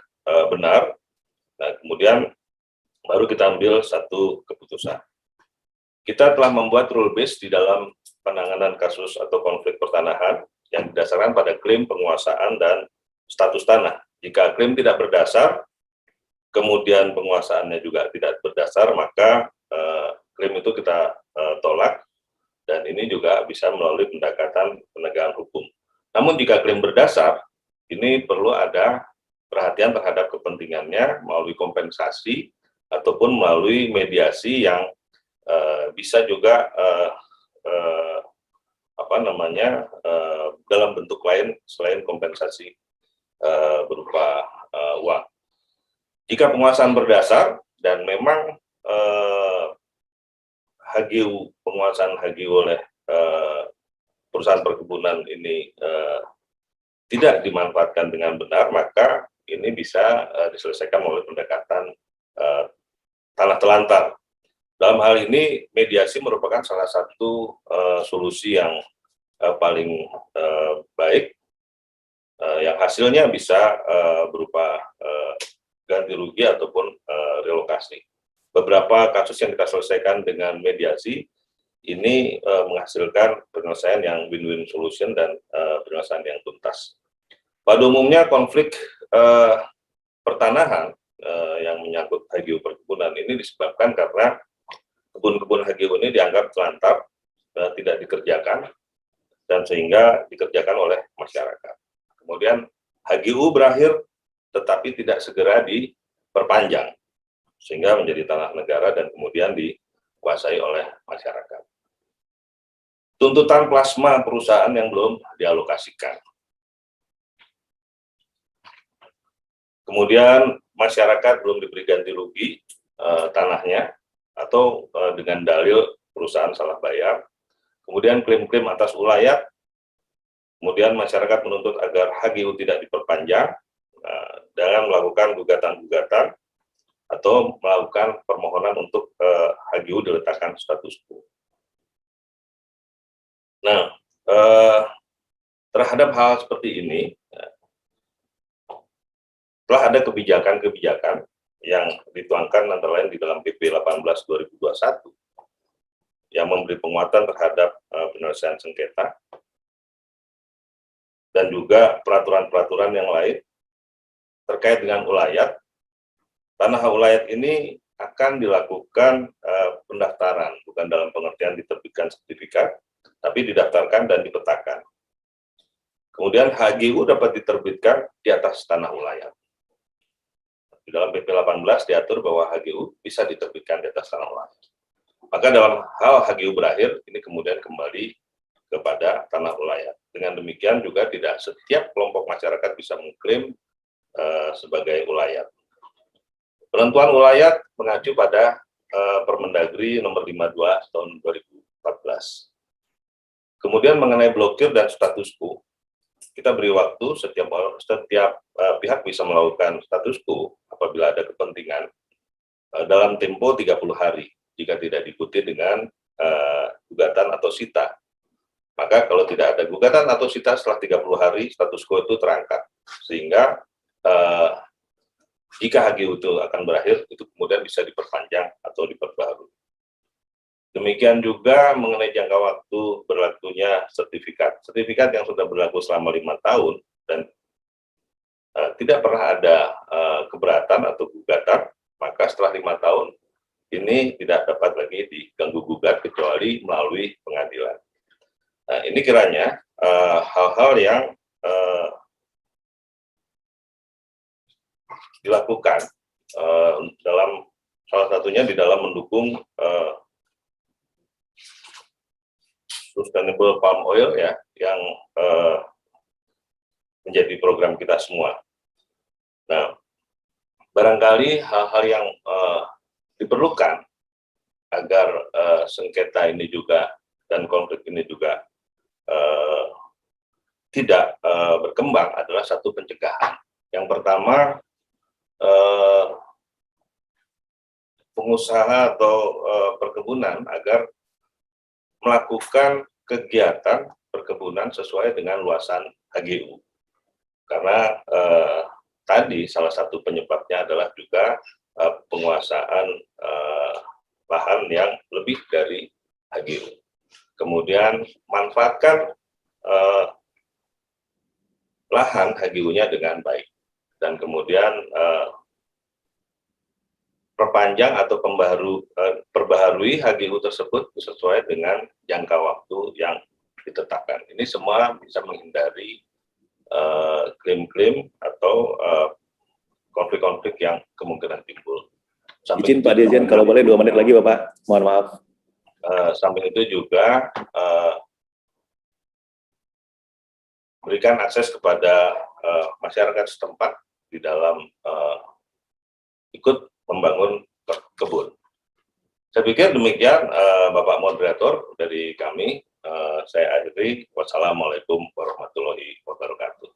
S8: benar. Nah, kemudian baru kita ambil satu keputusan. Kita telah membuat rule base di dalam penanganan kasus atau konflik pertanahan yang didasarkan pada klaim penguasaan dan status tanah. Jika klaim tidak berdasar, kemudian penguasaannya juga tidak berdasar, maka klaim itu kita tolak, dan ini juga bisa melalui pendekatan penegakan hukum. Namun jika klaim berdasar, ini perlu ada perhatian terhadap kepentingannya melalui kompensasi ataupun melalui mediasi yang bisa juga dalam bentuk lain selain kompensasi berupa uang. Jika penguasaan berdasar dan memang penguasaan HGU oleh perusahaan perkebunan ini tidak dimanfaatkan dengan benar, maka ini bisa diselesaikan melalui pendekatan tanah telantar. Dalam hal ini, mediasi merupakan salah satu solusi yang paling baik, yang hasilnya bisa berupa ganti rugi ataupun relokasi. Beberapa kasus yang kita selesaikan dengan mediasi ini menghasilkan penyelesaian yang win-win solution dan penyelesaian yang tuntas. Pada umumnya konflik pertanahan yang menyangkut HGU perkebunan ini disebabkan karena kebun-kebun HGU ini dianggap telantar, tidak dikerjakan, dan sehingga dikerjakan oleh masyarakat. Kemudian HGU berakhir tetapi tidak segera diperpanjang, sehingga menjadi tanah negara dan kemudian dikuasai oleh masyarakat. Tuntutan plasma perusahaan yang belum dialokasikan. Kemudian masyarakat belum diberi ganti rugi tanahnya atau dengan dalil perusahaan salah bayar. Kemudian klaim-klaim atas ulayat. Kemudian masyarakat menuntut agar HGU tidak diperpanjang dengan melakukan gugatan-gugatan atau melakukan permohonan untuk HGU diletakkan status quo. Nah, terhadap hal seperti ini, telah ada kebijakan-kebijakan yang dituangkan antara lain di dalam PP 18/2021 yang memberi penguatan terhadap penyelesaian sengketa, dan juga peraturan-peraturan yang lain terkait dengan ulayat. Tanah ulayat ini akan dilakukan pendaftaran, bukan dalam pengertian diterbitkan sertifikat, tapi didaftarkan dan dipetakan. Kemudian HGU dapat diterbitkan di atas tanah ulayat. Di dalam PP 18 diatur bahwa HGU bisa diterbitkan di atas tanah ulayat. Maka dalam hal HGU berakhir, ini kemudian kembali kepada tanah ulayat. Dengan demikian juga tidak setiap kelompok masyarakat bisa mengklaim sebagai ulayat. Penentuan ulayat mengacu pada Permendagri nomor 52 tahun 2014. Kemudian mengenai blokir dan status quo, kita beri waktu setiap pihak bisa melakukan status quo apabila ada kepentingan dalam tempo 30 hari jika tidak diikuti dengan gugatan atau sita. Maka kalau tidak ada gugatan atau sita setelah 30 hari status quo itu terangkat, sehingga jika HGU itu akan berakhir, itu kemudian bisa diperpanjang atau diperbarui. Demikian juga mengenai jangka waktu berlakunya sertifikat. Sertifikat yang sudah berlaku selama 5 tahun dan tidak pernah ada keberatan atau gugatan, maka setelah 5 tahun ini tidak dapat lagi diganggu gugat kecuali melalui pengadilan. Nah, ini kiranya hal-hal yang dilakukan dalam salah satunya di dalam mendukung sustainable palm oil ya, yang menjadi program kita semua. Nah, barangkali hal-hal yang diperlukan agar sengketa ini juga dan konflik ini juga tidak berkembang adalah satu pencegahan. Yang pertama, pengusaha atau perkebunan agar melakukan kegiatan perkebunan sesuai dengan luasan HGU. Karena tadi salah satu penyebabnya adalah juga penguasaan lahan yang lebih dari HGU. Kemudian manfaatkan lahan HGU-nya dengan baik, dan kemudian perpanjang atau perbaharui HGU tersebut sesuai dengan jangka waktu yang ditetapkan. Ini semua bisa menghindari klaim-klaim atau konflik-konflik yang kemungkinan timbul.
S5: Izin Pak Dirjen, kalau boleh 2 menit lagi Bapak, mohon maaf.
S8: Samping itu juga berikan akses kepada masyarakat setempat di dalam ikut membangun kebun. Saya pikir demikian Bapak Moderator dari kami. Saya akhiri. Wassalamualaikum warahmatullahi wabarakatuh.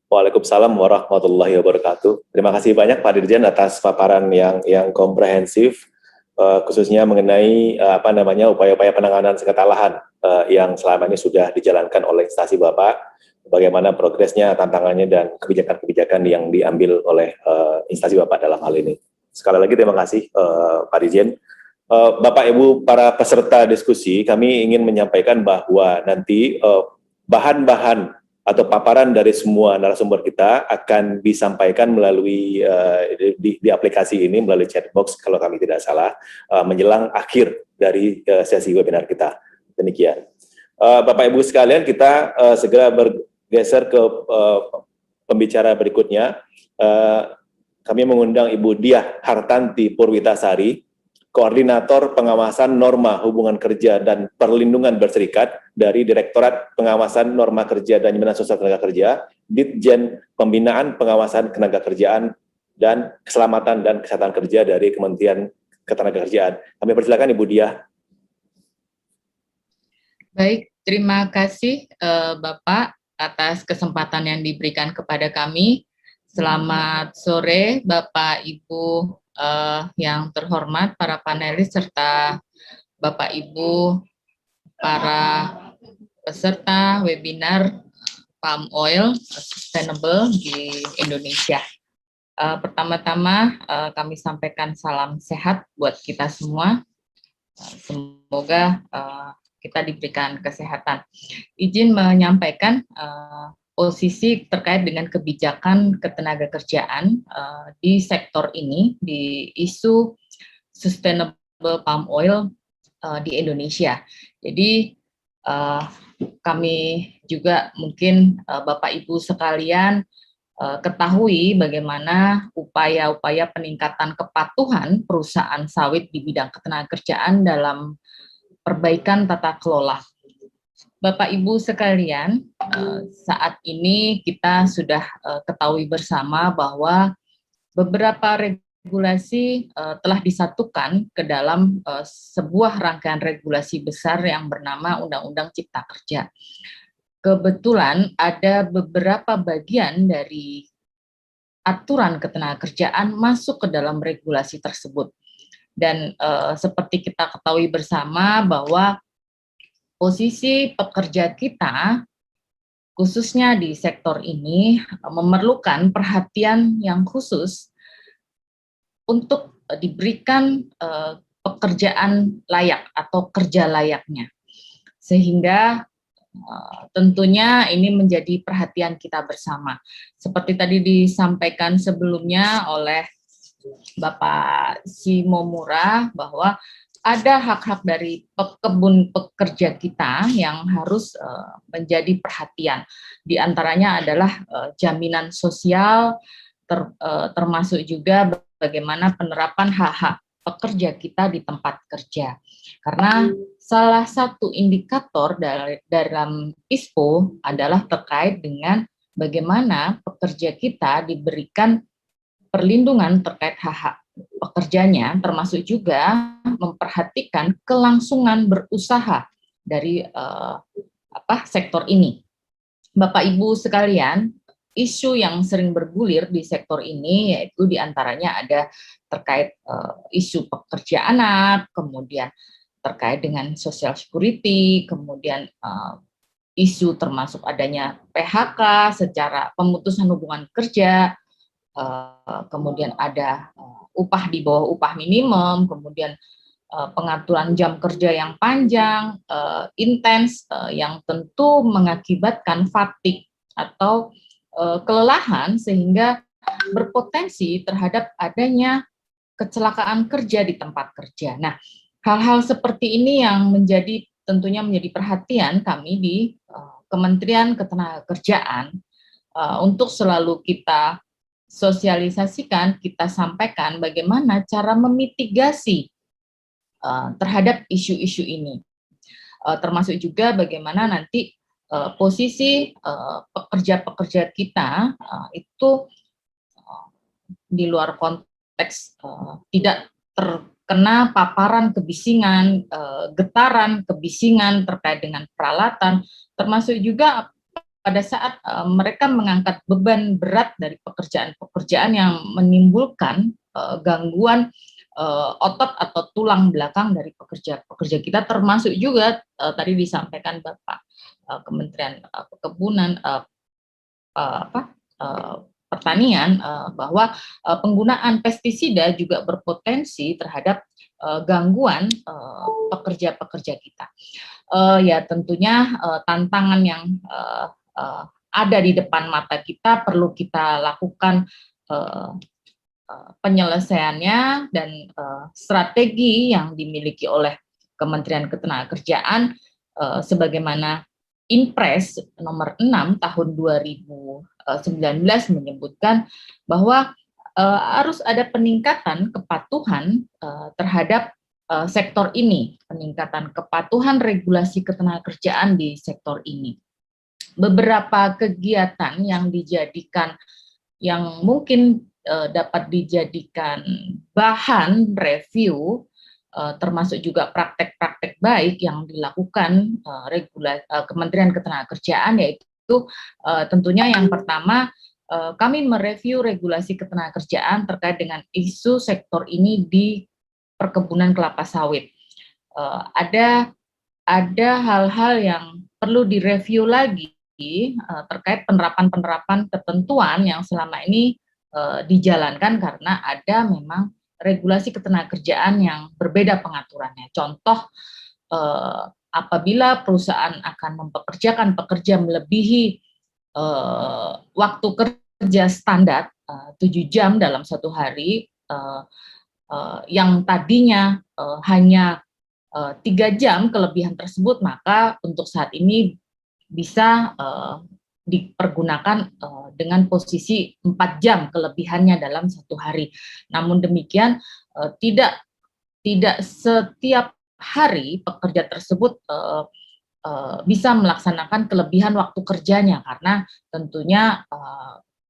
S5: Waalaikumsalam warahmatullahi wabarakatuh. Terima kasih banyak Pak Dirjen atas paparan yang komprehensif, khususnya mengenai upaya-upaya penanganan sengketa lahan yang selama ini sudah dijalankan oleh instansi Bapak, bagaimana progresnya, tantangannya, dan kebijakan-kebijakan yang diambil oleh instansi Bapak dalam hal ini. Sekali lagi terima kasih Pak Dirjen. Bapak Ibu para peserta diskusi, kami ingin menyampaikan bahwa nanti bahan-bahan atau paparan dari semua narasumber kita akan disampaikan melalui di aplikasi ini, melalui chat box kalau kami tidak salah, menjelang akhir dari sesi webinar kita. Demikian. Bapak Ibu sekalian, kita segera bergeser ke pembicara berikutnya. Kami mengundang Ibu Diah Hartanti Purwitasari, Koordinator Pengawasan Norma Hubungan Kerja dan Perlindungan Berserikat dari Direktorat Pengawasan Norma Kerja dan Jaminan Sosial Tenaga Kerja, Ditjen Pembinaan Pengawasan Ketenagakerjaan dan Keselamatan dan Kesehatan Kerja dari Kementerian Ketenagakerjaan. Kami persilakan Ibu Diah.
S9: Baik, terima kasih Bapak atas kesempatan yang diberikan kepada kami. Selamat sore Bapak Ibu yang terhormat, para panelis serta Bapak Ibu para peserta webinar Palm Oil Sustainable di Indonesia. Pertama-tama kami sampaikan salam sehat buat kita semua. Semoga kita diberikan kesehatan. Izin menyampaikan posisi terkait dengan kebijakan ketenagakerjaan di sektor ini, di isu sustainable palm oil di Indonesia. Jadi kami juga mungkin Bapak Ibu sekalian ketahui bagaimana upaya-upaya peningkatan kepatuhan perusahaan sawit di bidang ketenagakerjaan dalam perbaikan tata kelola. Bapak Ibu sekalian, saat ini kita sudah ketahui bersama bahwa beberapa regulasi telah disatukan ke dalam sebuah rangkaian regulasi besar yang bernama Undang-Undang Cipta Kerja. Kebetulan ada beberapa bagian dari aturan ketenagakerjaan masuk ke dalam regulasi tersebut. Dan seperti kita ketahui bersama bahwa posisi pekerja kita, khususnya di sektor ini, memerlukan perhatian yang khusus untuk diberikan pekerjaan layak atau kerja layaknya. Sehingga tentunya ini menjadi perhatian kita bersama. Seperti tadi disampaikan sebelumnya oleh Bapak Shimomura bahwa ada hak-hak dari pekebun pekerja kita yang harus menjadi perhatian. Di antaranya adalah jaminan sosial, termasuk juga bagaimana penerapan hak-hak pekerja kita di tempat kerja. Karena salah satu indikator dalam ISPO adalah terkait dengan bagaimana pekerja kita diberikan perlindungan terkait hak-hak pekerjanya, termasuk juga memperhatikan kelangsungan berusaha dari sektor ini. Bapak Ibu sekalian, isu yang sering bergulir di sektor ini yaitu diantaranya ada terkait isu pekerja anak, kemudian terkait dengan social security, kemudian isu termasuk adanya PHK secara pemutusan hubungan kerja, kemudian ada upah di bawah upah minimum, kemudian pengaturan jam kerja yang panjang, intens, yang tentu mengakibatkan fatigue atau kelelahan sehingga berpotensi terhadap adanya kecelakaan kerja di tempat kerja. Nah, hal-hal seperti ini yang tentunya menjadi perhatian kami di Kementerian Ketenagakerjaan untuk selalu kita sosialisasikan, kita sampaikan bagaimana cara memitigasi terhadap isu-isu ini, termasuk juga bagaimana nanti posisi pekerja-pekerja kita itu di luar konteks tidak terkena paparan kebisingan, getaran kebisingan terkait dengan peralatan, termasuk juga pada saat mereka mengangkat beban berat dari pekerjaan-pekerjaan yang menimbulkan gangguan otot atau tulang belakang dari pekerja kita, termasuk juga tadi disampaikan Bapak Kementerian Perkebunan Pertanian bahwa penggunaan pestisida juga berpotensi terhadap gangguan pekerja-pekerja kita. Ya tentunya tantangan yang ada di depan mata kita perlu kita lakukan penyelesaiannya, dan strategi yang dimiliki oleh Kementerian Ketenagakerjaan sebagaimana Inpres nomor 6 tahun 2019 menyebutkan bahwa harus ada peningkatan kepatuhan terhadap sektor ini, peningkatan kepatuhan regulasi ketenagakerjaan di sektor ini. Beberapa kegiatan yang mungkin dapat dijadikan bahan review, termasuk juga praktek-praktek baik yang dilakukan Kementerian Ketenagakerjaan, yaitu tentunya yang pertama kami mereview regulasi ketenagakerjaan terkait dengan isu sektor ini di perkebunan kelapa sawit. Ada hal-hal yang perlu direview lagi terkait penerapan ketentuan yang selama ini dijalankan karena ada memang regulasi ketenagakerjaan yang berbeda pengaturannya. Contoh, apabila perusahaan akan mempekerjakan pekerja melebihi waktu kerja standar 7 jam dalam satu hari, yang tadinya hanya 3 jam kelebihan tersebut, maka untuk saat ini bisa dipergunakan dengan posisi 4 jam kelebihannya dalam satu hari. Namun demikian tidak setiap hari pekerja tersebut bisa melaksanakan kelebihan waktu kerjanya, karena tentunya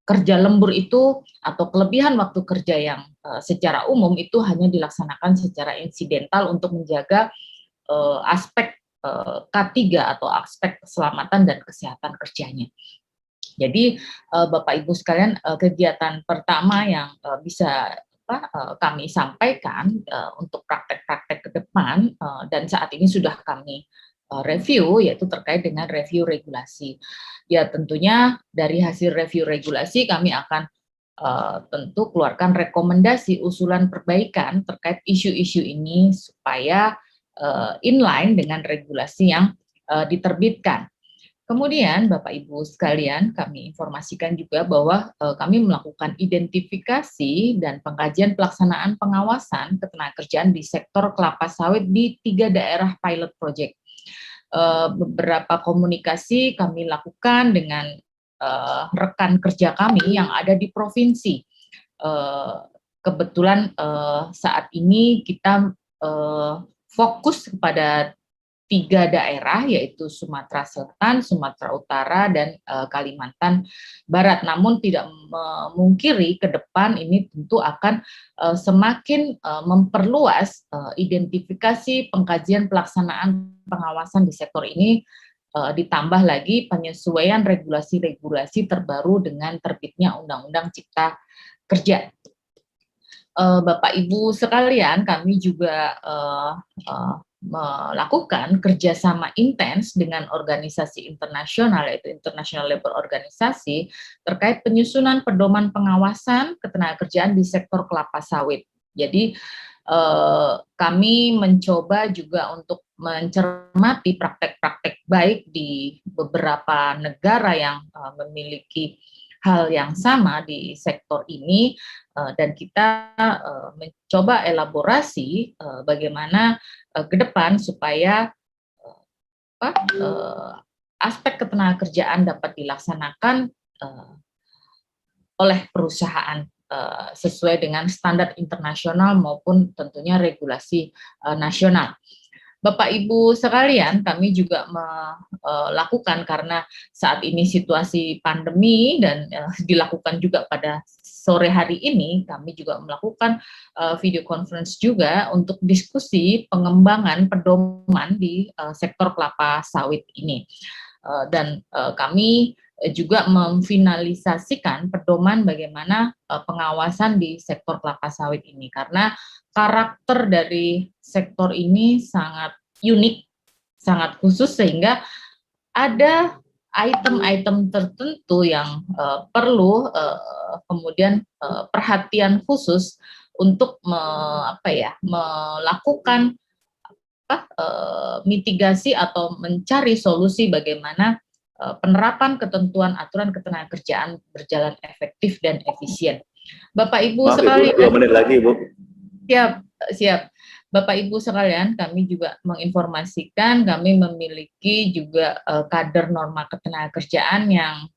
S9: kerja lembur itu atau kelebihan waktu kerja yang secara umum itu hanya dilaksanakan secara insidental untuk menjaga aspek K3 atau aspek keselamatan dan kesehatan kerjanya. Jadi Bapak Ibu sekalian, kegiatan pertama yang bisa kami sampaikan untuk praktek-praktek ke depan dan saat ini sudah kami review, yaitu terkait dengan review regulasi. Ya tentunya dari hasil review regulasi kami akan tentu keluarkan rekomendasi usulan perbaikan terkait isu-isu ini supaya inline dengan regulasi yang diterbitkan. Kemudian Bapak Ibu sekalian, kami informasikan juga bahwa kami melakukan identifikasi dan pengkajian pelaksanaan pengawasan ketenagakerjaan di sektor kelapa sawit di 3 daerah pilot project. Beberapa komunikasi kami lakukan dengan rekan kerja kami yang ada di provinsi. Kebetulan saat ini kita fokus kepada 3 daerah, yaitu Sumatera Selatan, Sumatera Utara, dan Kalimantan Barat. Namun tidak memungkiri ke depan ini tentu akan semakin memperluas identifikasi pengkajian pelaksanaan pengawasan di sektor ini ditambah lagi penyesuaian regulasi-regulasi terbaru dengan terbitnya Undang-Undang Cipta Kerja. Bapak Ibu sekalian, kami juga melakukan kerjasama intens dengan organisasi internasional, yaitu International Labour Organization, terkait penyusunan pedoman pengawasan ketenagakerjaan di sektor kelapa sawit. Jadi kami mencoba juga untuk mencermati praktek-praktek baik di beberapa negara yang memiliki hal yang sama di sektor ini, dan kita mencoba elaborasi bagaimana ke depan supaya aspek ketenagakerjaan dapat dilaksanakan oleh perusahaan sesuai dengan standar internasional maupun tentunya regulasi nasional. Bapak Ibu sekalian, kami juga melakukan karena saat ini situasi pandemi dan dilakukan juga pada sore hari ini, kami juga melakukan video conference juga untuk diskusi pengembangan pedoman di sektor kelapa sawit ini. Dan kami juga memfinalisasikan pedoman bagaimana pengawasan di sektor kelapa sawit ini, karena karakter dari sektor ini sangat unik, sangat khusus, sehingga ada item-item tertentu yang perlu kemudian perhatian khusus untuk melakukan mitigasi atau mencari solusi bagaimana penerapan ketentuan aturan ketenagakerjaan berjalan efektif dan efisien. Bapak Ibu sekalian,
S5: 2 menit lagi, Bu.
S9: Siap. Bapak Ibu sekalian, kami juga menginformasikan kami memiliki juga kader norma ketenagakerjaan yang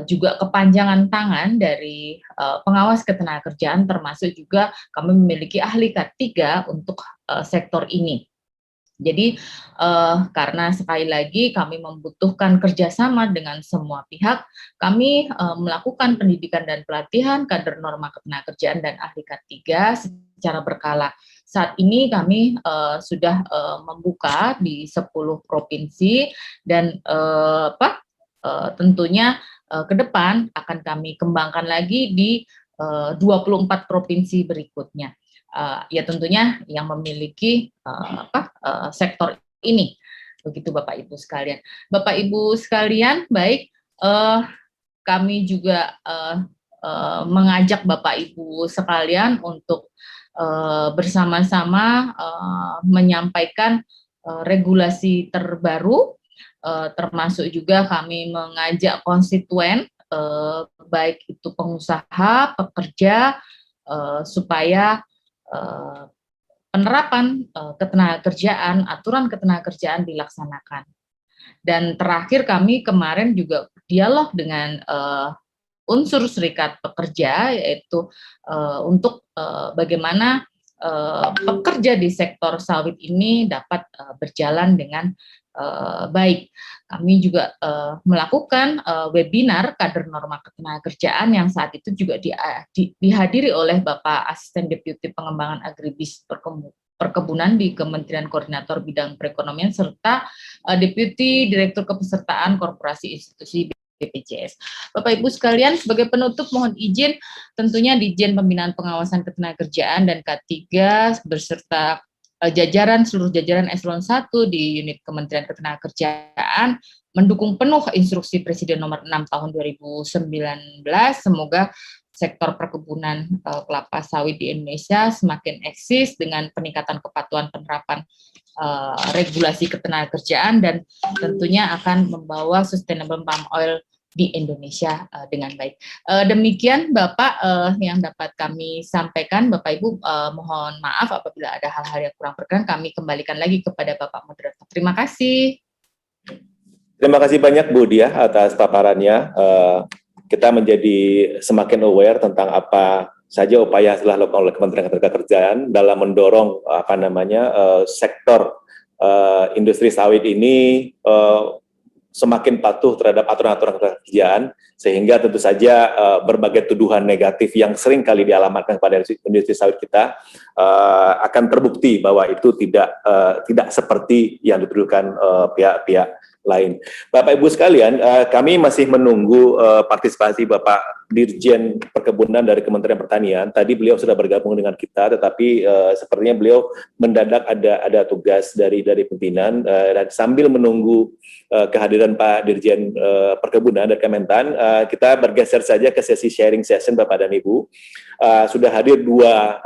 S9: juga kepanjangan tangan dari pengawas ketenagakerjaan, termasuk juga kami memiliki ahli K3 untuk sektor ini. Jadi karena sekali lagi kami membutuhkan kerjasama dengan semua pihak, kami melakukan pendidikan dan pelatihan kader norma ketenagakerjaan dan ahli K3 secara berkala. Saat ini kami sudah membuka di 10 provinsi dan tentunya ke depan akan kami kembangkan lagi di 24 provinsi berikutnya. Ya tentunya yang memiliki sektor ini, begitu Bapak Ibu sekalian. Bapak Ibu sekalian, baik, kami juga mengajak Bapak Ibu sekalian untuk bersama-sama menyampaikan regulasi terbaru, termasuk juga kami mengajak konstituen, baik itu pengusaha, pekerja, supaya penerapan ketenagakerjaan, aturan ketenagakerjaan dilaksanakan. Dan terakhir kami kemarin juga dialog dengan unsur serikat pekerja, yaitu untuk bagaimana pekerja di sektor sawit ini dapat berjalan dengan baik. Kami juga melakukan webinar kader norma ketenagakerjaan yang saat itu juga dihadiri oleh Bapak Asisten Deputi Pengembangan Agribis Perkebunan di Kementerian Koordinator Bidang Perekonomian serta Deputi Direktur Kepesertaan Korporasi Institusi BPJS. Bapak Ibu sekalian, sebagai penutup mohon izin tentunya Ditjen Pembinaan Pengawasan Ketenagakerjaan dan K3 beserta seluruh jajaran eselon 1 di unit Kementerian Ketenagakerjaan mendukung penuh instruksi Presiden nomor 6 tahun 2019. Semoga sektor perkebunan kelapa sawit di Indonesia semakin eksis dengan peningkatan kepatuhan penerapan regulasi ketenagakerjaan dan tentunya akan membawa sustainable palm oil di Indonesia dengan baik. Demikian Bapak yang dapat kami sampaikan. Bapak Ibu mohon maaf apabila ada hal-hal yang kurang berkenan, kami kembalikan lagi kepada Bapak Moderator. Terima kasih.
S5: Terima kasih banyak Bu Diah atas paparannya. Kita menjadi semakin aware tentang apa saja upaya yang telah dilakukan oleh Kementerian Ketenagakerjaan dalam mendorong sektor industri sawit ini semakin patuh terhadap aturan-aturan ketenagakerjaan, sehingga tentu saja berbagai tuduhan negatif yang sering kali dialamatkan kepada industri sawit kita akan terbukti bahwa itu tidak seperti yang dituduhkan pihak-pihak lain. Bapak Ibu sekalian, kami masih menunggu partisipasi Bapak Dirjen Perkebunan dari Kementerian Pertanian. Tadi beliau sudah bergabung dengan kita, tetapi sepertinya beliau mendadak ada tugas dari pimpinan, dan sambil menunggu kehadiran Pak Dirjen Perkebunan dari Kementan, kita bergeser saja ke sesi sharing session Bapak dan Ibu. Sudah hadir dua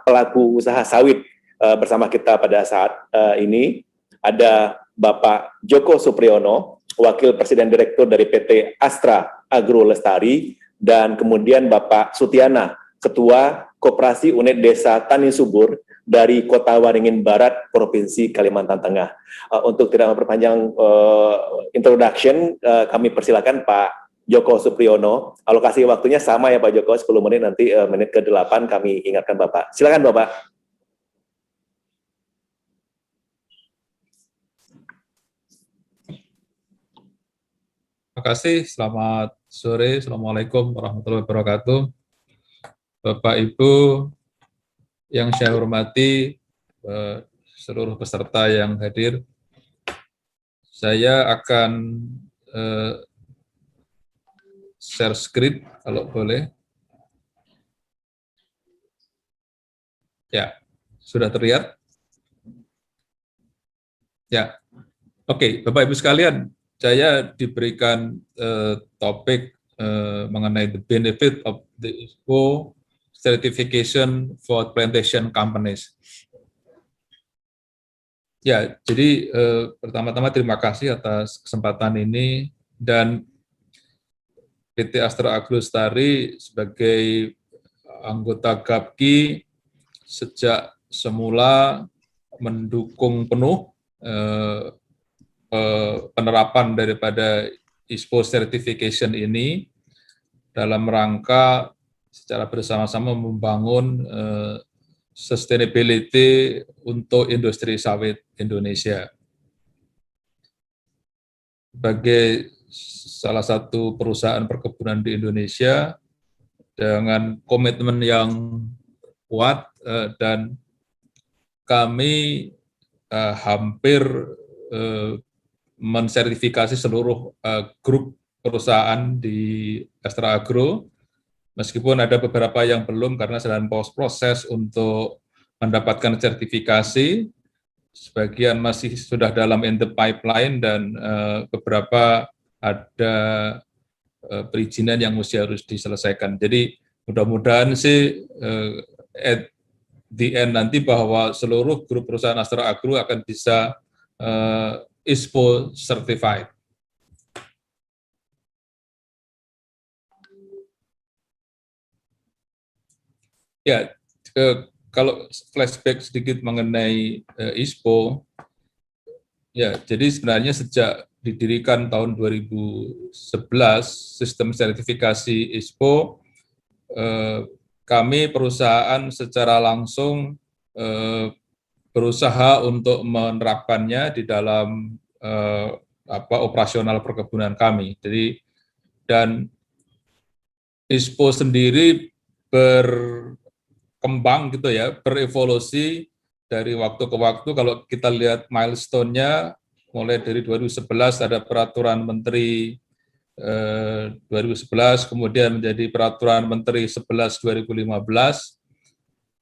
S5: pelaku usaha sawit bersama kita pada saat ini. Ada Bapak Joko Supriyono, Wakil Presiden Direktur dari PT Astra Agro Lestari, dan kemudian Bapak Sutiana, Ketua Koperasi Unit Desa Tani Subur dari Kota Waringin Barat, Provinsi Kalimantan Tengah. Untuk tidak memperpanjang introduction, kami persilakan Pak Joko Supriyono. Alokasi waktunya sama ya Pak Joko, 10 menit, nanti menit ke-8 kami ingatkan Bapak. Silakan Bapak.
S10: Terima kasih, selamat sore, Assalamualaikum warahmatullahi wabarakatuh. Bapak Ibu yang saya hormati, seluruh peserta yang hadir, saya akan share screen kalau boleh. Ya, sudah terlihat? Ya, oke, Bapak Ibu sekalian, saya diberikan topik mengenai the benefit of the ISPO certification for plantation companies. Ya, jadi pertama-tama terima kasih atas kesempatan ini, dan PT Astra Agro Lestari sebagai anggota GAPKI sejak semula mendukung penuh penerapan daripada ISPO certification ini dalam rangka secara bersama-sama membangun sustainability untuk industri sawit Indonesia. Sebagai salah satu perusahaan perkebunan di Indonesia dengan komitmen yang kuat, dan kami hampir mensertifikasi seluruh grup perusahaan di Astra Agro, meskipun ada beberapa yang belum karena sedang proses untuk mendapatkan sertifikasi, sebagian masih sudah dalam in the pipeline, dan beberapa ada perizinan yang harus diselesaikan. Jadi mudah-mudahan sih at the end nanti bahwa seluruh grup perusahaan Astra Agro akan bisa ISPO certified. Ya, kalau flashback sedikit mengenai ISPO, ya, jadi sebenarnya sejak didirikan tahun 2011 sistem sertifikasi ISPO, kami perusahaan secara langsung berusaha untuk menerapkannya di dalam operasional perkebunan kami. Jadi, dan ISPO sendiri berkembang gitu ya, berevolusi dari waktu ke waktu. Kalau kita lihat milestone-nya, mulai dari 2011 ada peraturan menteri 2011, kemudian menjadi peraturan menteri 11 2015,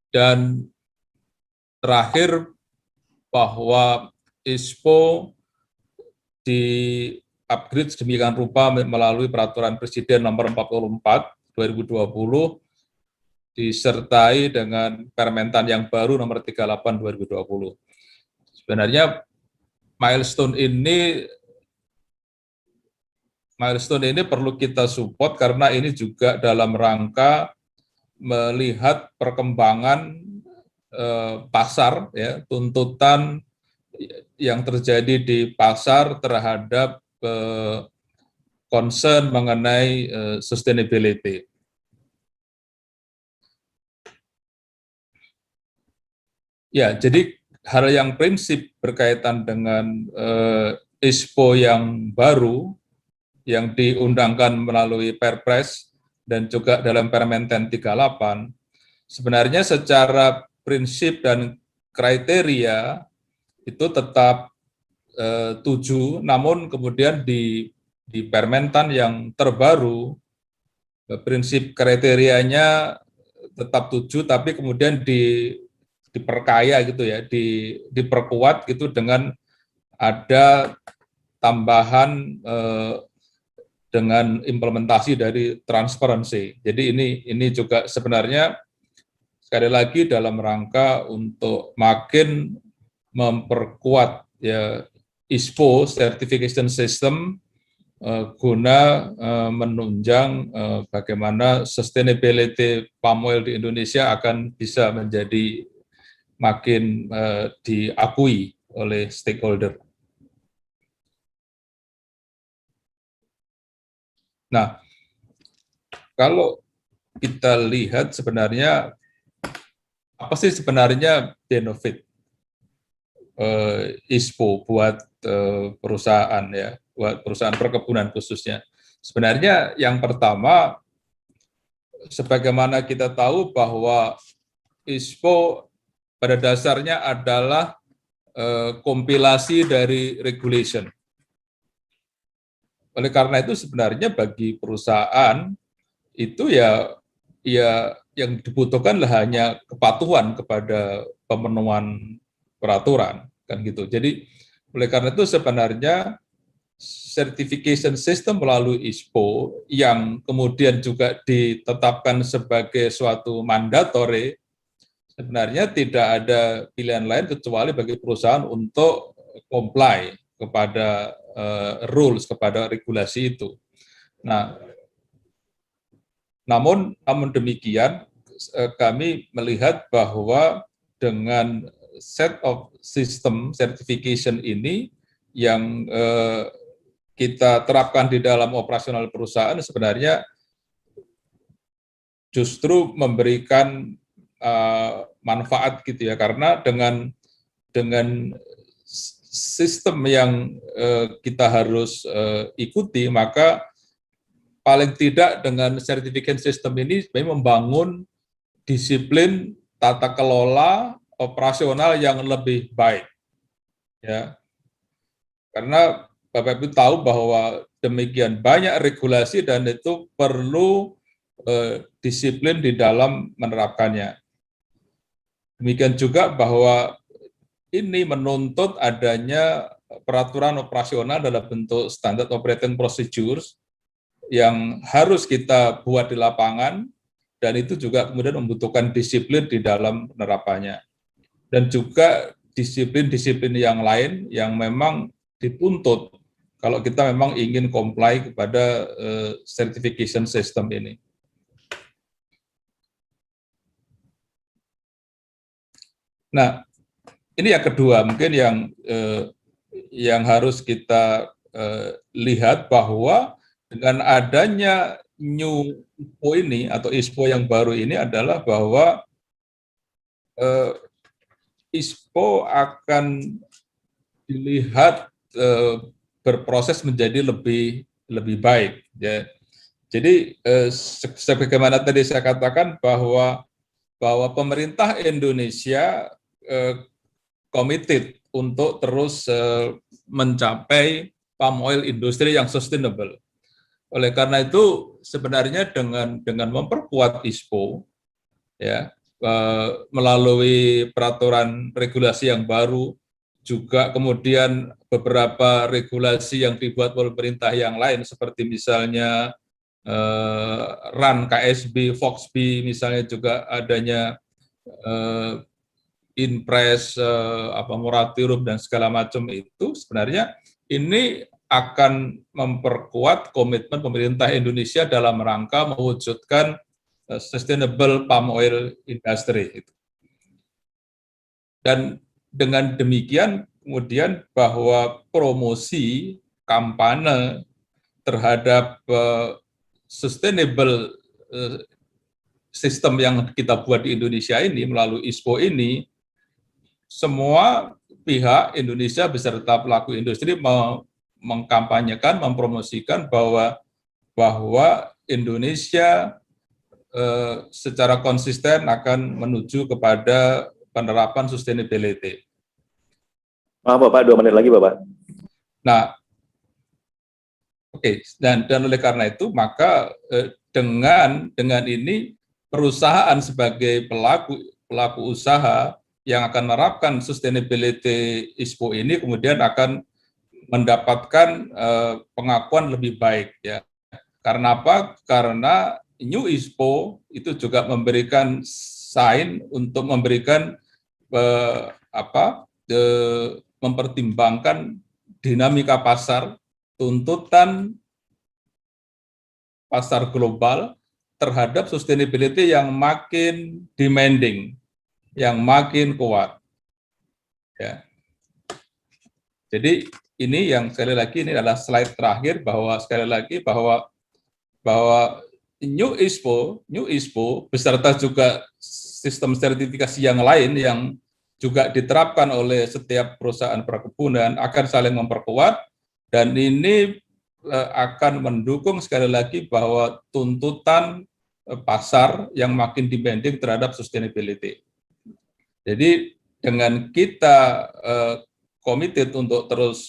S10: dan terakhir bahwa ISPO di upgrade sedemikian rupa melalui peraturan Presiden nomor 44 2020 disertai dengan Permentan yang baru nomor 38 2020. Sebenarnya milestone ini perlu kita support karena ini juga dalam rangka melihat perkembangan pasar, ya, tuntutan yang terjadi di pasar terhadap concern mengenai sustainability. Ya, jadi hal yang prinsip berkaitan dengan ISPO yang baru yang diundangkan melalui Perpres dan juga dalam Permen-10 38, sebenarnya secara prinsip dan kriteria itu tetap 7, namun kemudian di Permentan yang terbaru prinsip kriterianya tetap 7, tapi kemudian diperkaya gitu ya, diperkuat gitu dengan ada tambahan dengan implementasi dari transparansi. Jadi ini juga sebenarnya sekali lagi dalam rangka untuk makin memperkuat ya ISPO certification system guna menunjang bagaimana sustainability palm oil di Indonesia akan bisa menjadi makin diakui oleh stakeholder. Nah, kalau kita lihat sebenarnya apa sih sebenarnya benefit ISPO buat perusahaan ya, buat perusahaan perkebunan khususnya. Sebenarnya yang pertama, sebagaimana kita tahu bahwa ISPO pada dasarnya adalah kompilasi dari regulation. Oleh karena itu sebenarnya bagi perusahaan itu ya yang dibutuhkan hanya kepatuhan kepada pemenuhan peraturan kan gitu. Jadi oleh karena itu sebenarnya certification system melalui ISPO yang kemudian juga ditetapkan sebagai suatu mandatory, sebenarnya tidak ada pilihan lain kecuali bagi perusahaan untuk comply kepada rules, kepada regulasi itu. Nah, namun demikian kami melihat bahwa dengan set of system certification ini yang kita terapkan di dalam operasional perusahaan sebenarnya justru memberikan manfaat gitu ya, karena dengan sistem yang kita harus ikuti, maka paling tidak dengan sertifikat sistem ini membangun disiplin tata kelola operasional yang lebih baik. Ya. Karena Bapak Ibu tahu bahwa demikian banyak regulasi dan itu perlu disiplin di dalam menerapkannya. Demikian juga bahwa ini menuntut adanya peraturan operasional dalam bentuk standard operating procedures yang harus kita buat di lapangan, dan itu juga kemudian membutuhkan disiplin di dalam penerapannya. Dan juga disiplin-disiplin yang lain yang memang dituntut kalau kita memang ingin comply kepada certification system ini. Nah, ini yang kedua, mungkin yang harus kita lihat bahwa dengan adanya new ISPO ini atau ISPO yang baru ini adalah bahwa ISPO akan dilihat berproses menjadi lebih baik. Ya. Jadi sebagaimana tadi saya katakan bahwa pemerintah Indonesia committed untuk terus mencapai palm oil industri yang sustainable. Oleh karena itu sebenarnya dengan memperkuat ISPO ya melalui peraturan regulasi yang baru, juga kemudian beberapa regulasi yang dibuat oleh pemerintah yang lain seperti misalnya RAN, KSB, FOXB, misalnya juga adanya Inpres, moratorium dan segala macam itu, sebenarnya ini akan memperkuat komitmen pemerintah Indonesia dalam rangka mewujudkan sustainable palm oil industry. Dan dengan demikian kemudian bahwa promosi kampanye terhadap sustainable sistem yang kita buat di Indonesia ini melalui ISPO ini, semua pihak Indonesia beserta pelaku industri mengkampanyekan, mempromosikan bahwa Indonesia secara konsisten akan menuju kepada penerapan sustainability.
S5: Maaf Bapak, 2 menit lagi Bapak.
S10: Nah, oke, dan oleh karena itu maka dengan ini perusahaan sebagai pelaku usaha yang akan menerapkan sustainability ISPO ini kemudian akan mendapatkan pengakuan lebih baik ya. Karena apa? Karena New ISPO itu juga memberikan sign untuk memberikan mempertimbangkan dinamika pasar, tuntutan pasar global terhadap sustainability yang makin demanding, yang makin kuat. Ya. Jadi ini yang sekali lagi ini adalah slide terakhir bahwa sekali lagi bahwa New ISPO beserta juga sistem sertifikasi yang lain yang juga diterapkan oleh setiap perusahaan perkebunan akan saling memperkuat, dan ini akan mendukung sekali lagi bahwa tuntutan pasar yang makin demanding terhadap sustainability. Jadi dengan kita committed untuk terus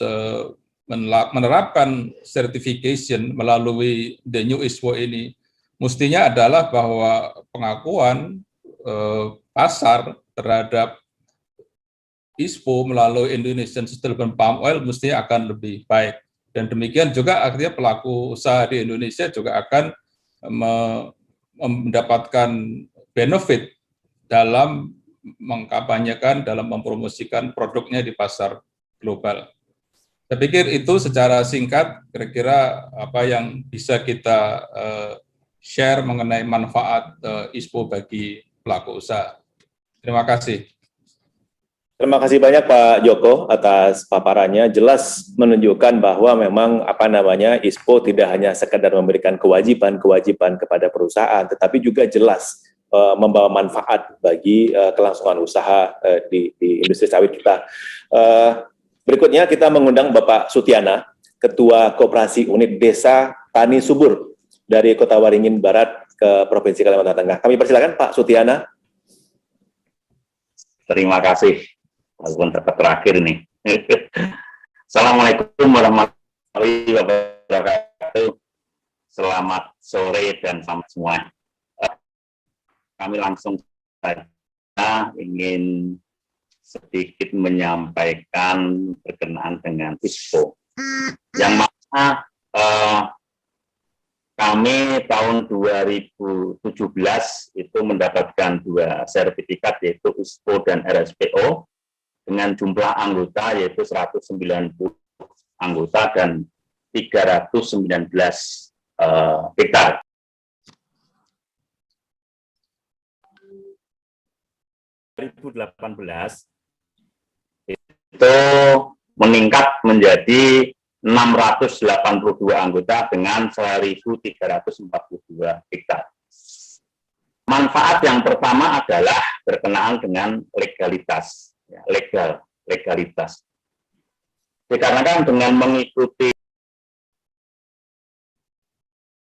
S10: menerapkan certification melalui the New ISPO ini, mestinya adalah bahwa pengakuan pasar terhadap ISPO melalui Indonesian Sustainable Palm Oil mestinya akan lebih baik. Dan demikian juga artinya pelaku usaha di Indonesia juga akan mendapatkan benefit dalam mengkampanyekan, dalam mempromosikan produknya di pasar global. Saya pikir itu secara singkat kira-kira apa yang bisa kita share mengenai manfaat ISPO bagi pelaku usaha. Terima kasih.
S5: Terima kasih banyak Pak Joko atas paparannya. Jelas menunjukkan bahwa memang ISPO tidak hanya sekedar memberikan kewajiban kepada perusahaan, tetapi juga jelas membawa manfaat bagi kelangsungan usaha di industri sawit kita. Berikutnya kita mengundang Bapak Sutiana, Ketua Koperasi Unit Desa Tani Subur dari Kota Waringin Barat ke Provinsi Kalimantan Tengah. Kami persilakan Pak Sutiana.
S11: Terima kasih. Walaupun terakhir nih. Assalamualaikum warahmatullahi wabarakatuh. Selamat sore dan selamat semua. Kami langsung saja ingin sedikit menyampaikan berkenaan dengan ISPO. Yang mana kami tahun 2017 itu mendapatkan 2 sertifikat yaitu ISPO dan RSPO dengan jumlah anggota yaitu 190 anggota dan 319 hektar. Tahun 2018 itu meningkat menjadi 682 anggota dengan 1.342 hektar. Manfaat yang pertama adalah berkenaan dengan legalitas. Ya, legalitas. Dikarenakan dengan mengikuti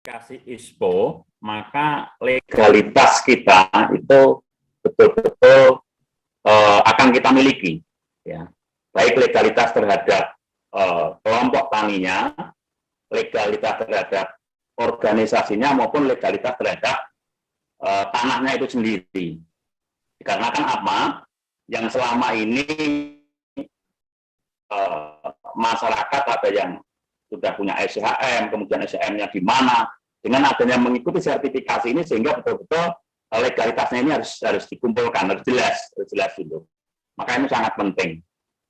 S11: kasih ISPO, maka legalitas kita itu betul-betul akan kita miliki. Ya. Baik legalitas terhadap kelompok taninya, legalitas terhadap organisasinya, maupun legalitas terhadap tanahnya itu sendiri. Dikarenakan apa? Yang selama ini masyarakat ada yang sudah punya SHM, kemudian SHM-nya di mana, dengan adanya mengikuti sertifikasi ini sehingga betul-betul legalitasnya ini harus dikumpulkan, harus jelas itu. Maka ini sangat penting.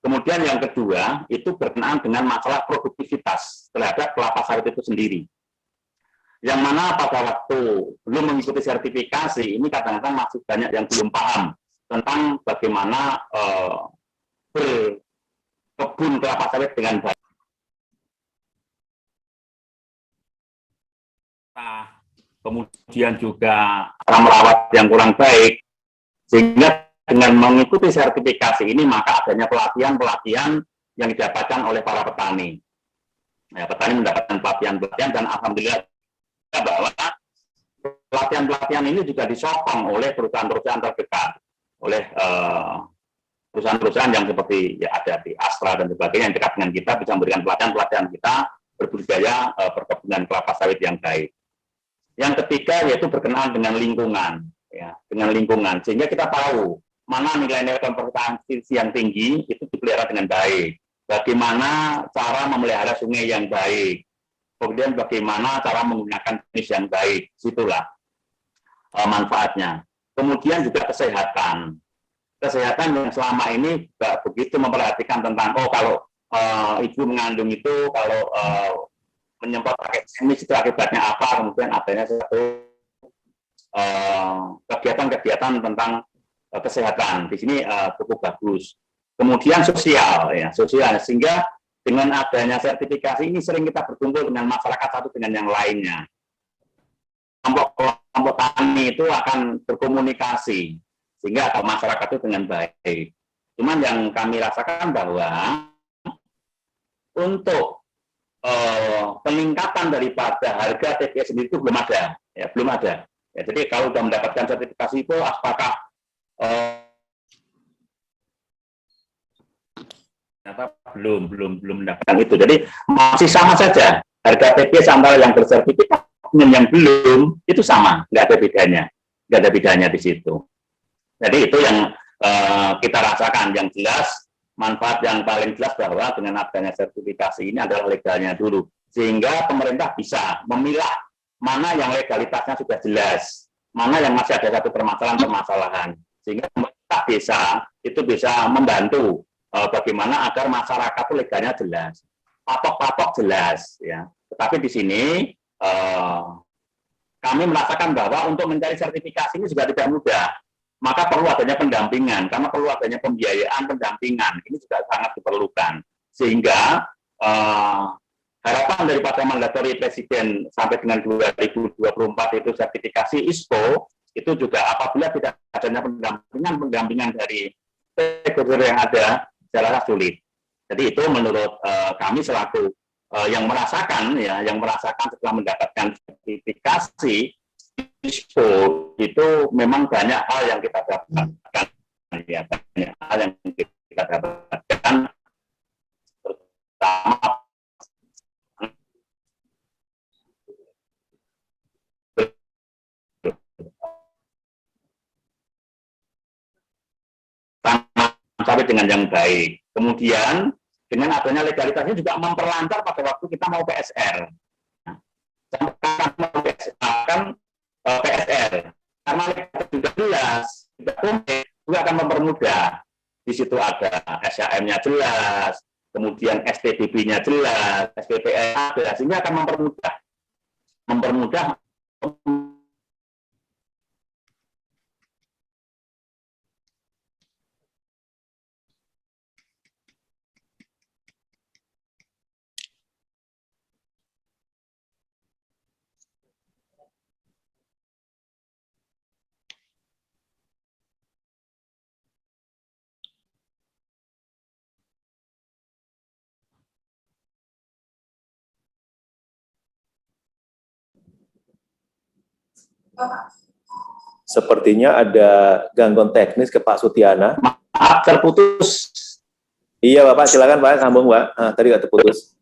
S11: Kemudian yang kedua itu berkenaan dengan masalah produktivitas terhadap kelapa sawit itu sendiri. Yang mana pada waktu belum mengikuti sertifikasi ini kadang-kadang masih banyak yang belum paham tentang bagaimana berkebun kelapa sawit dengan baik. Kemudian juga merawat yang kurang baik, sehingga dengan mengikuti sertifikasi ini maka adanya pelatihan-pelatihan yang didapatkan oleh para petani. Ya, petani mendapatkan pelatihan-pelatihan dan alhamdulillah bahwa pelatihan-pelatihan ini juga disokong oleh perusahaan-perusahaan terdekat, oleh perusahaan-perusahaan yang seperti ya ada di Astra dan sebagainya yang dekat dengan kita bisa memberikan pelatihan kita berbudidaya perkebunan kelapa sawit yang baik. Yang ketiga yaitu berkenaan dengan lingkungan, ya, dengan lingkungan, sehingga kita tahu mana nilai-nilai konservasi yang tinggi itu dipelihara dengan baik. Bagaimana cara memelihara sungai yang baik, kemudian bagaimana cara menggunakan jenis yang baik, situlah manfaatnya. Kemudian juga kesehatan yang selama ini tidak begitu memperhatikan tentang kalau ibu mengandung itu kalau menyemprot pakai jenis itu akibatnya apa, kemudian adanya satu kegiatan-kegiatan tentang kesehatan di sini cukup bagus. Kemudian sosial, sehingga dengan adanya sertifikasi ini sering kita berkumpul dengan masyarakat satu dengan yang lainnya. Kelompok tani itu akan berkomunikasi sehingga masyarakat itu dengan baik. Cuman yang kami rasakan bahwa untuk peningkatan daripada harga TBS sendiri itu belum ada, ya belum ada. Ya, jadi kalau sudah mendapatkan sertifikasi itu, apakah belum mendapatkan itu. Jadi masih sama saja harga TBS antara yang bersertifikat dan yang belum itu sama, nggak ada bedanya di situ. Jadi itu yang kita rasakan. Yang jelas manfaat yang paling jelas bahwa dengan adanya sertifikasi ini adalah legalnya dulu, sehingga pemerintah bisa memilah mana yang legalitasnya sudah jelas, mana yang masih ada satu permasalahan, sehingga pemerintah desa itu bisa membantu bagaimana agar masyarakat itu legalnya jelas, patok-patok jelas, ya. Tetapi di sini kami merasakan bahwa untuk mencari sertifikasi ini juga tidak mudah. Maka perlu adanya pendampingan, karena perlu adanya pembiayaan pendampingan, ini juga sangat diperlukan. Sehingga harapan daripada mandatori Presiden sampai dengan 2024 itu sertifikasi ISPO, itu juga apabila tidak adanya pendampingan dari stakeholder yang ada, secara sulit. Jadi itu menurut kami selaku yang merasakan setelah mendapatkan sertifikasi ISPO itu memang banyak hal yang kita dapatkan, ya, banyak hal yang kita dapatkan, terutama sampai dengan yang baik. Kemudian dengan adanya legalitasnya juga memperlancar pada waktu kita mau PSR. PSR karena legalitas sudah jelas, tidak rumit, juga akan mempermudah. Di situ ada SHM-nya jelas, kemudian STDB-nya jelas, SPPN ada, sehingga akan mempermudah
S5: Sepertinya ada gangguan teknis ke Pak Sutiana.
S11: Maaf, terputus.
S5: Iya Bapak, silakan Pak, sambung Pak. Tadi nggak terputus.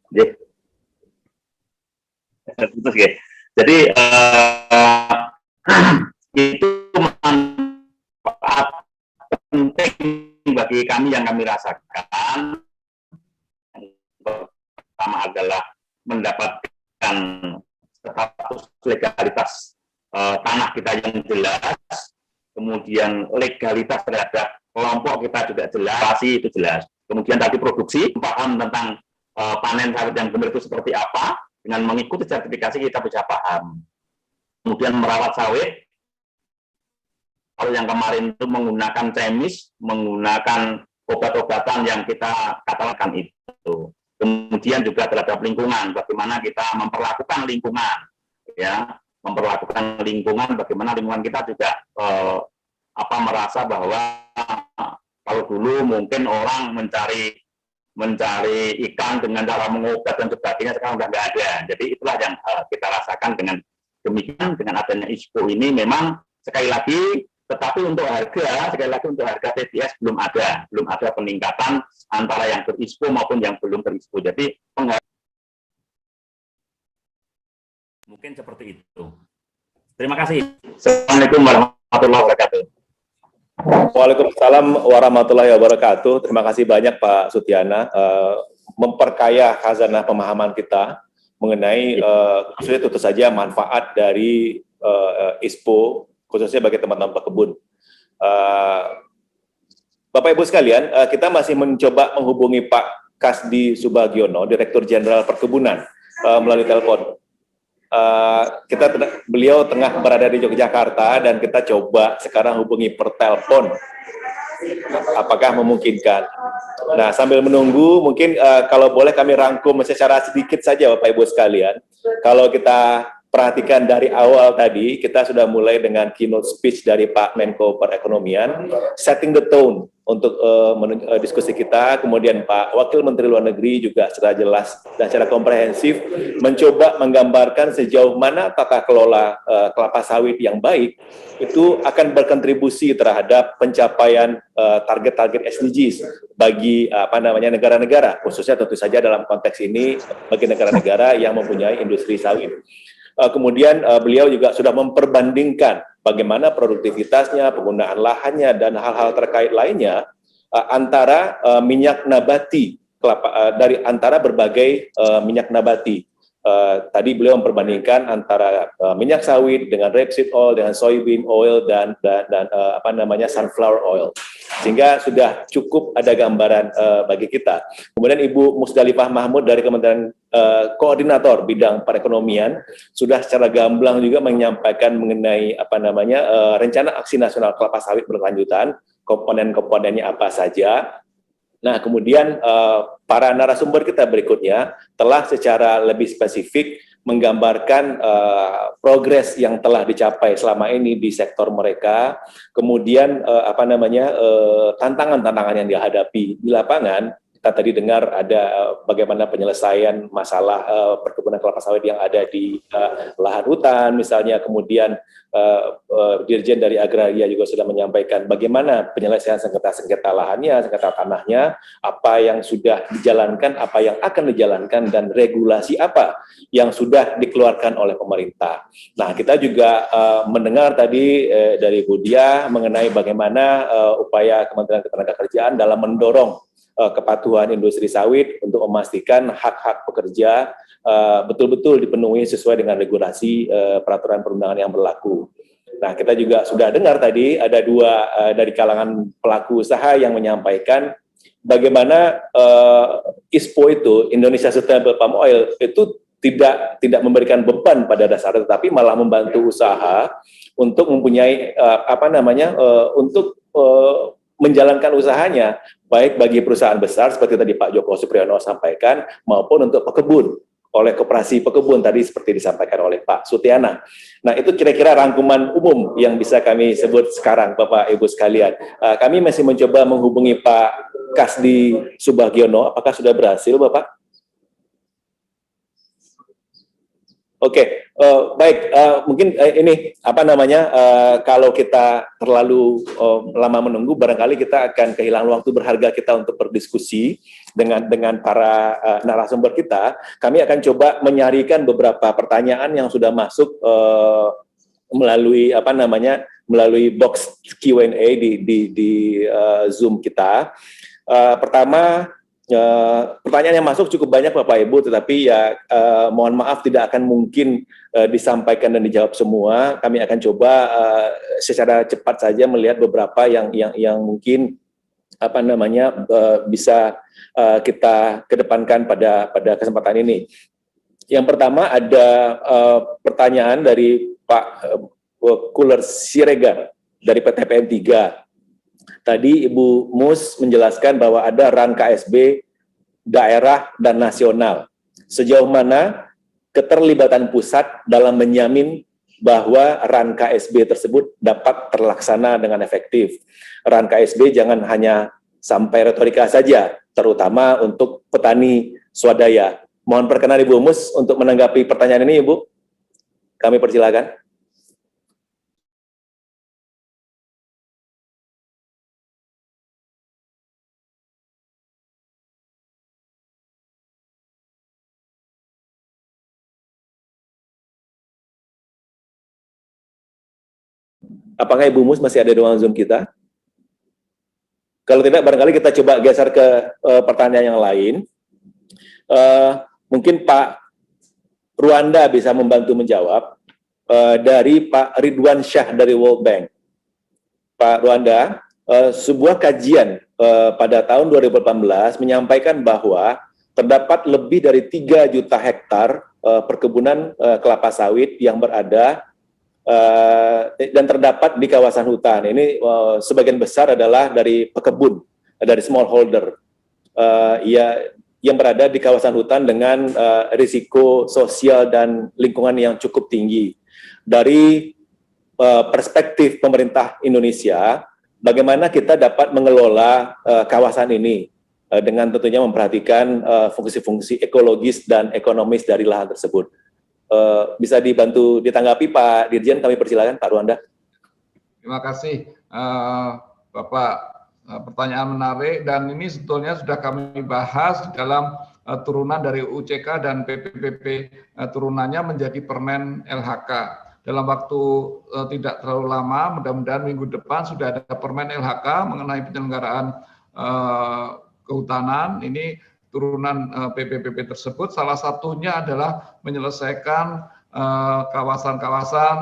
S11: Terputus ya. Jadi itu manfaat penting bagi kami yang kami rasakan. Pertama adalah mendapatkan status legalitas tanah kita yang jelas, kemudian legalitas terhadap kelompok kita juga jelas, itu jelas. Kemudian tadi produksi, paham tentang panen sawit yang benar itu seperti apa, dengan mengikuti sertifikasi kita bisa paham. Kemudian merawat sawit, kalau yang kemarin itu menggunakan temis, menggunakan obat-obatan yang kita katakan itu. Kemudian juga terhadap lingkungan, bagaimana kita memperlakukan lingkungan, ya. Memperlakukan lingkungan, bagaimana lingkungan kita juga merasa bahwa kalau dulu mungkin orang mencari ikan dengan cara mengobat dan sebagainya, sekarang sudah nggak ada. Jadi itulah yang kita rasakan dengan demikian, dengan adanya ISPO ini memang sekali lagi Tetapi untuk harga, sekali lagi untuk harga TTS belum ada peningkatan antara yang berispo maupun yang belum berispo. Jadi mungkin seperti itu. Terima kasih. Assalamualaikum warahmatullahi wabarakatuh.
S5: Waalaikumsalam warahmatullahi wabarakatuh. Terima kasih banyak Pak Sutiana, memperkaya khazanah pemahaman kita mengenai khususnya tentu saja manfaat dari ISPO, khususnya bagi teman-teman pekebun. Bapak Ibu sekalian, kita masih mencoba menghubungi Pak Kasdi Subagiono, Direktur Jenderal Perkebunan, melalui telepon. Beliau tengah berada di Yogyakarta dan kita coba sekarang hubungi per telepon. Apakah memungkinkan? Nah, sambil menunggu, mungkin kalau boleh kami rangkum secara sedikit saja Bapak Ibu sekalian. Kalau kita perhatikan dari awal tadi, kita sudah mulai dengan keynote speech dari Pak Menko Perekonomian, setting the tone untuk diskusi kita. Kemudian Pak Wakil Menteri Luar Negeri juga secara jelas dan secara komprehensif mencoba menggambarkan sejauh mana tata kelola kelapa sawit yang baik itu akan berkontribusi terhadap pencapaian target-target SDGs bagi negara-negara, khususnya tentu saja dalam konteks ini bagi negara-negara yang mempunyai industri sawit. Kemudian beliau juga sudah memperbandingkan bagaimana produktivitasnya, penggunaan lahannya, dan hal-hal terkait lainnya antara minyak nabati, antara berbagai minyak nabati. Tadi beliau memperbandingkan antara minyak sawit dengan rapeseed oil, dengan soybean oil, dan sunflower oil. Sehingga sudah cukup ada gambaran bagi kita. Kemudian Ibu Musdalifah Mahmud dari Kementerian Koordinator Bidang Perekonomian sudah secara gamblang juga menyampaikan mengenai rencana aksi nasional kelapa sawit berkelanjutan, komponen-komponennya apa saja. Nah, kemudian para narasumber kita berikutnya telah secara lebih spesifik menggambarkan progres yang telah dicapai selama ini di sektor mereka, kemudian tantangan-tantangan yang dihadapi di lapangan. Kita tadi dengar ada bagaimana penyelesaian masalah perkebunan kelapa sawit yang ada di lahan hutan misalnya, kemudian Dirjen dari Agraria juga sudah menyampaikan bagaimana penyelesaian sengketa-sengketa lahannya, sengketa tanahnya, apa yang sudah dijalankan, apa yang akan dijalankan, dan regulasi apa yang sudah dikeluarkan oleh pemerintah. Nah, kita juga mendengar tadi dari Bu Dia mengenai bagaimana upaya Kementerian Ketenagakerjaan dalam mendorong kepatuhan industri sawit untuk memastikan hak-hak pekerja betul-betul dipenuhi sesuai dengan regulasi peraturan perundangan yang berlaku. Nah, kita juga sudah dengar tadi ada dua dari kalangan pelaku usaha yang menyampaikan bagaimana ISPO itu, Indonesia Sustainable Palm Oil, itu tidak memberikan beban pada dasarnya, tetapi malah membantu usaha untuk mempunyai menjalankan usahanya, baik bagi perusahaan besar seperti tadi Pak Joko Supriyono sampaikan, maupun untuk pekebun oleh koperasi pekebun tadi seperti disampaikan oleh Pak Sutiana. Nah, itu kira-kira rangkuman umum yang bisa kami sebut sekarang, Bapak Ibu sekalian. Kami masih mencoba menghubungi Pak Kasdi Subagiono. Apakah sudah berhasil, Bapak? Oke, baik. Mungkin ini kalau kita terlalu lama menunggu, barangkali kita akan kehilangan waktu berharga kita untuk berdiskusi dengan para narasumber kita. Kami akan coba menyarikan beberapa pertanyaan yang sudah masuk melalui melalui box Q&A di Zoom kita. Pertama, pertanyaan yang masuk cukup banyak Bapak Ibu, tetapi ya mohon maaf tidak akan mungkin disampaikan dan dijawab semua. Kami akan coba secara cepat saja melihat beberapa yang mungkin bisa kita kedepankan pada kesempatan ini. Yang pertama ada pertanyaan dari Pak Kuler Siregar dari PTPN 3. Tadi Ibu Mus menjelaskan bahwa ada RAN KSB daerah dan nasional. Sejauh mana keterlibatan pusat dalam menjamin bahwa RAN KSB tersebut dapat terlaksana dengan efektif. RAN KSB jangan hanya sampai retorika saja, terutama untuk petani swadaya. Mohon perkenan Ibu Mus untuk menanggapi pertanyaan ini, Ibu. Kami persilakan. Apakah Ibu Mus masih ada di ruang Zoom kita? Kalau tidak, barangkali kita coba geser ke pertanyaan yang lain. Mungkin Pak Ruanda bisa membantu menjawab dari Pak Ridwan Syah dari World Bank. Pak Ruanda, sebuah kajian pada tahun 2018 menyampaikan bahwa terdapat lebih dari 3 juta hektar perkebunan kelapa sawit yang berada dan terdapat di kawasan hutan. Ini sebagian besar adalah dari pekebun, dari smallholder, yang berada di kawasan hutan dengan risiko sosial dan lingkungan yang cukup tinggi. Dari perspektif pemerintah Indonesia, bagaimana kita dapat mengelola kawasan ini dengan tentunya memperhatikan fungsi-fungsi ekologis dan ekonomis dari lahan tersebut. Bisa dibantu ditanggapi Pak Dirjen, kami persilakan Pak Ruanda.
S7: Terima kasih Bapak, pertanyaan menarik, dan ini sebetulnya sudah kami bahas dalam turunan dari UCK dan PPPP turunannya menjadi Permen LHK. Dalam waktu tidak terlalu lama, mudah-mudahan minggu depan sudah ada Permen LHK mengenai penyelenggaraan kehutanan. Ini turunan PPPP tersebut, salah satunya adalah menyelesaikan kawasan-kawasan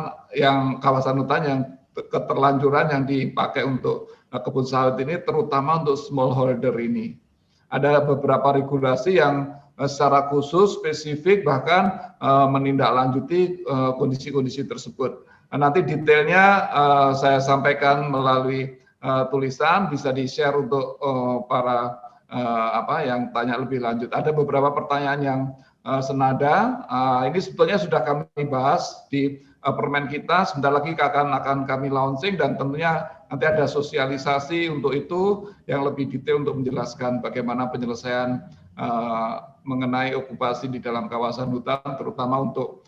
S7: kawasan hutan yang keterlanjuran yang dipakai untuk kebun sawit ini, terutama untuk smallholder ini. Ada beberapa regulasi yang secara khusus, spesifik, bahkan menindaklanjuti kondisi-kondisi tersebut. Nanti detailnya saya sampaikan melalui tulisan, bisa di-share untuk para yang tanya lebih lanjut. Ada beberapa pertanyaan yang senada. Ini sebetulnya sudah kami bahas di permen kita. Sebentar lagi akan kami launching, dan tentunya nanti ada sosialisasi untuk itu yang lebih detail untuk menjelaskan bagaimana penyelesaian mengenai okupasi di dalam kawasan hutan, terutama untuk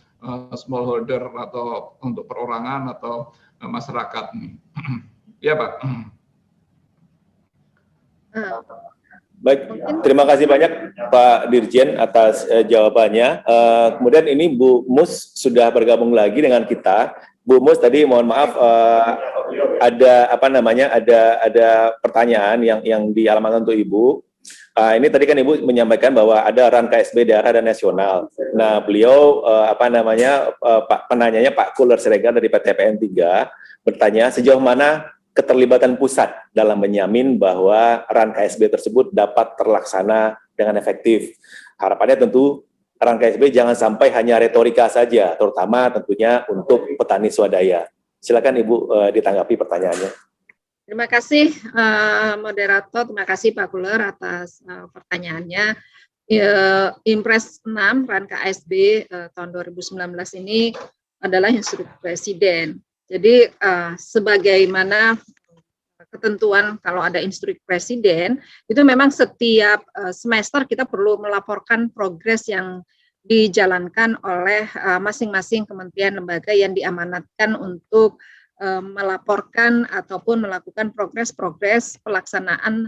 S7: smallholder atau untuk perorangan atau masyarakat. Ya Pak.
S5: Baik, terima kasih banyak Pak Dirjen atas jawabannya. Kemudian ini Bu Mus sudah bergabung lagi dengan kita. Bu Mus tadi mohon maaf ada pertanyaan yang dialamatkan untuk Ibu. Ini tadi kan Ibu menyampaikan bahwa ada RAN KSB daerah dan nasional. Nah, beliau penanyanya Pak Kuler Siregar dari PTPN 3 bertanya sejauh mana keterlibatan pusat dalam menjamin bahwa RAN KSB tersebut dapat terlaksana dengan efektif. Harapannya tentu RAN KSB jangan sampai hanya retorika saja, terutama tentunya untuk petani swadaya. Silakan Ibu ditanggapi pertanyaannya.
S6: Terima kasih moderator, terima kasih Pak Kuler atas pertanyaannya. Impres 6 RAN KSB tahun 2019 ini adalah instruksi Presiden. Jadi sebagaimana ketentuan kalau ada instruksi Presiden, itu memang setiap semester kita perlu melaporkan progres yang dijalankan oleh masing-masing kementerian lembaga yang diamanatkan untuk melaporkan ataupun melakukan progres pelaksanaan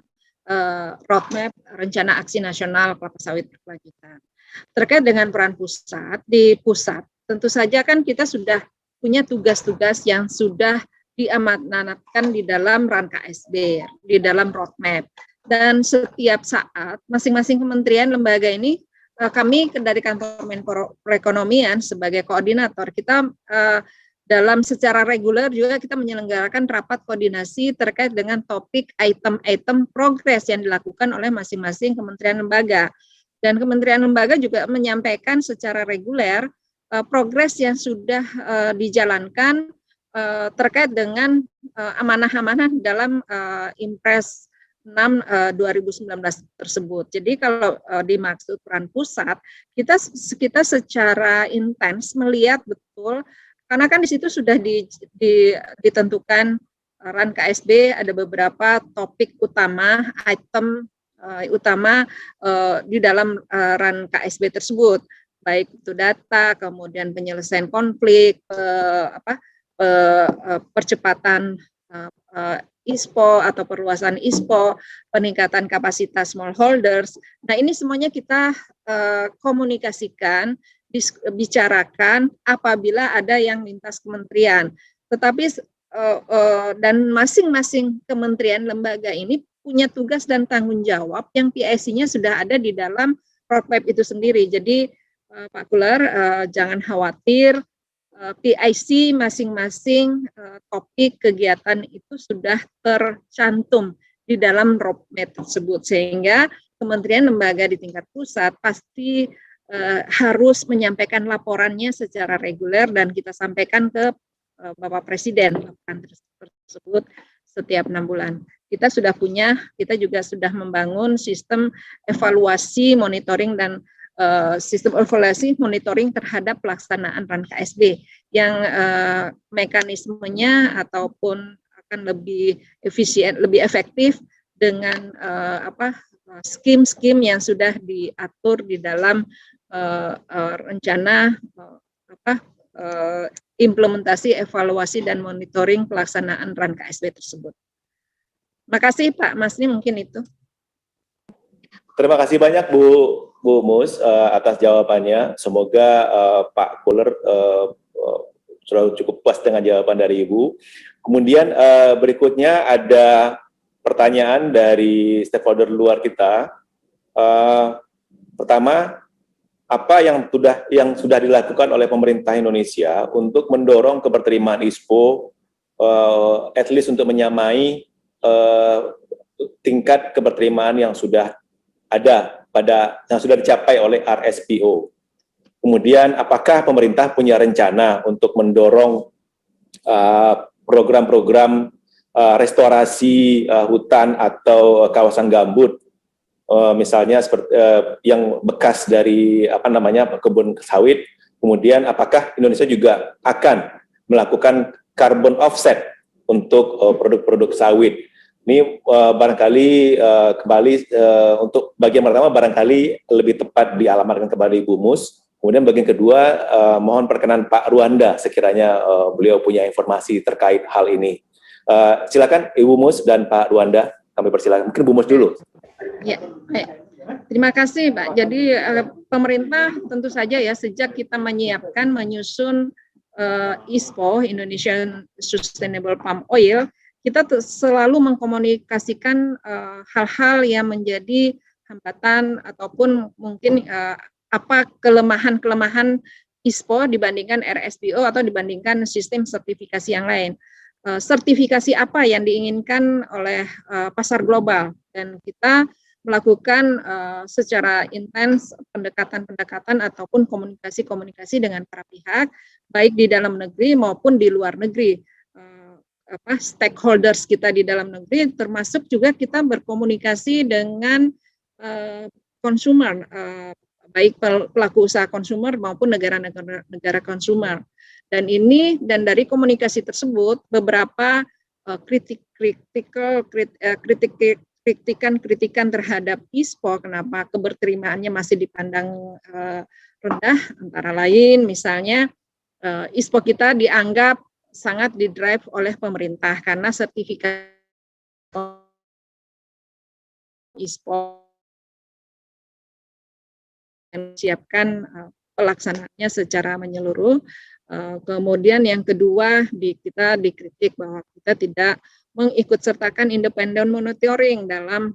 S6: roadmap rencana aksi nasional kelapa sawit berkelanjutan. Terkait dengan peran pusat, di pusat tentu saja kan kita sudah punya tugas-tugas yang sudah diamanatkan di dalam RAN KSB, di dalam roadmap. Dan setiap saat masing-masing kementerian lembaga ini, kami dari Kantor Menko Perekonomian sebagai koordinator, kita dalam secara reguler juga kita menyelenggarakan rapat koordinasi terkait dengan topik item-item progres yang dilakukan oleh masing-masing kementerian lembaga. Dan kementerian lembaga juga menyampaikan secara reguler progres yang sudah dijalankan terkait dengan amanah-amanah dalam Impres 6 2019 tersebut. Jadi kalau dimaksud peran pusat, kita secara intens melihat betul, karena kan di situ sudah ditentukan RAN KSB ada beberapa topik utama, item utama di dalam RAN KSB tersebut, baik itu data, kemudian penyelesaian konflik, percepatan ISPO atau perluasan ISPO, peningkatan kapasitas smallholders. Nah, ini semuanya kita komunikasikan, bicarakan apabila ada yang lintas kementerian. Tetapi dan masing-masing kementerian lembaga ini punya tugas dan tanggung jawab yang PIC-nya sudah ada di dalam roadmap itu sendiri. Jadi Pak Kuler, jangan khawatir, PIC masing-masing topik kegiatan itu sudah tercantum di dalam roadmap tersebut, sehingga kementerian lembaga di tingkat pusat pasti harus menyampaikan laporannya secara reguler dan kita sampaikan ke Bapak Presiden laporan tersebut setiap 6 bulan. Kita juga sudah membangun sistem evaluasi, monitoring dan sistem evaluasi monitoring terhadap pelaksanaan RAN KSB yang mekanismenya ataupun akan lebih efisien, lebih efektif dengan skim-skim yang sudah diatur di dalam rencana implementasi, evaluasi dan monitoring pelaksanaan RAN KSB tersebut. Makasih Pak Masni, mungkin itu.
S5: Terima kasih banyak Bu Mus atas jawabannya. Semoga Pak Kuler sudah cukup puas dengan jawaban dari Ibu. Kemudian berikutnya ada pertanyaan dari stakeholder luar kita. Pertama, apa yang sudah dilakukan oleh pemerintah Indonesia untuk mendorong keberterimaan ISPO, at least untuk menyamai tingkat keberterimaan yang sudah ada yang sudah dicapai oleh RSPO. Kemudian, apakah pemerintah punya rencana untuk mendorong program-program restorasi hutan atau kawasan gambut, misalnya seperti yang bekas dari kebun sawit. Kemudian, apakah Indonesia juga akan melakukan carbon offset untuk produk-produk sawit? Ini barangkali kembali untuk bagian pertama barangkali lebih tepat dialamatkan kepada Ibu Mus. Kemudian bagian kedua mohon perkenan Pak Ruanda sekiranya beliau punya informasi terkait hal ini. Silakan Ibu Mus dan Pak Ruanda, kami persilakan. Mungkin Bu Mus dulu.
S6: Ya, baik. Terima kasih Pak. Jadi pemerintah tentu saja ya sejak kita menyusun ISPO, Indonesian Sustainable Palm Oil, kita selalu mengkomunikasikan hal-hal yang menjadi hambatan ataupun mungkin apa kelemahan-kelemahan ISPO dibandingkan RSPO atau dibandingkan sistem sertifikasi yang lain. Sertifikasi apa yang diinginkan oleh pasar global, dan kita melakukan secara intens pendekatan-pendekatan ataupun komunikasi-komunikasi dengan para pihak, baik di dalam negeri maupun di luar negeri. Stakeholders kita di dalam negeri, termasuk juga kita berkomunikasi dengan konsumer, baik pelaku usaha konsumer maupun negara konsumer. Dan dari komunikasi tersebut beberapa kritikan terhadap ISPO, kenapa keberterimaannya masih dipandang rendah, antara lain misalnya ISPO kita dianggap sangat didrive oleh pemerintah karena sertifikat ISPO yang disiapkan pelaksanaannya secara menyeluruh. Kemudian yang kedua kita dikritik bahwa kita tidak mengikutsertakan independent monitoring dalam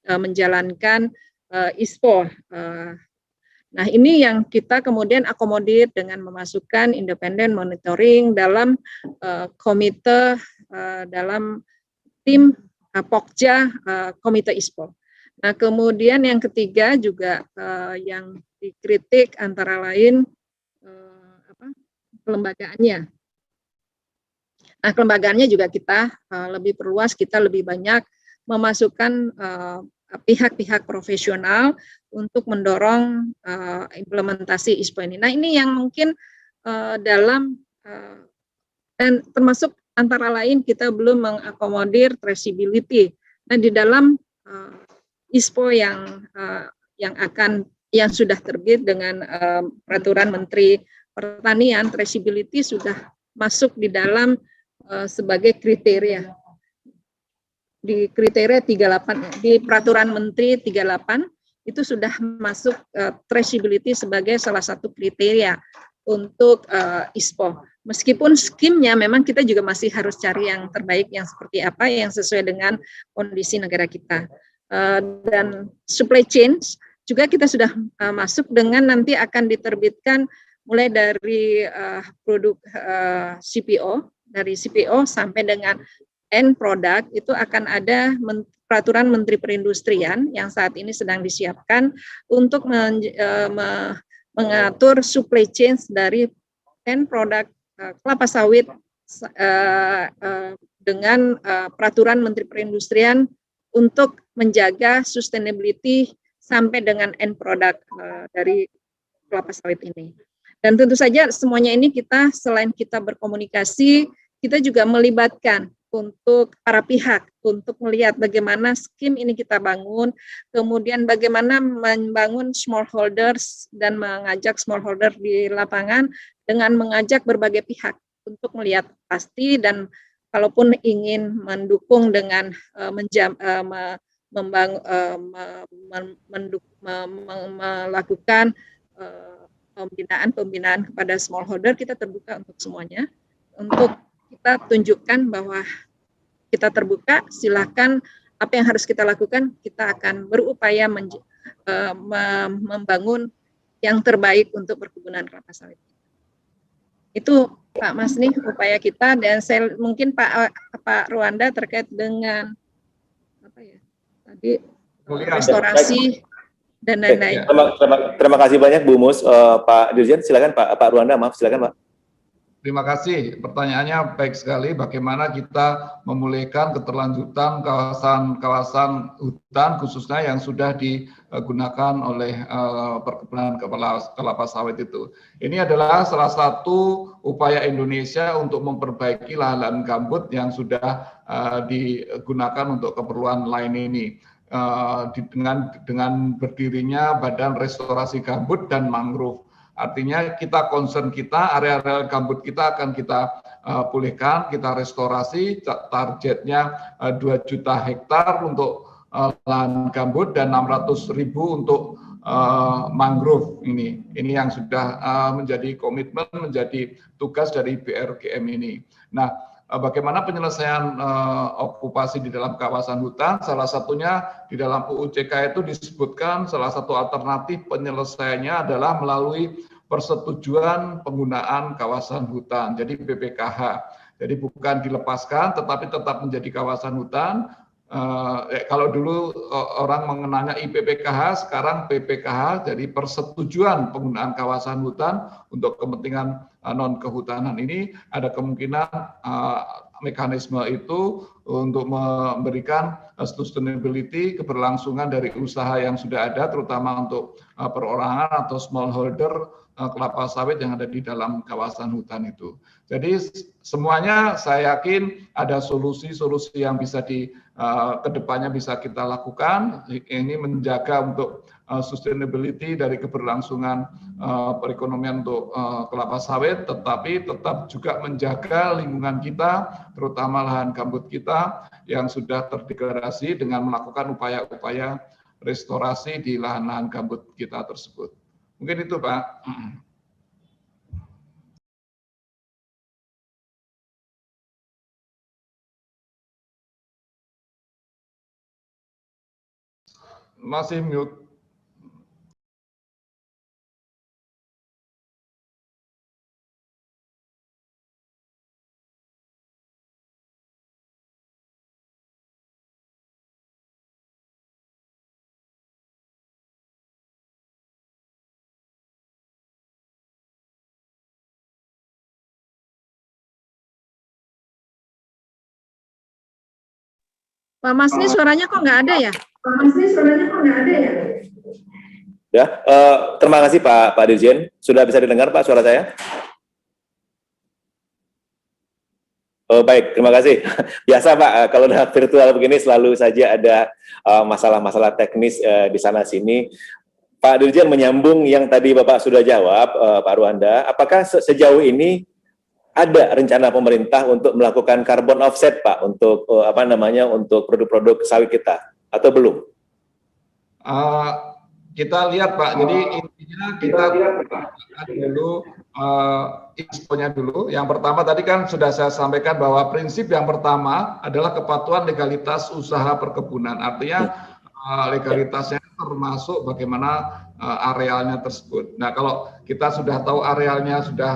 S6: menjalankan ISPO. Nah, ini yang kita kemudian akomodir dengan memasukkan independent monitoring dalam komite, dalam tim Pokja komite ISPO. Nah, kemudian yang ketiga juga yang dikritik antara lain kelembagaannya. Nah, kelembagaannya juga kita lebih perluas, kita lebih banyak memasukkan pihak-pihak profesional untuk mendorong implementasi ISPO ini. Nah, ini yang mungkin dan termasuk antara lain kita belum mengakomodir traceability. Nah, di dalam ISPO yang sudah terbit dengan peraturan Menteri Pertanian, traceability sudah masuk di dalam sebagai kriteria. Di kriteria 38, di peraturan Menteri 38 itu sudah masuk traceability sebagai salah satu kriteria untuk ISPO. meskipun skimnya memang kita juga masih harus cari yang terbaik, yang seperti apa, yang sesuai dengan kondisi negara kita. Dan supply chain juga kita sudah masuk dengan nanti akan diterbitkan mulai dari produk CPO, dari CPO sampai dengan end product itu akan ada peraturan Menteri Perindustrian yang saat ini sedang disiapkan untuk mengatur supply chain dari end product kelapa sawit dengan peraturan Menteri Perindustrian untuk menjaga sustainability sampai dengan end product dari kelapa sawit ini. Dan tentu saja semuanya ini kita selain kita berkomunikasi, kita juga melibatkan untuk para pihak untuk melihat bagaimana skim ini kita bangun, kemudian bagaimana membangun smallholders dan mengajak smallholder di lapangan dengan mengajak berbagai pihak untuk melihat pasti dan kalaupun ingin mendukung dengan melakukan pembinaan kepada smallholder, kita terbuka untuk semuanya, untuk kita tunjukkan bahwa kita terbuka, silakan apa yang harus kita lakukan, kita akan berupaya membangun yang terbaik untuk perkebunan kelapa sawit. Itu Pak Masni upaya kita, dan saya mungkin Pak Ruanda terkait dengan apa ya tadi restorasi dan lain-lain.
S5: Terima kasih banyak Bu Mus. Pak Dirjen, silakan Pak Ruanda, maaf silakan Pak.
S7: Terima kasih. Pertanyaannya baik sekali. Bagaimana kita memulihkan keterlanjutan kawasan hutan khususnya yang sudah digunakan oleh perkebunan kelapa sawit itu. Ini adalah salah satu upaya Indonesia untuk memperbaiki lahan gambut yang sudah digunakan untuk keperluan lain ini. Dengan berdirinya Badan Restorasi Gambut dan Mangrove. Artinya kita concern kita, area-area gambut kita akan kita pulihkan, kita restorasi, targetnya 2 juta hektar untuk lahan gambut dan 600.000 untuk mangrove ini. Ini yang sudah menjadi komitmen, menjadi tugas dari BRGM ini. Nah, bagaimana penyelesaian okupasi di dalam kawasan hutan? Salah satunya di dalam UU CK itu disebutkan salah satu alternatif penyelesaiannya adalah melalui persetujuan penggunaan kawasan hutan, jadi PPKH. Jadi bukan dilepaskan, tetapi tetap menjadi kawasan hutan. Kalau dulu orang mengenalnya IPPKH, sekarang PPKH, jadi persetujuan penggunaan kawasan hutan untuk kepentingan non kehutanan ini ada kemungkinan mekanisme itu untuk memberikan sustainability, keberlangsungan dari usaha yang sudah ada, terutama untuk perorangan atau smallholder kelapa sawit yang ada di dalam kawasan hutan itu. Jadi semuanya saya yakin ada solusi-solusi yang bisa kedepannya bisa kita lakukan. Ini menjaga untuk sustainability dari keberlangsungan perekonomian untuk kelapa sawit, tetapi tetap juga menjaga lingkungan kita, terutama lahan gambut kita yang sudah terdegradasi dengan melakukan upaya-upaya restorasi di lahan-lahan gambut kita tersebut. Mungkin itu Pak. Masih mute.
S6: Pak Masni suaranya kok nggak ada ya? Pak Masni suaranya kok nggak ada ya?
S5: Ya, terima kasih Pak Dirjen. Sudah bisa didengar Pak suara saya? Oh, baik, terima kasih. Biasa Pak, kalau udah virtual begini selalu saja ada masalah-masalah teknis di sana sini. Pak Dirjen menyambung yang tadi Bapak sudah jawab, Pak Ruanda. Apakah sejauh ini ada rencana pemerintah untuk melakukan carbon offset Pak untuk untuk produk-produk sawit kita atau belum?
S7: kita lihat Pak, jadi intinya kita lihat dulu infonya dulu. Yang pertama tadi kan sudah saya sampaikan bahwa prinsip yang pertama adalah kepatuhan legalitas usaha perkebunan. Artinya legalitasnya termasuk bagaimana arealnya tersebut. Nah, kalau kita sudah tahu arealnya sudah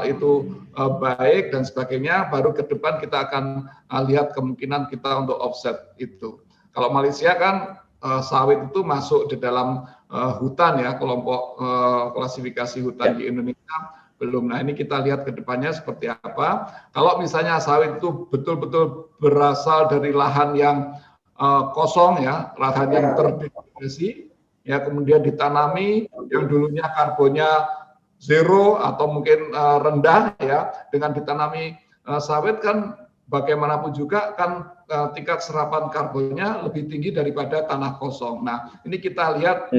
S7: itu baik dan sebagainya, baru ke depan kita akan lihat kemungkinan kita untuk offset itu. Kalau Malaysia kan sawit itu masuk di dalam hutan ya, kelompok klasifikasi hutan di Indonesia belum. Nah, ini kita lihat ke depannya seperti apa. Kalau misalnya sawit itu betul-betul berasal dari lahan yang kosong ya, lahan yang terdegradasi, ya kemudian ditanami yang dulunya karbonnya zero atau mungkin rendah ya, dengan ditanami sawit kan bagaimanapun juga kan tingkat serapan karbonnya lebih tinggi daripada tanah kosong. Nah, ini kita lihat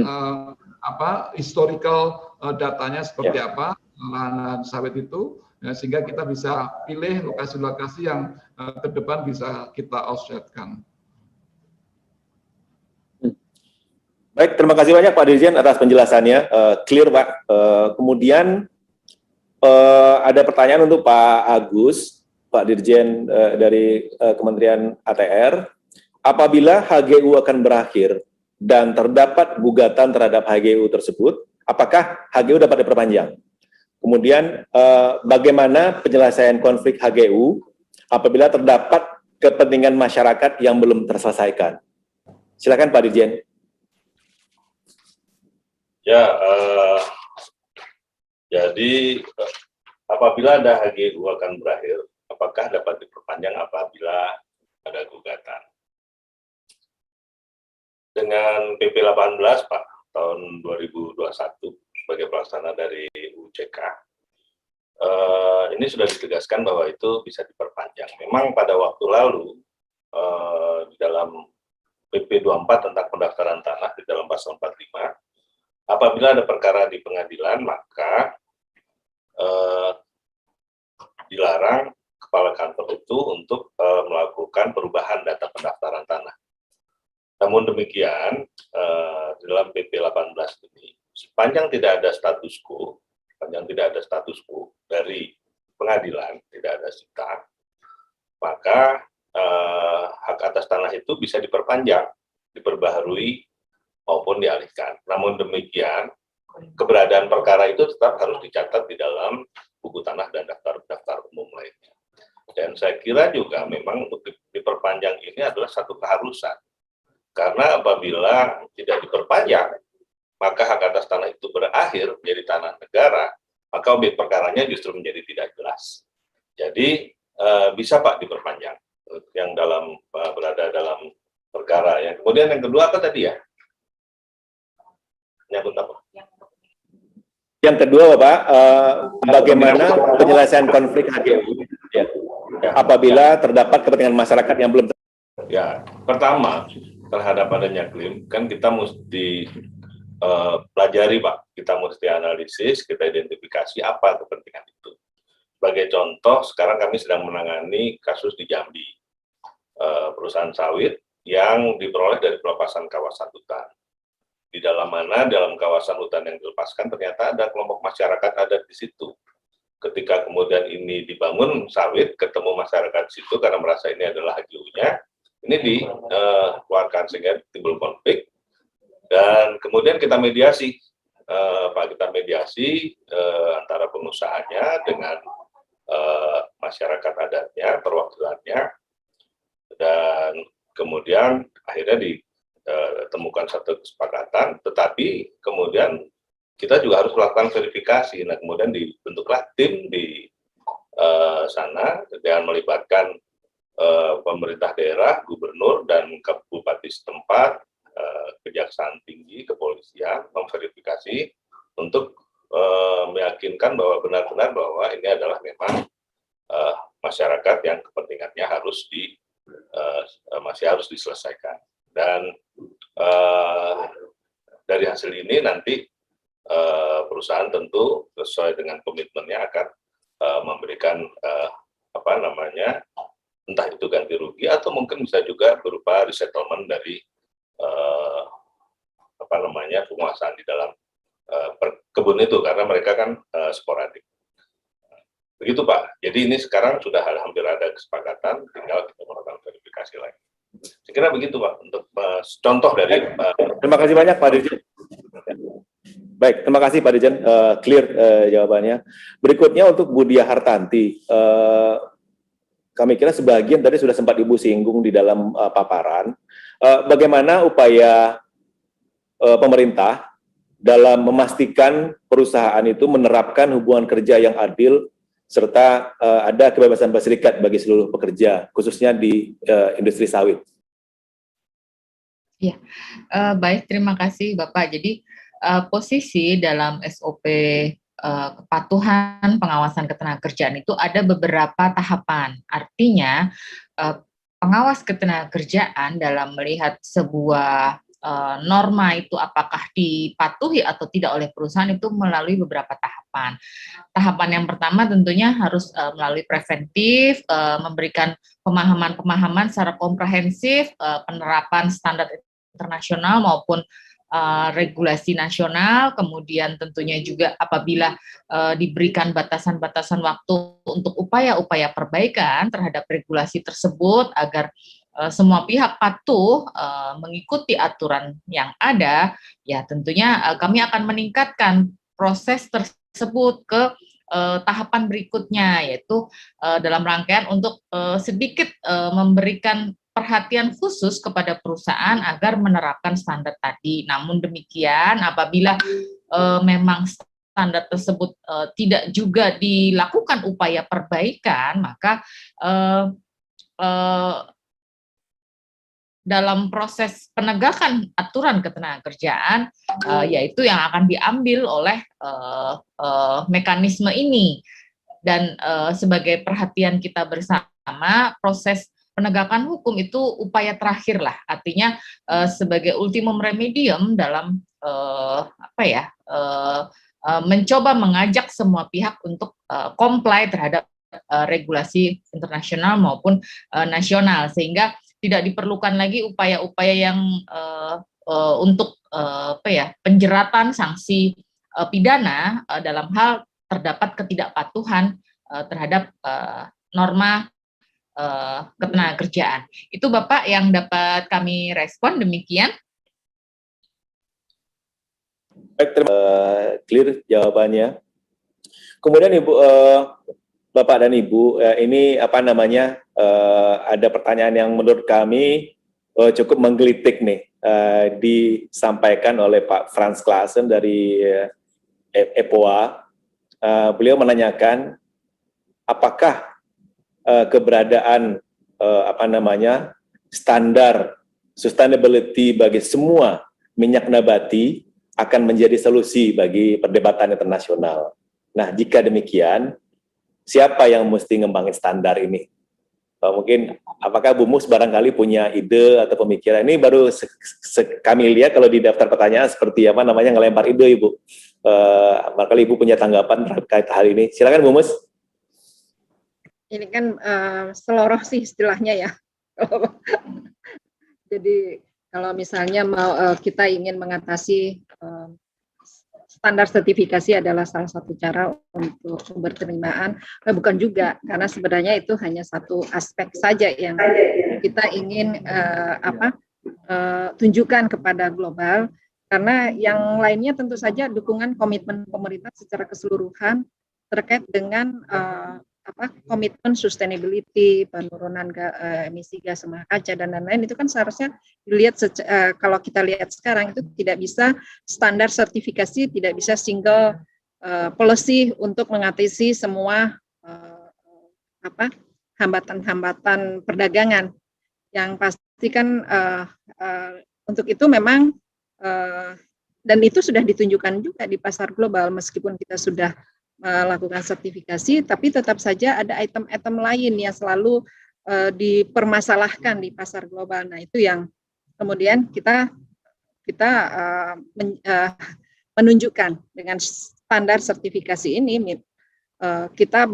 S7: historical datanya seperti apa lahan sawit itu, ya, sehingga kita bisa pilih lokasi-lokasi yang ke depan bisa kita offsetkan.
S5: Baik, terima kasih banyak Pak Dirjen atas penjelasannya, clear Pak. Kemudian ada pertanyaan untuk Pak Agus, Pak Dirjen dari Kementerian ATR. Apabila HGU akan berakhir dan terdapat gugatan terhadap HGU tersebut, apakah HGU dapat diperpanjang? Kemudian bagaimana penyelesaian konflik HGU apabila terdapat kepentingan masyarakat yang belum terselesaikan? Silakan Pak Dirjen.
S8: Ya, jadi apabila ada HGU akan berakhir, apakah dapat diperpanjang apabila ada gugatan? Dengan PP 18 Pak tahun 2021 sebagai pelaksana dari UCK, ini sudah ditegaskan bahwa itu bisa diperpanjang. Memang pada waktu lalu di dalam PP 24 tentang pendaftaran tanah di dalam pasal 45, apabila ada perkara di pengadilan, maka dilarang kepala kantor itu untuk melakukan perubahan data pendaftaran tanah. Namun demikian, dalam PP 18 ini, sepanjang tidak ada status quo, dari pengadilan, tidak ada sita, maka hak atas tanah itu bisa diperpanjang, diperbaharui, maupun dialihkan. Namun demikian, keberadaan perkara itu tetap harus dicatat di dalam buku tanah dan daftar umum lainnya. Dan saya kira juga memang untuk diperpanjang ini adalah satu keharusan. Karena apabila tidak diperpanjang, maka hak atas tanah itu berakhir menjadi tanah negara, maka objek perkaranya justru menjadi tidak jelas. Jadi bisa Pak diperpanjang yang berada dalam perkara. Yang kemudian yang kedua apa tadi ya? Nyambut apa?
S5: Yang kedua Bapak, bagaimana penyelesaian konflik HGU apabila terdapat kepentingan masyarakat yang belum
S8: Ya, pertama terhadap adanya klaim kan kita mesti pelajari Pak, kita mesti analisis, kita identifikasi apa kepentingan itu. Sebagai contoh, sekarang kami sedang menangani kasus di Jambi, perusahaan sawit yang diperoleh dari pelepasan kawasan hutan. Di dalam kawasan hutan yang dilepaskan ternyata ada kelompok masyarakat adat di situ. Ketika kemudian ini dibangun sawit, ketemu masyarakat di situ karena merasa ini adalah HGU-nya, ini dikeluarkan sehingga timbul konflik, dan kemudian kita mediasi, antara pengusahanya dengan masyarakat adatnya, perwakilannya, dan kemudian akhirnya ditemukan satu kesepakatan, tetapi kemudian kita juga harus melakukan verifikasi. Nah, kemudian dibentuklah tim di sana dengan melibatkan pemerintah daerah, gubernur, dan bupati setempat, kejaksaan tinggi, kepolisian, memverifikasi untuk meyakinkan bahwa benar-benar bahwa ini adalah memang masyarakat yang kepentingannya masih harus diselesaikan. Dan dari hasil ini nanti perusahaan tentu sesuai dengan komitmennya akan memberikan entah itu ganti rugi atau mungkin bisa juga berupa resettlement dari penguasaan di dalam kebun itu, karena mereka kan sporadik. Begitu Pak. Jadi ini sekarang sudah hampir ada kesepakatan, tinggal kita melakukan verifikasi lagi. Saya kira begitu Pak, untuk contoh dari
S5: Terima kasih banyak Pak Dirjen. Baik, terima kasih Pak Dirjen, clear jawabannya. Berikutnya untuk Bu Diah Hartanti, kami kira sebagian tadi sudah sempat Ibu singgung di dalam paparan. Bagaimana upaya pemerintah dalam memastikan perusahaan itu menerapkan hubungan kerja yang adil serta ada kebebasan berserikat bagi seluruh pekerja, khususnya di industri sawit.
S9: Ya, baik, terima kasih Bapak. Jadi posisi dalam SOP kepatuhan pengawasan ketenagakerjaan itu ada beberapa tahapan. Artinya pengawas ketenagakerjaan dalam melihat sebuah norma itu apakah dipatuhi atau tidak oleh perusahaan itu melalui beberapa tahapan. Tahapan yang pertama tentunya harus melalui preventif, memberikan pemahaman-pemahaman secara komprehensif, penerapan standar internasional maupun regulasi nasional, kemudian tentunya juga apabila diberikan batasan-batasan waktu untuk upaya-upaya perbaikan terhadap regulasi tersebut agar semua pihak patuh mengikuti aturan yang ada, ya tentunya kami akan meningkatkan proses tersebut ke tahapan berikutnya, yaitu dalam rangkaian untuk sedikit memberikan perhatian khusus kepada perusahaan agar menerapkan standar tadi. Namun demikian, apabila memang standar tersebut tidak juga dilakukan upaya perbaikan, maka dalam proses penegakan aturan ketenagakerjaan, yaitu yang akan diambil oleh mekanisme ini. Dan sebagai perhatian kita bersama, proses penegakan hukum itu upaya terakhir lah, artinya sebagai ultimum remedium dalam mencoba mengajak semua pihak untuk comply terhadap regulasi internasional maupun nasional, sehingga tidak diperlukan lagi upaya-upaya yang untuk penjeratan sanksi pidana dalam hal terdapat ketidakpatuhan terhadap norma ketenagakerjaan. Itu Bapak yang dapat kami respon, demikian.
S5: Baik, clear jawabannya. Kemudian Ibu, Bapak dan Ibu, ini ada pertanyaan yang menurut kami cukup menggelitik nih, disampaikan oleh Pak Frans Klaassen dari EPOA. Beliau menanyakan apakah keberadaan standar sustainability bagi semua minyak nabati akan menjadi solusi bagi perdebatan internasional. Nah, jika demikian, siapa yang mesti ngembangin standar ini? Mungkin apakah Bu Mus barangkali punya ide atau pemikiran? Ini baru kami lihat kalau di daftar pertanyaan seperti ngelempar ide Ibu. Barangkali Ibu punya tanggapan terkait hal ini. Silakan Bu Mus.
S6: Ini kan seloroh sih istilahnya ya. Jadi kalau misalnya kita ingin mengatasi standar sertifikasi adalah salah satu cara untuk sumber penerimaan, bukan juga, karena sebenarnya itu hanya satu aspek saja yang kita ingin tunjukkan kepada global, karena yang lainnya tentu saja dukungan komitmen pemerintah secara keseluruhan terkait dengan komitmen sustainability, penurunan emisi gas rumah kaca dan lain-lain, itu kan seharusnya dilihat kalau kita lihat sekarang itu tidak bisa standar sertifikasi, tidak bisa single policy untuk mengatasi semua hambatan-hambatan perdagangan. Yang pasti kan untuk itu memang dan itu sudah ditunjukkan juga di pasar global, meskipun kita sudah melakukan sertifikasi, tapi tetap saja ada item-item lain yang selalu dipermasalahkan di pasar global. Nah, itu yang kemudian kita menunjukkan dengan standar sertifikasi ini, kita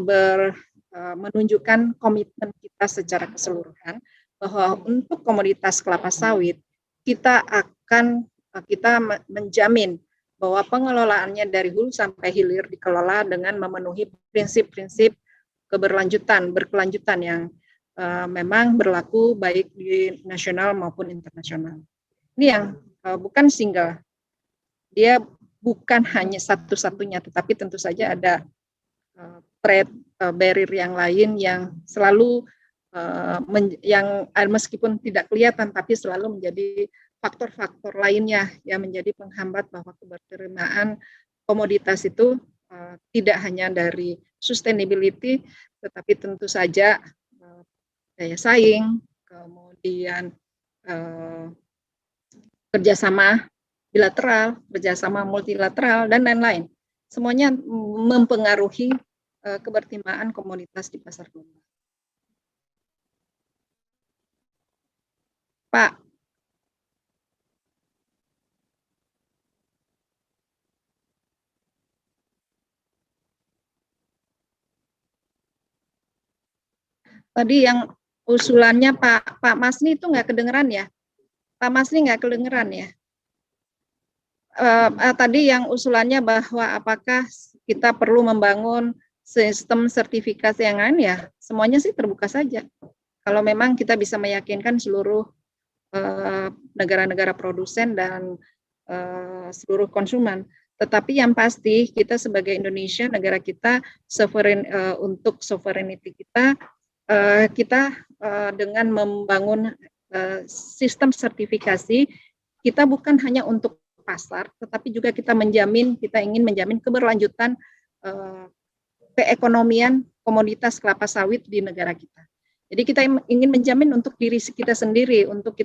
S6: menunjukkan komitmen kita secara keseluruhan bahwa untuk komoditas kelapa sawit kita akan kita menjamin bahwa pengelolaannya dari hulu sampai hilir dikelola dengan memenuhi prinsip-prinsip berkelanjutan yang memang berlaku baik di nasional maupun internasional. Ini yang bukan single, dia bukan hanya satu-satunya, tetapi tentu saja ada trade barrier yang lain yang selalu yang meskipun tidak kelihatan tapi selalu menjadi faktor-faktor lainnya yang menjadi penghambat bahwa keberterimaan komoditas itu tidak hanya dari sustainability, tetapi tentu saja daya saing, kemudian kerjasama bilateral, kerjasama multilateral, dan lain-lain. Semuanya mempengaruhi keberterimaan komoditas di pasar global. Pak. Tadi yang usulannya Pak Masni itu nggak kedengeran ya? Pak Masni nggak kedengeran ya? Tadi yang usulannya bahwa apakah kita perlu membangun sistem sertifikasi yang lain, ya semuanya sih terbuka saja. Kalau memang kita bisa meyakinkan seluruh negara-negara produsen dan seluruh konsumen. Tetapi yang pasti kita sebagai Indonesia, negara kita untuk sovereignty kita dengan membangun sistem sertifikasi, kita bukan hanya untuk pasar, tetapi juga kita ingin menjamin keberlanjutan keekonomian komoditas kelapa sawit di negara kita. Jadi kita ingin menjamin untuk diri kita sendiri, untuk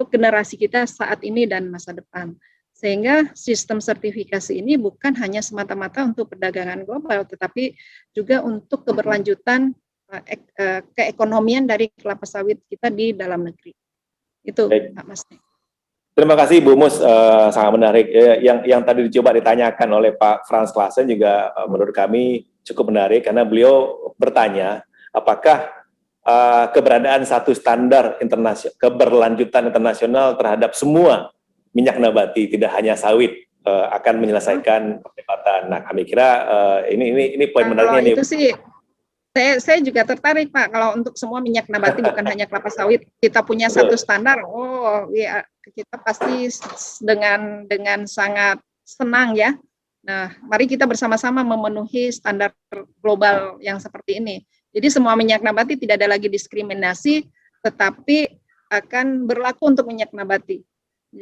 S6: generasi kita saat ini dan masa depan. Sehingga sistem sertifikasi ini bukan hanya semata-mata untuk perdagangan global, tetapi juga untuk keberlanjutan keekonomian dari kelapa sawit kita di dalam negeri. Itu Pak Mas.
S5: Terima kasih Bu Mus, sangat menarik. Yang tadi dicoba ditanyakan oleh Pak Frans Klaassen juga menurut kami cukup menarik, karena beliau bertanya apakah keberadaan satu standar internasional, keberlanjutan internasional terhadap semua minyak nabati, tidak hanya sawit, akan menyelesaikan perdebatan. Nah, kami kira ini poin menariknya nih.
S6: Itu sih saya juga tertarik Pak, kalau untuk semua minyak nabati bukan hanya kelapa sawit, kita punya satu standar, ya kita pasti dengan sangat senang ya. Nah, mari kita bersama-sama memenuhi standar global yang seperti ini. Jadi semua minyak nabati tidak ada lagi diskriminasi, tetapi akan berlaku untuk minyak nabati.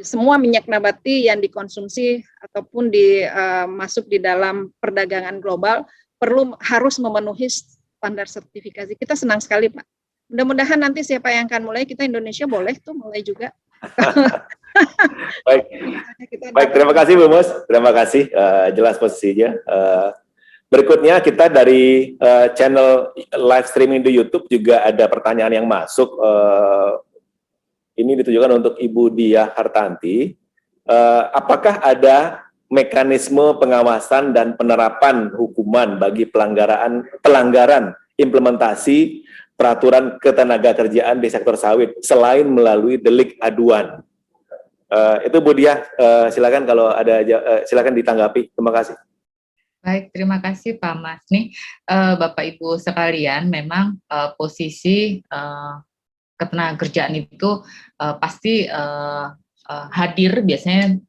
S6: Semua minyak nabati yang dikonsumsi ataupun masuk di dalam perdagangan global harus memenuhi standar sertifikasi. Kita senang sekali Pak. Mudah-mudahan nanti siapa yang akan mulai, kita Indonesia boleh tuh mulai juga.
S5: Baik, terima kasih Bu Mus, terima kasih, jelas posisinya. Berikutnya kita dari channel live streaming di YouTube juga ada pertanyaan yang masuk. Ini ditujukan untuk Ibu Diah Hartanti. Apakah ada mekanisme pengawasan dan penerapan hukuman bagi pelanggaran implementasi peraturan ketenagakerjaan di sektor sawit selain melalui delik aduan? Itu Bu Diah, silakan kalau ada, silakan ditanggapi. Terima kasih.
S9: Baik, terima kasih Pak Masni. Bapak Ibu sekalian, memang posisi ketenagakerjaan itu pasti hadir biasanya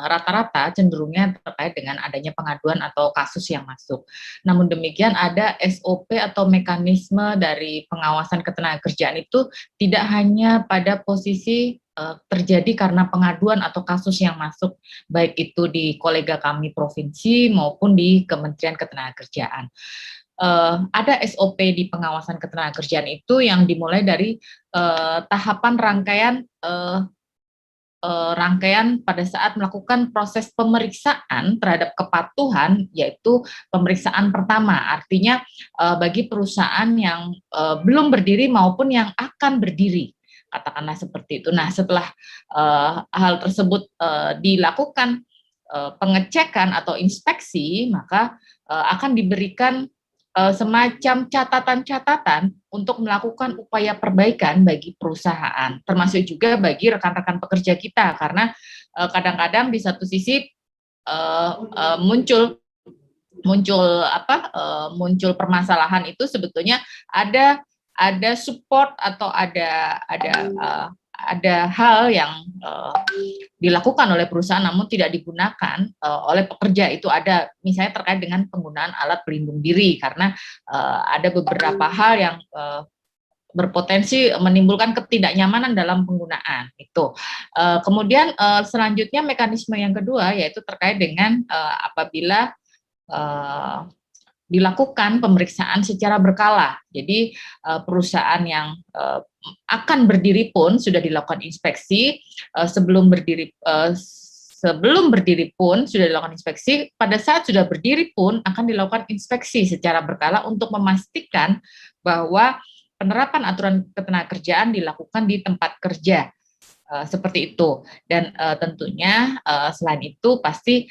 S9: rata-rata cenderungnya terkait dengan adanya pengaduan atau kasus yang masuk. Namun demikian ada SOP atau mekanisme dari pengawasan ketenagakerjaan itu tidak hanya pada posisi terjadi karena pengaduan atau kasus yang masuk, baik itu di kolega kami provinsi maupun di Kementerian Ketenagakerjaan. Ada SOP di pengawasan ketenagakerjaan itu yang dimulai dari tahapan rangkaian pada saat melakukan proses pemeriksaan terhadap kepatuhan, yaitu pemeriksaan pertama, artinya bagi perusahaan yang belum berdiri maupun yang akan berdiri, katakanlah seperti itu. Nah, setelah hal tersebut dilakukan pengecekan atau inspeksi, maka akan diberikan semacam catatan-catatan untuk melakukan upaya perbaikan bagi perusahaan, termasuk juga bagi rekan-rekan pekerja kita, karena kadang-kadang di satu sisi muncul permasalahan itu sebetulnya ada support atau ada hal yang dilakukan oleh perusahaan namun tidak digunakan oleh pekerja. Itu ada misalnya terkait dengan penggunaan alat pelindung diri karena ada beberapa hal yang berpotensi menimbulkan ketidaknyamanan dalam penggunaan itu. Kemudian selanjutnya mekanisme yang kedua yaitu terkait dengan apabila dilakukan pemeriksaan secara berkala. Jadi perusahaan yang akan berdiri pun sudah dilakukan inspeksi, sebelum berdiri pun sudah dilakukan inspeksi, pada saat sudah berdiri pun akan dilakukan inspeksi secara berkala untuk memastikan bahwa penerapan aturan ketenagakerjaan dilakukan di tempat kerja. Seperti itu. Dan tentunya selain itu pasti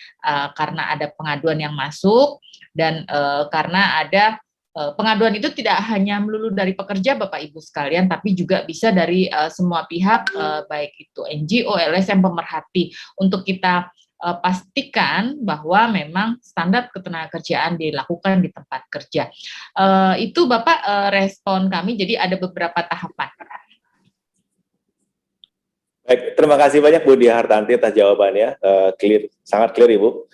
S9: karena ada pengaduan yang masuk dan karena ada pengaduan itu tidak hanya melulu dari pekerja Bapak Ibu sekalian, tapi juga bisa dari semua pihak, baik itu NGO, LSM, pemerhati, untuk kita pastikan bahwa memang standar ketenagakerjaan dilakukan di tempat kerja. Itu Bapak respon kami, jadi ada beberapa tahapan.
S5: Baik, terima kasih banyak Bu Dia Hartanti atas jawabannya, clear, sangat clear Ibu.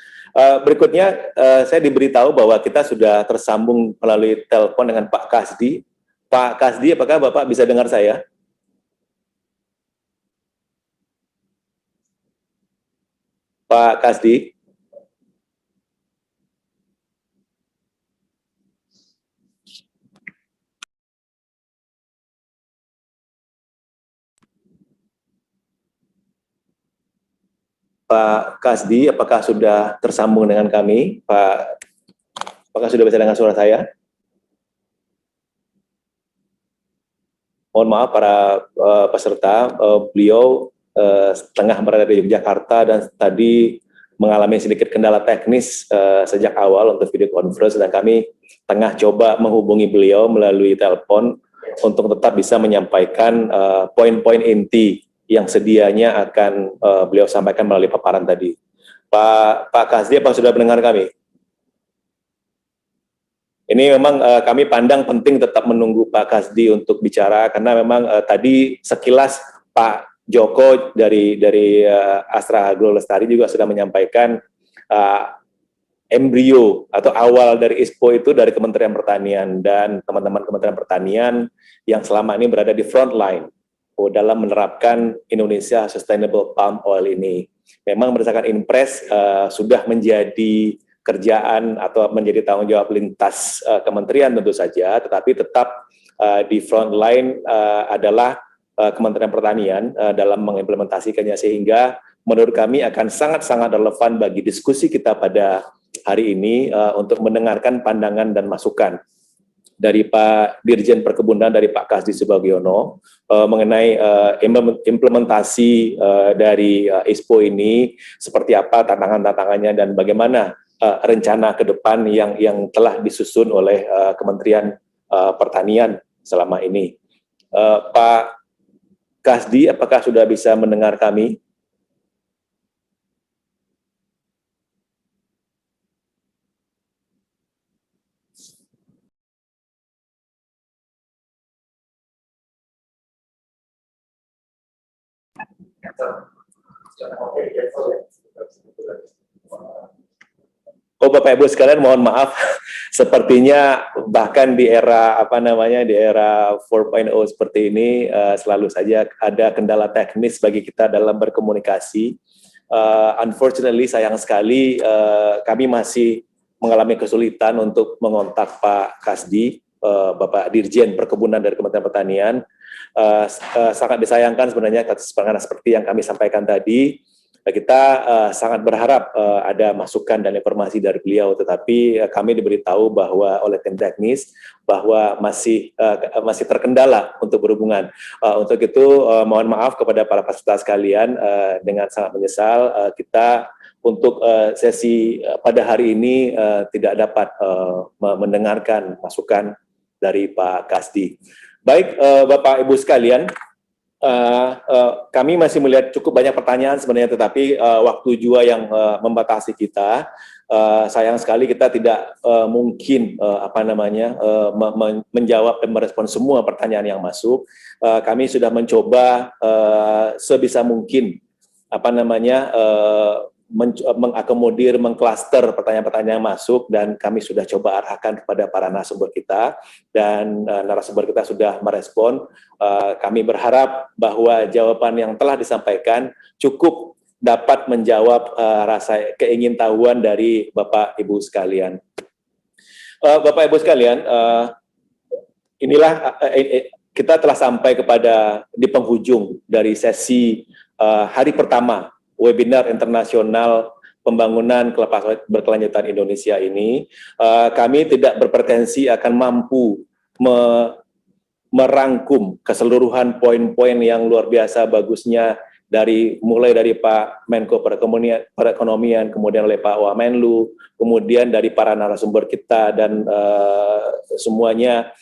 S5: Berikutnya saya diberitahu bahwa kita sudah tersambung melalui telepon dengan Pak Kasdi. Pak Kasdi, apakah Bapak bisa dengar saya? Pak Kasdi. Pak Kasdi, apakah sudah tersambung dengan kami? Pak, apakah sudah bisa dengar suara saya? Mohon maaf para peserta, beliau tengah berada di Yogyakarta dan tadi mengalami sedikit kendala teknis sejak awal untuk video conference, dan kami tengah coba menghubungi beliau melalui telepon untuk tetap bisa menyampaikan poin-poin inti yang sedianya akan beliau sampaikan melalui paparan tadi. Pak Kasdi, apa sudah mendengar kami? Ini memang kami pandang penting tetap menunggu Pak Kasdi untuk bicara, karena memang tadi sekilas Pak Joko dari Astra Agro Lestari juga sudah menyampaikan embrio atau awal dari ISPO itu dari Kementerian Pertanian dan teman-teman Kementerian Pertanian yang selama ini berada di front line dalam menerapkan Indonesia Sustainable Palm Oil ini. Memang berdasarkan Inpres sudah menjadi kerjaan atau menjadi tanggung jawab lintas kementerian tentu saja, tetapi tetap di front line adalah Kementerian Pertanian dalam mengimplementasikannya, sehingga menurut kami akan sangat-sangat relevan bagi diskusi kita pada hari ini untuk mendengarkan pandangan dan masukan dari Pak Dirjen Perkebunan, dari Pak Kasdi Subagiono mengenai implementasi dari ISPO ini, seperti apa tantangan-tantangannya dan bagaimana rencana ke depan yang telah disusun oleh Kementerian Pertanian selama ini. Pak Kasdi, apakah sudah bisa mendengar kami? Oh, Bapak Ibu sekalian, mohon maaf, sepertinya bahkan di era di era 4.0 seperti ini selalu saja ada kendala teknis bagi kita dalam berkomunikasi. Unfortunately, sayang sekali kami masih mengalami kesulitan untuk mengontak Pak Kasdi, Bapak Dirjen Perkebunan dari Kementerian Pertanian. Sangat disayangkan sebenarnya seperti yang kami sampaikan tadi. Kita sangat berharap ada masukan dan informasi dari beliau, tetapi kami diberitahu bahwa oleh tim teknis bahwa masih terkendala untuk berhubungan. Untuk itu mohon maaf kepada para peserta sekalian, dengan sangat menyesal kita untuk sesi pada hari ini tidak dapat mendengarkan masukan dari Pak Kasdi. Baik, Bapak Ibu sekalian, kami masih melihat cukup banyak pertanyaan sebenarnya, tetapi waktu juga yang membatasi kita. Sayang sekali kita tidak mungkin menjawab dan merespon semua pertanyaan yang masuk. Kami sudah mencoba sebisa mungkin mengakomodir, mengklaster pertanyaan-pertanyaan yang masuk, dan kami sudah coba arahkan kepada para narasumber kita, dan narasumber kita sudah merespon. Kami berharap bahwa jawaban yang telah disampaikan cukup dapat menjawab rasa keingintahuan dari Bapak Ibu sekalian. Bapak Ibu sekalian, inilah kita telah sampai di penghujung dari sesi hari pertama webinar internasional pembangunan kelapa sawit berkelanjutan Indonesia ini. Kami tidak berpretensi akan mampu merangkum keseluruhan poin-poin yang luar biasa bagusnya mulai dari Pak Menko Perekonomian, kemudian oleh Pak Wamenlu, kemudian dari para narasumber kita, dan semuanya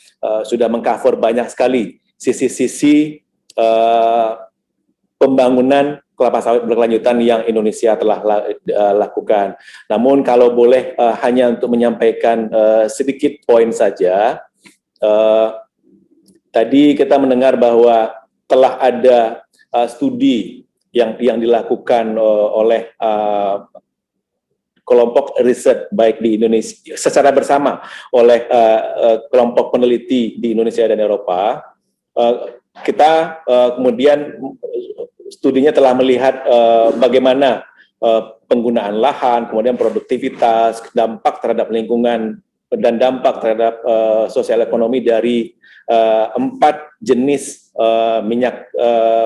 S5: sudah mengcover banyak sekali sisi-sisi pembangunan kelapa sawit berkelanjutan yang Indonesia telah lakukan. Namun kalau boleh hanya untuk menyampaikan sedikit poin saja, tadi kita mendengar bahwa telah ada studi yang dilakukan oleh kelompok riset baik di Indonesia secara bersama oleh kelompok peneliti di Indonesia dan Eropa. Kita kemudian studinya telah melihat bagaimana penggunaan lahan, kemudian produktivitas, dampak terhadap lingkungan, dan dampak terhadap sosial ekonomi dari 4 jenis minyak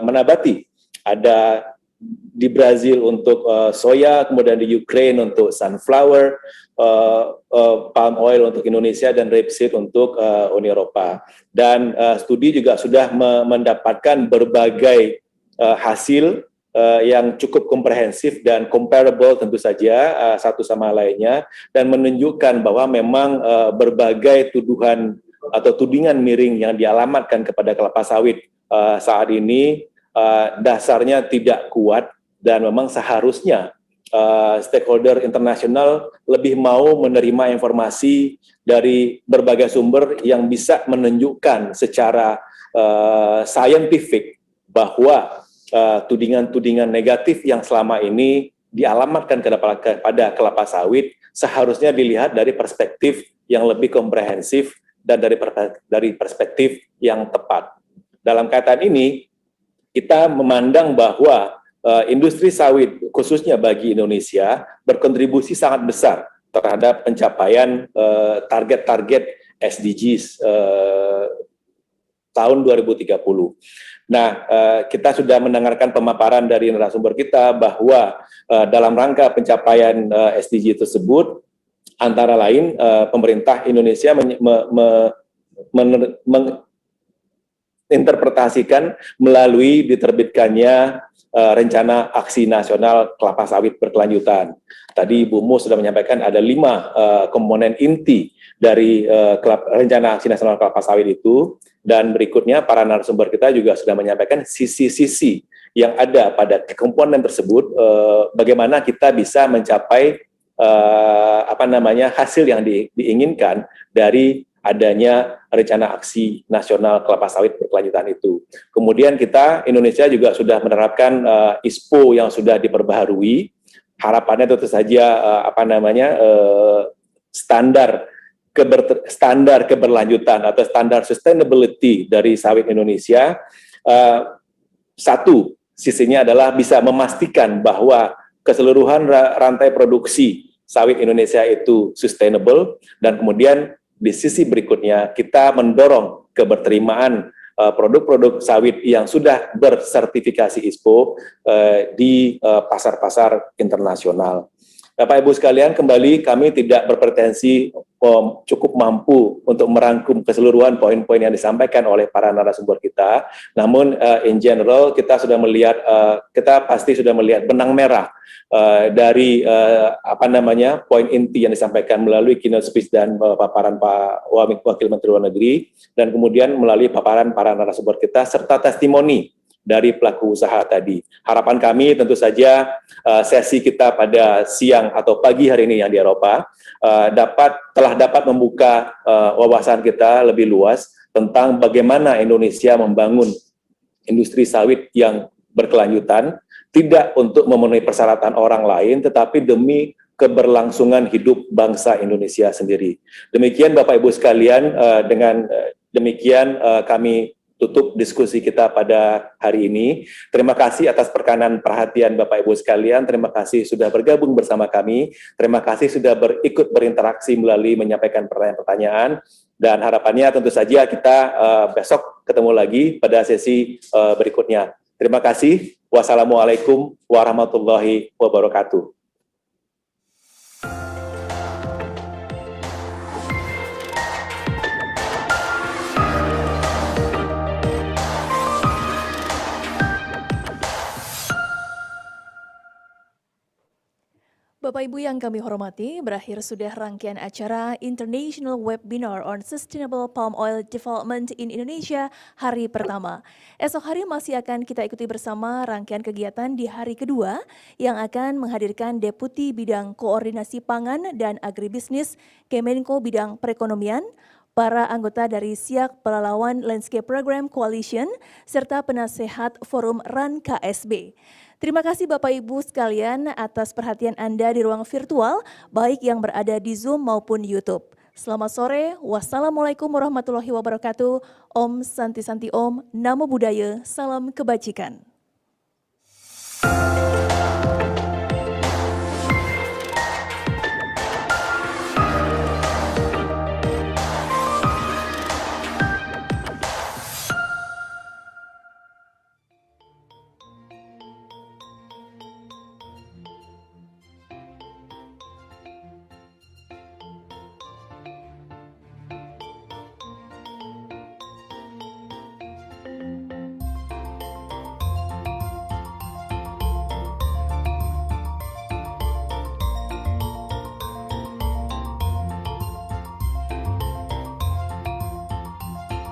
S5: menabati. Ada di Brazil untuk soya, kemudian di Ukraine untuk sunflower, palm oil untuk Indonesia, dan rapeseed untuk Uni Eropa. Dan studi juga sudah mendapatkan berbagai hasil yang cukup komprehensif dan comparable tentu saja satu sama lainnya, dan menunjukkan bahwa memang berbagai tuduhan atau tudingan miring yang dialamatkan kepada kelapa sawit saat ini dasarnya tidak kuat, dan memang seharusnya stakeholder internasional lebih mau menerima informasi dari berbagai sumber yang bisa menunjukkan secara scientific bahwa tudingan-tudingan negatif yang selama ini dialamatkan kepada kelapa sawit seharusnya dilihat dari perspektif yang lebih komprehensif dan dari perspektif yang tepat. Dalam kaitan ini, kita memandang bahwa industri sawit khususnya bagi Indonesia berkontribusi sangat besar terhadap pencapaian target-target SDGs tahun 2030. Nah, kita sudah mendengarkan pemaparan dari narasumber kita bahwa dalam rangka pencapaian SDG tersebut, antara lain pemerintah Indonesia menginterpretasikan melalui diterbitkannya rencana aksi nasional kelapa sawit berkelanjutan. Tadi Bu Mus sudah menyampaikan ada 5 komponen inti dari rencana aksi nasional kelapa sawit itu, dan berikutnya para narasumber kita juga sudah menyampaikan sisi-sisi yang ada pada komponen tersebut, bagaimana kita bisa mencapai hasil yang diinginkan dari adanya rencana aksi nasional kelapa sawit berkelanjutan itu. Kemudian Indonesia juga sudah menerapkan ISPO yang sudah diperbaharui. Harapannya tentu saja standar keberlanjutan atau standar sustainability dari sawit Indonesia, satu sisinya adalah bisa memastikan bahwa keseluruhan rantai produksi sawit Indonesia itu sustainable, dan kemudian di sisi berikutnya kita mendorong keberterimaan produk-produk sawit yang sudah bersertifikasi ISPO di pasar-pasar internasional. Bapak Ibu sekalian, kembali kami tidak berpretensi cukup mampu untuk merangkum keseluruhan poin-poin yang disampaikan oleh para narasumber kita. Namun in general kita pasti sudah melihat benang merah dari poin inti yang disampaikan melalui keynote speech dan paparan Pak Wakil Menteri Luar Negeri, dan kemudian melalui paparan para narasumber kita serta testimoni dari pelaku usaha tadi. Harapan kami tentu saja sesi kita pada siang atau pagi hari ini yang di Eropa telah dapat membuka wawasan kita lebih luas tentang bagaimana Indonesia membangun industri sawit yang berkelanjutan, tidak untuk memenuhi persyaratan orang lain, tetapi demi keberlangsungan hidup bangsa Indonesia sendiri. Demikian Bapak Ibu sekalian, dengan demikian kami tutup diskusi kita pada hari ini. Terima kasih atas perhatian Bapak Ibu sekalian, terima kasih sudah bergabung bersama kami, terima kasih sudah ikut berinteraksi melalui menyampaikan pertanyaan-pertanyaan, dan harapannya tentu saja kita besok ketemu lagi pada sesi berikutnya. Terima kasih. Wassalamualaikum warahmatullahi wabarakatuh.
S1: Bapak Ibu yang kami hormati, berakhir sudah rangkaian acara International Webinar on Sustainable Palm Oil Development in Indonesia hari pertama. Esok hari masih akan kita ikuti bersama rangkaian kegiatan di hari kedua yang akan menghadirkan Deputi Bidang Koordinasi Pangan dan Agribisnis Kemenko Bidang Perekonomian, para anggota dari SIAK Pelalawan Landscape Program Coalition, serta penasehat Forum RAN KSB. Terima kasih Bapak Ibu sekalian atas perhatian Anda di ruang virtual, baik yang berada di Zoom maupun YouTube. Selamat sore, wassalamualaikum warahmatullahi wabarakatuh. Om Santi Santi Om, Namo Buddhaya, salam kebajikan.